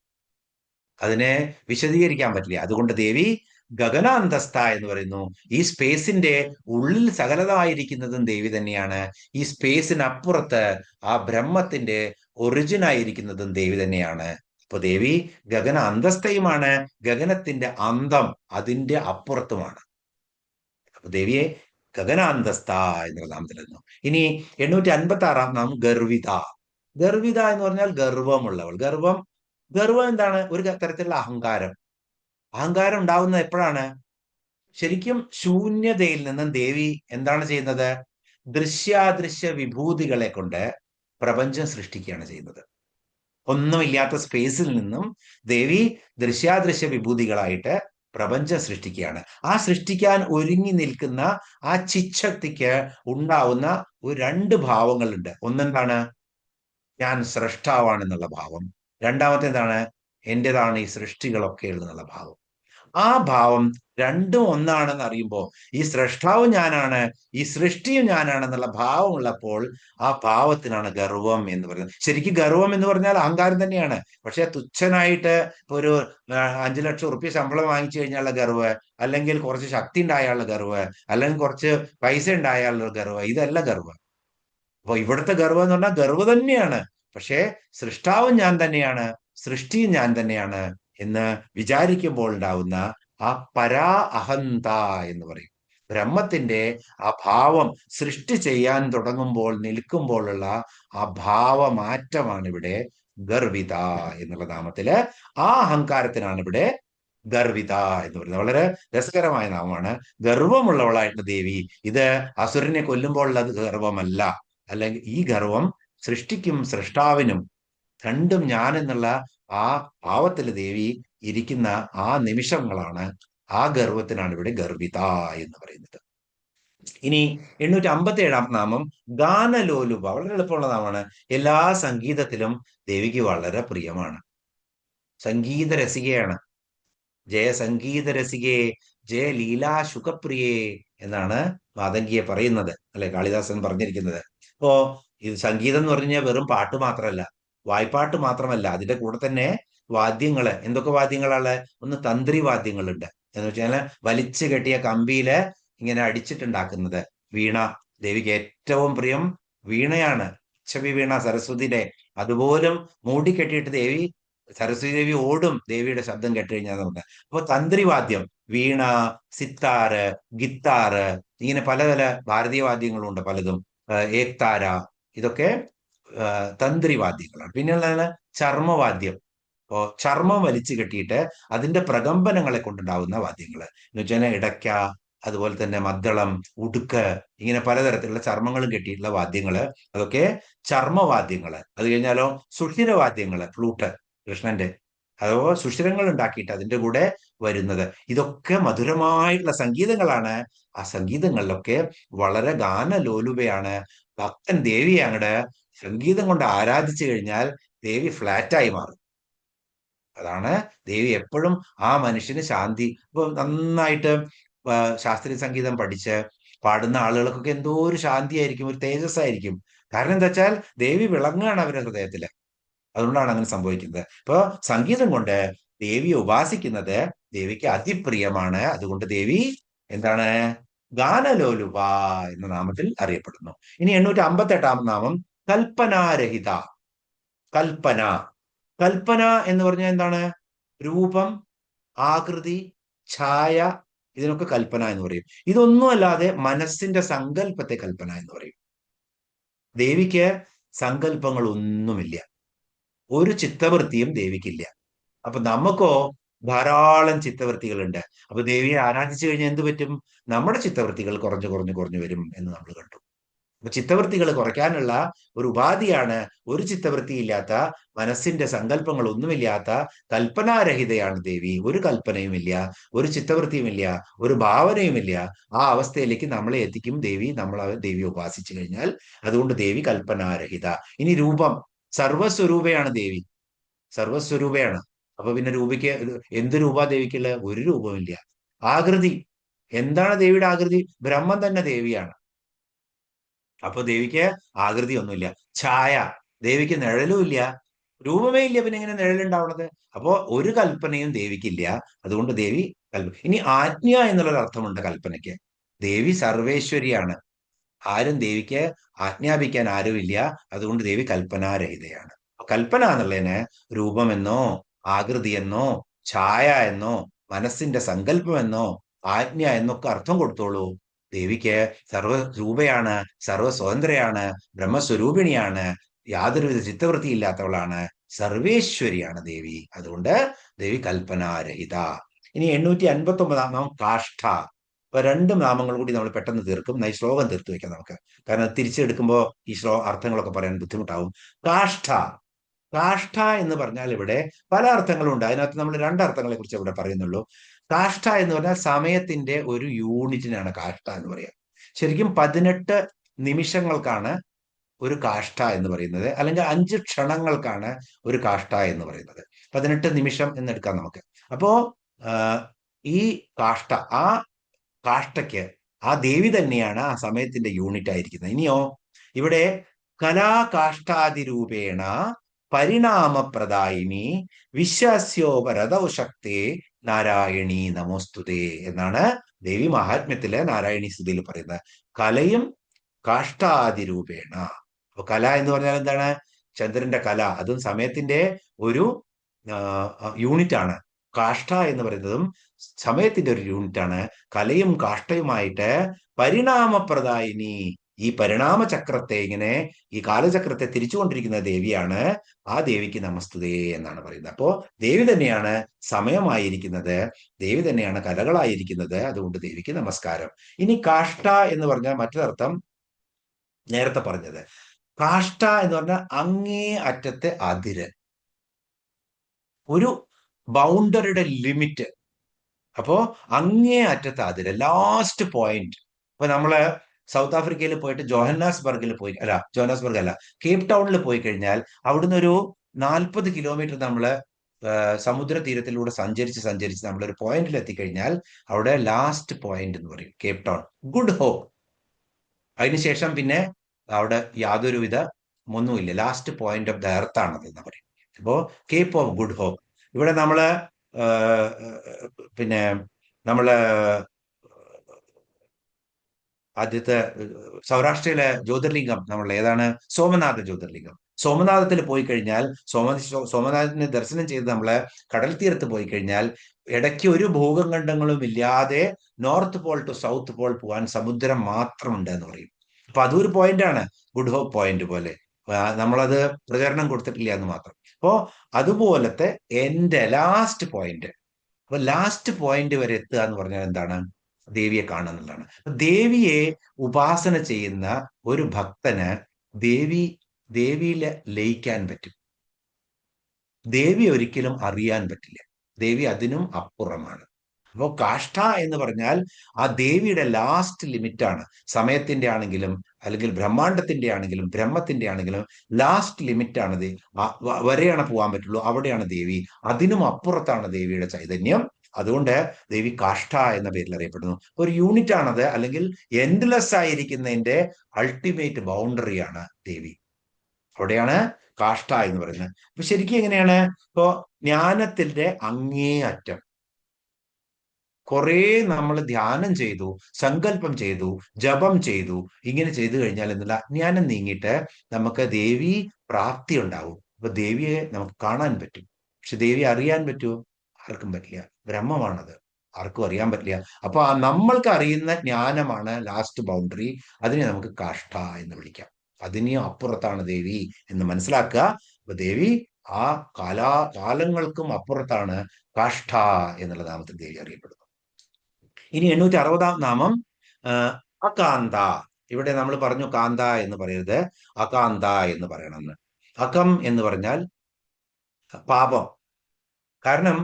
അതിനെ വിശദീകരിക്കാൻ പറ്റില്ല. അതുകൊണ്ട് ദേവി ഗഗനാന്തസ്ഥ എന്ന് പറയുന്നു. ഈ സ്പേസിന്റെ ഉള്ളിൽ സകലതായിരിക്കുന്നതും ദേവി തന്നെയാണ്. ഈ സ്പേസിനപ്പുറത്ത് ആ ബ്രഹ്മത്തിന്റെ ഒറിജിൻ ആയിരിക്കുന്നതും ദേവി തന്നെയാണ്. അപ്പൊ ദേവി ഗഗന അന്തസ്ഥയുമാണ്, ഗഗനത്തിന്റെ അന്തം അതിന്റെ അപ്പുറത്തുമാണ്. അപ്പൊ ദേവിയെ ഗഗനാന്തസ്ഥ എന്നുള്ള നാമത്തിലിരുന്നു. ഇനി 856 നാമം ഗർവിത. ഗർവിത എന്ന് പറഞ്ഞാൽ ഗർവമുള്ളവൾ. ഗർവം എന്താണ്? ഒരു തരത്തിലുള്ള അഹങ്കാരം. അഹങ്കാരം ഉണ്ടാവുന്നത് എപ്പോഴാണ്? ശരിക്കും ശൂന്യതയിൽ നിന്നും ദേവി എന്താണ് ചെയ്യുന്നത്? ദൃശ്യാദൃശ്യ വിഭൂതികളെ കൊണ്ട് പ്രപഞ്ചം സൃഷ്ടിക്കുകയാണ് ചെയ്യുന്നത്. ഒന്നുമില്ലാത്ത സ്പേസിൽ നിന്നും ദേവി ദൃശ്യാദൃശ്യ വിഭൂതികളായിട്ട് പ്രപഞ്ചം സൃഷ്ടിക്കുകയാണ്. ആ സൃഷ്ടിക്കാൻ ഒരുങ്ങി നിൽക്കുന്ന ആ ചിച്ഛക്തിക്ക് ഉണ്ടാവുന്ന രണ്ട് ഭാവങ്ങളുണ്ട്. ഒന്നെന്താണ്? ഞാൻ സ്രഷ്ടാവാണെന്നുള്ള ഭാവം. രണ്ടാമത്തെ എന്താണ്? എന്റേതാണ് ഈ സൃഷ്ടികളൊക്കെ എന്നുള്ള ഭാവം. ആ ഭാവം രണ്ടും ഒന്നാണെന്ന് അറിയുമ്പോൾ, ഈ സ്രഷ്ടാവും ഞാനാണ്, ഈ സൃഷ്ടിയും ഞാനാണെന്നുള്ള ഭാവം ഉള്ളപ്പോൾ ആ ഭാവത്തിനാണ് ഗർവം എന്ന് പറയുന്നത്. ശരിക്കും ഗർവം എന്ന് പറഞ്ഞാൽ അഹങ്കാരം തന്നെയാണ്. പക്ഷെ തുച്ഛനായിട്ട് ഒരു 5 ലക്ഷം റുപ്യ ശമ്പളം വാങ്ങിച്ചു കഴിഞ്ഞാലുള്ള ഗർവ്, അല്ലെങ്കിൽ കുറച്ച് ശക്തി ഉണ്ടായാലുള്ള ഗർവ്, അല്ലെങ്കിൽ കുറച്ച് പൈസ ഉണ്ടായാലുള്ള ഗർവ്, ഇതല്ല ഗർവ്. അപ്പൊ ഇവിടുത്തെ ഗർവ് എന്ന് പറഞ്ഞാൽ ഗർവ് തന്നെയാണ്. പക്ഷേ സൃഷ്ടാവും ഞാൻ തന്നെയാണ്, സൃഷ്ടിയും ഞാൻ തന്നെയാണ് എന്ന് വിചാരിക്കുമ്പോൾ ഉണ്ടാവുന്ന ആ പരാ അഹന്ത എന്ന് പറയും. ബ്രഹ്മത്തിന്റെ ആ ഭാവം സൃഷ്ടി ചെയ്യാൻ തുടങ്ങുമ്പോൾ നിൽക്കുമ്പോഴുള്ള ആ ഭാവമാറ്റമാണ് ഇവിടെ ഗർവിത എന്നുള്ള നാമത്തില്. ആ അഹങ്കാരത്തിനാണ് ഇവിടെ ഗർവിത എന്ന് പറയുന്നത്. വളരെ രസകരമായ നാമമാണ്. ഗർവമുള്ളവളായിട്ടുള്ള ദേവി. ഇത് അസുരനെ കൊല്ലുമ്പോഴുള്ള ഗർവമല്ല. അല്ലെങ്കിൽ ഈ ഗർവം സൃഷ്ടിക്കും സൃഷ്ടാവിനും രണ്ടും ഞാൻ എന്നുള്ള ആ ഭാവത്തിൽ ദേവി ഇരിക്കുന്ന ആ നിമിഷങ്ങളാണ്, ആ ഗർവത്തിനാണ് ഇവിടെ ഗർവിത എന്ന് പറയുന്നത്. ഇനി 857 നാമം ഗാനലോലുപ. വളരെ എളുപ്പമുള്ള നാമമാണ്. എല്ലാ സംഗീതത്തിലും ദേവിക്ക് വളരെ പ്രിയമാണ്. സംഗീത രസികയാണ്. ജയ സംഗീത രസികേ, ജയ ലീലാ ശുഖപ്രിയേ എന്നാണ് മാതംഗിയെ പറയുന്നത്, അല്ലെ കാളിദാസൻ പറഞ്ഞിരിക്കുന്നത്. അപ്പോ ഇത് സംഗീതം എന്ന് പറഞ്ഞു കഴിഞ്ഞാൽ വെറും പാട്ട് മാത്രമല്ല, വായ്പാട്ട് മാത്രമല്ല, അതിന്റെ കൂടെ തന്നെ വാദ്യങ്ങള്. എന്തൊക്കെ വാദ്യങ്ങളാണ്? ഒന്ന് തന്ത്രി വാദ്യങ്ങളുണ്ട്. എന്ന് വെച്ചാൽ വലിച്ചു കെട്ടിയ കമ്പിയില് ഇങ്ങനെ അടിച്ചിട്ടുണ്ടാക്കുന്നത് വീണ. ദേവിക്ക് ഏറ്റവും പ്രിയം വീണയാണ്. ഛവി വീണ സരസ്വതിയുടെ. അതുപോലും മൂടിക്കെട്ടിയിട്ട് ദേവി, സരസ്വതി ദേവി ഓടും ദേവിയുടെ ശബ്ദം കേട്ടുകഴിഞ്ഞാൽ നമുക്ക്. അപ്പൊ തന്ത്രിവാദ്യം, വീണ, സിത്താറ്, ഗിത്താറ്, ഇങ്ങനെ പല പല ഭാരതീയ വാദ്യങ്ങളുണ്ട് പലതും. ഏക്താര, ഇതൊക്കെ തന്ത്രിവാദ്യങ്ങളാണ്. പിന്നെയുള്ളതാണ് ചർമ്മവാദ്യം. ഇപ്പോ ചർമ്മം വലിച്ചു കെട്ടിയിട്ട് അതിന്റെ പ്രകമ്പനങ്ങളെ കൊണ്ടുണ്ടാവുന്ന വാദ്യങ്ങൾ എന്ന് വെച്ചാൽ ഇടയ്ക്ക, അതുപോലെ തന്നെ മദ്ദളം, ഉടുക്ക്, ഇങ്ങനെ പലതരത്തിലുള്ള ചർമ്മങ്ങളും കെട്ടിയിട്ടുള്ള വാദ്യങ്ങള്, അതൊക്കെ ചർമ്മവാദ്യങ്ങള്. അത് കഴിഞ്ഞാലോ സുഷിരവാദ്യങ്ങള്, ഫ്ലൂട്ട്, കൃഷ്ണന്റെ, അതോ സുഷിരങ്ങൾ ഉണ്ടാക്കിയിട്ട് അതിന്റെ കൂടെ വരുന്നത്. ഇതൊക്കെ മധുരമായിട്ടുള്ള സംഗീതങ്ങളാണ്. ആ സംഗീതങ്ങളിലൊക്കെ വളരെ ഗാനലോലുപയാണ്. ഭക്തൻ ദേവിയെ അങ്ങട് സംഗീതം കൊണ്ട് ആരാധിച്ചു കഴിഞ്ഞാൽ ദേവി ഫ്ലാറ്റായി മാറും. അതാണ് ദേവി എപ്പോഴും ആ മനുഷ്യന് ശാന്തി. ഇപ്പൊ നന്നായിട്ട് ശാസ്ത്രീയ സംഗീതം പഠിച്ച് പാടുന്ന ആളുകൾക്കൊക്കെ എന്തോ ഒരു ശാന്തിയായിരിക്കും, ഒരു തേജസ്സായിരിക്കും. കാരണം എന്താ വെച്ചാൽ ദേവി വിളങ്ങുകയാണ് അവരുടെ ഹൃദയത്തില്. അതുകൊണ്ടാണ് അങ്ങനെ സംഭവിക്കുന്നത്. ഇപ്പൊ സംഗീതം കൊണ്ട് ദേവിയെ ഉപാസിക്കുന്നത് ദേവിക്ക് അതിപ്രിയമാണ്. അതുകൊണ്ട് ദേവി എന്താണ്? ഗാനലോലുപ എന്ന നാമത്തിൽ അറിയപ്പെടുന്നു. ഇനി 858 നാമം കൽപ്പനാരഹിത. കൽപ്പന. കൽപ്പന എന്ന് പറഞ്ഞാൽ എന്താണ്? രൂപം, ആകൃതി, ഛായ, ഇതിനൊക്കെ കൽപ്പന എന്ന് പറയും. ഇതൊന്നും അല്ലാതെ മനസ്സിന്റെ സങ്കല്പത്തെ കൽപ്പന എന്ന് പറയും. ദേവിക്ക് സങ്കല്പങ്ങൾ ഒന്നുമില്ല. ഒരു ചിത്തവൃത്തിയും ദേവിക്കില്ല. അപ്പൊ നമുക്കോ ധാരാളം ചിത്തവൃത്തികളുണ്ട്. അപ്പൊ ദേവിയെ ആരാധിച്ചു കഴിഞ്ഞാൽ എന്ത് പറ്റും? നമ്മുടെ ചിത്തവൃത്തികൾ കുറഞ്ഞു കുറഞ്ഞു കുറഞ്ഞു വരും എന്ന് നമ്മൾ കണ്ടു. അപ്പൊ ചിത്തവൃത്തികൾ കുറയ്ക്കാനുള്ള ഒരു ഉപാധിയാണ് ഒരു ചിത്തവൃത്തി ഇല്ലാത്ത, മനസ്സിന്റെ സങ്കല്പങ്ങൾ ഒന്നുമില്ലാത്ത കൽപ്പനാരഹിതയാണ് ദേവി. ഒരു കൽപ്പനയുമില്ല, ഒരു ചിത്തവൃത്തിയുമില്ല, ഒരു ഭാവനയുമില്ല. ആ അവസ്ഥയിലേക്ക് നമ്മളെ എത്തിക്കും ദേവി, നമ്മൾ ദേവിയെ ഉപാസിച്ചു കഴിഞ്ഞാൽ. അതുകൊണ്ട് ദേവി കൽപ്പനാരഹിത. ഇനി രൂപം. സർവസ്വരൂപയാണ് ദേവി, സർവസ്വരൂപയാണ്. അപ്പൊ പിന്നെ രൂപയ്ക്ക് എന്ത് രൂപ ദേവിക്കുള്ള? ഒരു രൂപമില്ല. ആകൃതി. എന്താണ് ദേവിയുടെ ആകൃതി? ബ്രഹ്മം തന്നെ ദേവിയാണ്. അപ്പൊ ദേവിക്ക് ആകൃതി ഒന്നുമില്ല. ഛായ. ദേവിക്ക് നിഴലും ഇല്ല, രൂപമേ ഇല്ല, പിന്നെ എങ്ങനെ നിഴലുണ്ടാവണത്? അപ്പോ ഒരു കൽപ്പനയും ദേവിക്കില്ല. അതുകൊണ്ട് ദേവി ഇനി ആജ്ഞ എന്നുള്ളൊരു അർത്ഥമുണ്ട് കൽപ്പനയ്ക്ക്. ദേവി സർവേശ്വരിയാണ്. ആരും ദേവിക്ക് ആജ്ഞാപിക്കാൻ ആരുമില്ല. അതുകൊണ്ട് ദേവി കൽപ്പനാരഹിതയാണ്. കൽപ്പന എന്നുള്ളതിന് രൂപമെന്നോ ആകൃതിയെന്നോ ഛായ എന്നോ മനസ്സിന്റെ സങ്കല്പമെന്നോ ആജ്ഞ എന്നൊക്കെ അർത്ഥം കൊടുത്തോളൂ. ദേവിക്ക് സർവ്വരൂപയാണ്, സർവ്വസ്വതന്ത്രയാണ്, ബ്രഹ്മസ്വരൂപിണിയാണ്, യാതൊരുവിധ ചിത്തവൃത്തി ഇല്ലാത്തവളാണ്, സർവേശ്വരിയാണ് ദേവി. അതുകൊണ്ട് ദേവി കൽപ്പനാരഹിത. ഇനി 859 നാമം കാഷ്ഠ. അപ്പൊ രണ്ട് നാമങ്ങൾ കൂടി നമ്മൾ പെട്ടെന്ന് തീർക്കും. ഈ ശ്ലോകം തീർത്തു വെക്കാം നമുക്ക്, കാരണം തിരിച്ചെടുക്കുമ്പോൾ ഈ അർത്ഥങ്ങളൊക്കെ പറയാൻ ബുദ്ധിമുട്ടാവും. കാഷ്ഠ. കാഷ്ഠ എന്ന് പറഞ്ഞാൽ ഇവിടെ പല അർത്ഥങ്ങളും ഉണ്ട്. അതിനകത്ത് നമ്മൾ രണ്ടർത്ഥങ്ങളെ കുറിച്ച് ഇവിടെ പറയുന്നുള്ളൂ. കാഷ്ഠ എന്ന് പറഞ്ഞാൽ സമയത്തിന്റെ ഒരു യൂണിറ്റിനാണ് കാഷ്ഠ എന്ന് പറയുക. ശരിക്കും 18 നിമിഷങ്ങൾക്കാണ് ഒരു കാഷ്ഠ എന്ന് പറയുന്നത്, അല്ലെങ്കിൽ 5 ക്ഷണങ്ങൾക്കാണ് ഒരു കാഷ്ഠ എന്ന് പറയുന്നത്. 18 നിമിഷം എന്നെടുക്കാം നമുക്ക്. അപ്പോ ഈ കാഷ്ഠ, ആ കാഷ്ഠയ്ക്ക് ആ ദേവി തന്നെയാണ് ആ സമയത്തിന്റെ യൂണിറ്റ് ആയിരിക്കുന്നത്. ഇനിയോ ഇവിടെ കലാകാഷ്ഠാതിരൂപേണ പരിണാമപ്രദായിനി വിശ്വാസ്യോപരതൗ ശക്തേ നാരായണീ നമോസ്തുതേ എന്നാണ് ദേവി മഹാത്മ്യത്തിലെ നാരായണീ സ്തുതിയിൽ പറയുന്നത്. കലയും കാഷ്ഠാതിരൂപേണ. അപ്പൊ കല എന്ന് പറഞ്ഞാൽ എന്താണ്? ചന്ദ്രന്റെ കല, അതും സമയത്തിന്റെ ഒരു യൂണിറ്റ് ആണ്. കാഷ്ഠ എന്ന് പറയുന്നതും സമയത്തിന്റെ ഒരു യൂണിറ്റ് ആണ്. കലയും കാഷ്ഠയുമായിട്ട് പരിണാമപ്രദായിനി, ഈ പരിണാമ ചക്രത്തെ, ഇങ്ങനെ ഈ കാലചക്രത്തെ തിരിച്ചുകൊണ്ടിരിക്കുന്ന ദേവിയാണ്. ആ ദേവിക്ക് നമസ്തുതേ എന്നാണ് പറയുന്നത്. അപ്പോ ദേവി തന്നെയാണ് സമയമായിരിക്കുന്നത്, ദേവി തന്നെയാണ് കലകളായിരിക്കുന്നത്. അതുകൊണ്ട് ദേവിക്ക് നമസ്കാരം. ഇനി കാഷ്ഠ എന്ന് പറഞ്ഞാൽ മറ്റൊരർത്ഥം നേരത്തെ പറഞ്ഞത്. കാഷ്ഠ എന്ന് പറഞ്ഞാൽ അങ്ങേ അറ്റത്തെ അതിര്, ഒരു ബൗണ്ടറിയുടെ ലിമിറ്റ്. അപ്പോ അങ്ങേ അറ്റത്തെ അതിര്, ലാസ്റ്റ് പോയിന്റ്. ഇപ്പൊ നമ്മള് സൗത്ത് ആഫ്രിക്കയിൽ പോയിട്ട് ജോഹന്നാസ്ബർഗിൽ പോയി, ജോഹന്നാസ്ബർഗ് അല്ല, കേപ്പ് ടൗണിൽ പോയി കഴിഞ്ഞാൽ അവിടുന്ന് ഒരു 40 കിലോമീറ്റർ നമ്മള് സമുദ്ര തീരത്തിലൂടെ സഞ്ചരിച്ച് നമ്മളൊരു പോയിന്റിൽ എത്തിക്കഴിഞ്ഞാൽ അവിടെ ലാസ്റ്റ് പോയിന്റ് എന്ന് പറയും കേപ്പ് ടൗൺ, ഗുഡ് ഹോപ്പ്. അതിനുശേഷം പിന്നെ അവിടെ യാതൊരുവിധ ഒന്നുമില്ല, last point of the earth ആണത് എന്ന് പറയും. അപ്പോ കേപ്പ് ഓഫ് ഗുഡ് ഹോപ്പ്. ഇവിടെ നമ്മള് പിന്നെ നമ്മള് ആദ്യത്തെ സൗരാഷ്ട്രയിലെ ജ്യോതിർലിംഗം നമ്മൾ ഏതാണ്? സോമനാഥ ജ്യോതിർലിംഗം. സോമനാഥത്തിൽ പോയി കഴിഞ്ഞാൽ, സോമനാഥിനെ ദർശനം ചെയ്ത് നമ്മള് കടൽ തീരത്ത് പോയി കഴിഞ്ഞാൽ ഇടയ്ക്ക് ഒരു ഭൂഖണ്ഡങ്ങളും ഇല്ലാതെ north pole to south pole പോകാൻ സമുദ്രം മാത്രമുണ്ട് എന്ന് പറയും. അപ്പൊ അതൊരു പോയിന്റാണ്, ഗുഡ് ഹോപ്പ് പോയിന്റ് പോലെ. നമ്മളത് പ്രചരണം കൊടുത്തിട്ടില്ല എന്ന് മാത്രം. അപ്പോ അതുപോലത്തെ എന്റെ ലാസ്റ്റ് പോയിന്റ്. അപ്പൊ ലാസ്റ്റ് പോയിന്റ് വരെ എത്തുക എന്ന് പറഞ്ഞാൽ എന്താണ്? ദേവിയെ കാണുന്നതാണ്. ദേവിയെ ഉപാസന ചെയ്യുന്ന ഒരു ഭക്തന് ദേവിയിൽ ലയിക്കാൻ പറ്റും. ദേവി ഒരിക്കലും അറിയാൻ പറ്റില്ല. ദേവി അതിനും അപ്പുറമാണ്. അപ്പോൾ കാഷ്ഠ എന്ന് പറഞ്ഞാൽ ആ ദേവിയുടെ ലാസ്റ്റ് ലിമിറ്റാണ്. സമയത്തിന്റെ ആണെങ്കിലും അല്ലെങ്കിൽ ബ്രഹ്മാണ്ടത്തിന്റെ ആണെങ്കിലും ബ്രഹ്മത്തിന്റെ ആണെങ്കിലും ലാസ്റ്റ് ലിമിറ്റാണ്. വരെയാണ് പോകാൻ പറ്റുള്ളൂ, അവിടെയാണ് ദേവി. അതിനും അപ്പുറത്താണ് ദേവിയുടെ ചൈതന്യം. അതുകൊണ്ട് ദേവി കാഷ്ഠ എന്ന പേരിൽ അറിയപ്പെടുന്നു. ഒരു യൂണിറ്റ് ആണത്, അല്ലെങ്കിൽ എൻഡ്ലെസ് ആയിരിക്കുന്നതിന്റെ അൾട്ടിമേറ്റ് ബൗണ്ടറിയാണ് ദേവി. അവിടെയാണ് കാഷ്ഠ എന്ന് പറയുന്നത്. അപ്പൊ ശരിക്കും എങ്ങനെയാണ്? ഇപ്പോ ജ്ഞാനത്തിന്റെ അങ്ങേ അറ്റം കുറെ നമ്മൾ ധ്യാനം ചെയ്തു, സങ്കല്പം ചെയ്തു, ജപം ചെയ്തു, ഇങ്ങനെ ചെയ്തു കഴിഞ്ഞാൽ എന്നുള്ള അജ്ഞാനം നീങ്ങിയിട്ട് നമുക്ക് ദേവി പ്രാപ്തി ഉണ്ടാവും. അപ്പൊ ദേവിയെ നമുക്ക് കാണാൻ പറ്റും. പക്ഷെ ദേവി അറിയാൻ പറ്റുമോ? ആർക്കും പറ്റില്ല. ബ്രഹ്മമാണത്, ആർക്കും അറിയാൻ പറ്റില്ല. അപ്പൊ നമ്മൾക്ക് അറിയുന്ന ജ്ഞാനമാണ് ലാസ്റ്റ് ബൗണ്ടറി. അതിനെ നമുക്ക് കാഷ്ഠ എന്ന് വിളിക്കാം. അതിനെയും അപ്പുറത്താണ് ദേവി എന്ന് മനസ്സിലാക്കുക. അപ്പൊ ദേവി ആ കാലങ്ങൾക്കും അപ്പുറത്താണ് കാഷ്ഠ എന്നുള്ള നാമത്തിൽ ദേവി അറിയപ്പെടുന്നു. ഇനി 860 നാമം അകാന്ത. ഇവിടെ നമ്മൾ പറഞ്ഞു കാന്ത എന്ന് പറയരുത്, അകാന്ത എന്ന് പറയണമെന്ന്. അകം എന്ന് പറഞ്ഞാൽ പാപം. കാരണം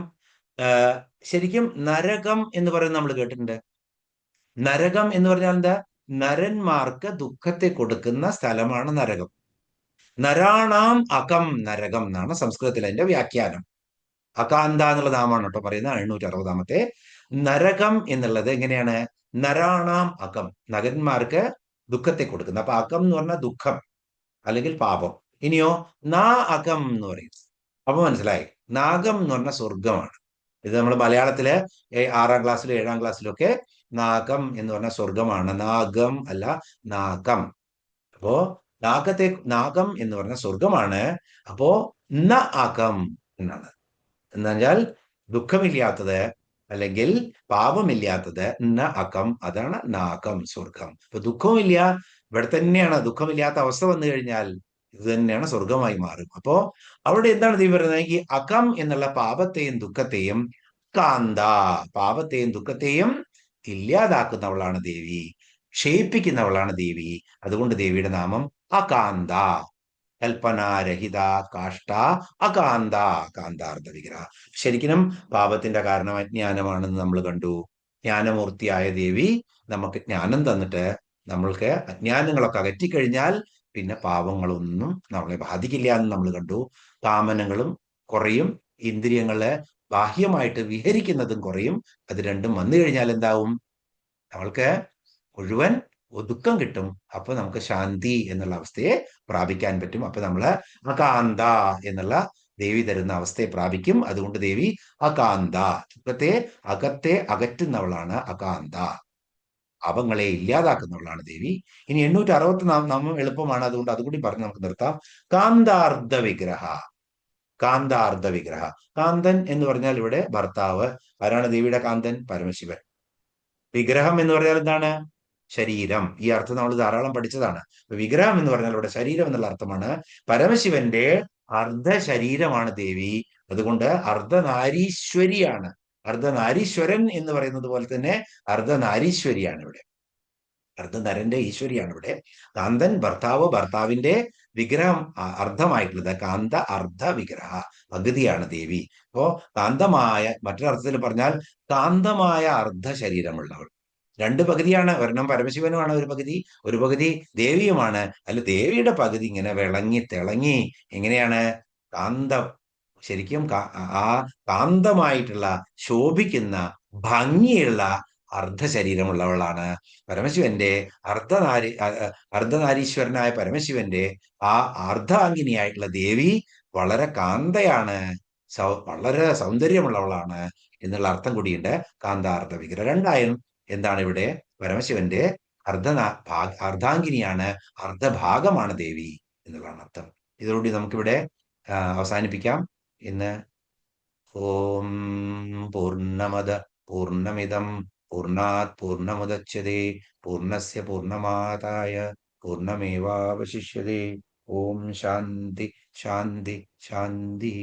ശരിക്കും നരകം എന്ന് പറയുന്നത് നമ്മൾ കേട്ടിട്ടുണ്ട്. നരകം എന്ന് പറഞ്ഞാൽ എന്താ? നരന്മാർക്ക് ദുഃഖത്തെ കൊടുക്കുന്ന സ്ഥലമാണ് നരകം. നരാണാം അകം നരകം എന്നാണ് സംസ്കൃതത്തിൽ അതിന്റെ വ്യാഖ്യാനം. അകാന്ത എന്നുള്ള നാമാണ് കേട്ടോ പറയുന്നത്. 860 നരകം എന്നുള്ളത് എങ്ങനെയാണ്? നരാണാം അകം, നരന്മാർക്ക് ദുഃഖത്തെ കൊടുക്കുന്ന. അപ്പൊ അകം എന്ന് പറഞ്ഞാൽ ദുഃഖം അല്ലെങ്കിൽ പാപം. ഇനിയോ നാ അകം എന്ന് പറയും. അപ്പൊ മനസ്സിലായി, നാഗം എന്ന് പറഞ്ഞാൽ സ്വർഗമാണ്. ഇത് നമ്മൾ മലയാളത്തില് 6-ാം ക്ലാസ്സിലും 7-ാം ക്ലാസ്സിലും ഒക്കെ നാഗം എന്ന് പറഞ്ഞ സ്വർഗമാണ്. നാഗം അല്ല, നാഗം. അപ്പോ നാഗം എന്ന് പറഞ്ഞ സ്വർഗമാണ്. അപ്പോ ന അകം എന്നാണ്. എന്നുവെച്ചാൽ ദുഃഖമില്ലാത്തത് അല്ലെങ്കിൽ പാപമില്ലാത്തത് ന അകം, അതാണ് നാഗം, സ്വർഗം. അപ്പൊ ദുഃഖമില്ല, ഇവിടെ തന്നെയാണ്. ദുഃഖമില്ലാത്ത അവസ്ഥ വന്നു കഴിഞ്ഞാൽ ഇത് തന്നെയാണ് സ്വർഗമായി മാറും. അപ്പോ അവിടെ എന്താണ് ദൈവം പറയുന്നത്? ഈ അകം എന്നുള്ള പാപത്തെയും ദുഃഖത്തെയും കാന്ത, പാപത്തെയും ദുഃഖത്തെയും ഇല്ലാതാക്കുന്നവളാണ് ദേവി, ക്ഷയിപ്പിക്കുന്നവളാണ് ദേവി. അതുകൊണ്ട് ദേവിയുടെ നാമം അകാന്ത, കൽപ്പനാരഹിത, കാഷ്ട, അകാന്ത, കാന്താർത്ഥ വിഗ്രഹ. ശരിക്കും പാപത്തിന്റെ കാരണം അജ്ഞാനമാണെന്ന് നമ്മൾ കണ്ടു. ജ്ഞാനമൂർത്തിയായ ദേവി നമുക്ക് ജ്ഞാനം തന്നിട്ട് നമ്മൾക്ക് അജ്ഞാനങ്ങളൊക്കെ അകറ്റിക്കഴിഞ്ഞാൽ പിന്നെ പാപങ്ങളൊന്നും നമ്മളെ ബാധിക്കില്ല എന്ന് നമ്മൾ കണ്ടു. കാമനകളും കുറയും, ഇന്ദ്രിയങ്ങളെ ബാഹ്യമായിട്ട് വിഹരിക്കുന്നതും കുറയും. അത് രണ്ടും വന്നു കഴിഞ്ഞാൽ എന്താവും? നമ്മൾക്ക് മുഴുവൻ ഒതുക്കം കിട്ടും. അപ്പൊ നമുക്ക് ശാന്തി എന്നുള്ള അവസ്ഥയെ പ്രാപിക്കാൻ പറ്റും. അപ്പൊ നമ്മള് അകാന്ത എന്നുള്ള ദേവി തരുന്ന അവസ്ഥയെ പ്രാപിക്കും. അതുകൊണ്ട് ദേവി അകാന്ത, ദുഃഖത്തെ അകത്തെ അകറ്റുന്നവളാണ് അകാന്ത, പാപങ്ങളെ ഇല്ലാതാക്കുന്നവളാണ് ദേവി. ഇനി 864 നാമം എളുപ്പമാണ്, അതുകൊണ്ട് അതുകൂടി പറഞ്ഞ് നമുക്ക് നിർത്താം. കാന്താർദ്ധ വിഗ്രഹ, കാന്താർദ്ധ വിഗ്രഹ. കാന്തൻ എന്ന് പറഞ്ഞാൽ ഇവിടെ ഭർത്താവ്. ആരാണ് ദേവിയുടെ കാന്തൻ? പരമശിവൻ. വിഗ്രഹം എന്ന് പറഞ്ഞാൽ എന്താണ്? ശരീരം. ഈ അർത്ഥം നമ്മൾ ധാരാളം പഠിച്ചതാണ്. വിഗ്രഹം എന്ന് പറഞ്ഞാൽ ഇവിടെ ശരീരം എന്നുള്ള അർത്ഥമാണ്. പരമശിവന്റെ അർദ്ധ ശരീരമാണ് ദേവി. അതുകൊണ്ട് അർദ്ധനാരീശ്വരിയാണ്. അർദ്ധനാരീശ്വരൻ എന്ന് പറയുന്നത് പോലെ തന്നെ അർദ്ധനാരീശ്വരിയാണ് ഇവിടെ. അർദ്ധനരന്റെ ഈശ്വരിയാണ് ഇവിടെ. കാന്തൻ ഭർത്താവ്, ഭർത്താവിന്റെ വിഗ്രഹം അർദ്ധമായിട്ടുള്ളത് കാന്ത അർദ്ധ വിഗ്രഹ, പകുതിയാണ് ദേവി. അപ്പോ കാന്തമായ, മറ്റൊരർത്ഥത്തിൽ പറഞ്ഞാൽ കാന്തമായ അർദ്ധ ശരീരമുള്ളവൾ. രണ്ട് പകുതിയാണ്. ഒരെണ്ണം പരമശിവനുമാണ് ഒരു പകുതി, ഒരു പകുതി ദേവിയുമാണ്. അല്ല, ദേവിയുടെ പകുതി ഇങ്ങനെ വിളങ്ങി തിളങ്ങി എങ്ങനെയാണ്? കാന്തം, ശരിക്കും ആ കാന്തമായിട്ടുള്ള ശോഭിക്കുന്ന ഭംഗിയുള്ള അർദ്ധശരീരമുള്ളവളാണ് പരമശിവന്റെ അർദ്ധനാരീശ്വരനായ പരമശിവന്റെ ആ അർദ്ധാംഗിനിയായിട്ടുള്ള ദേവി വളരെ കാന്തയാണ്, വളരെ സൗന്ദര്യമുള്ളവളാണ് എന്നുള്ള അർത്ഥം കൂടിയുണ്ട്. കാന്താർദ്ധ വിഗ്രഹം രണ്ടായും എന്താണ് ഇവിടെ? പരമശിവന്റെ അർദ്ധാംഗിനിയാണ്, അർദ്ധഭാഗമാണ് ദേവി എന്നുള്ളതാണ് അർത്ഥം. ഇതോടുകൂടി നമുക്കിവിടെ അവസാനിപ്പിക്കാം ഇന്ന്. ഓം പൂർണ്ണമദ പൂർണ്ണമിദം പൂർണ്ണാത് പൂർണ്ണമുദച്യതേ പൂർണ്ണസ്യ പൂർണ്ണമാദായ പൂർണ്ണമേവാവശിഷ്യതേ. ഓം ശാന്തി ശാന്തി ശാന്തി.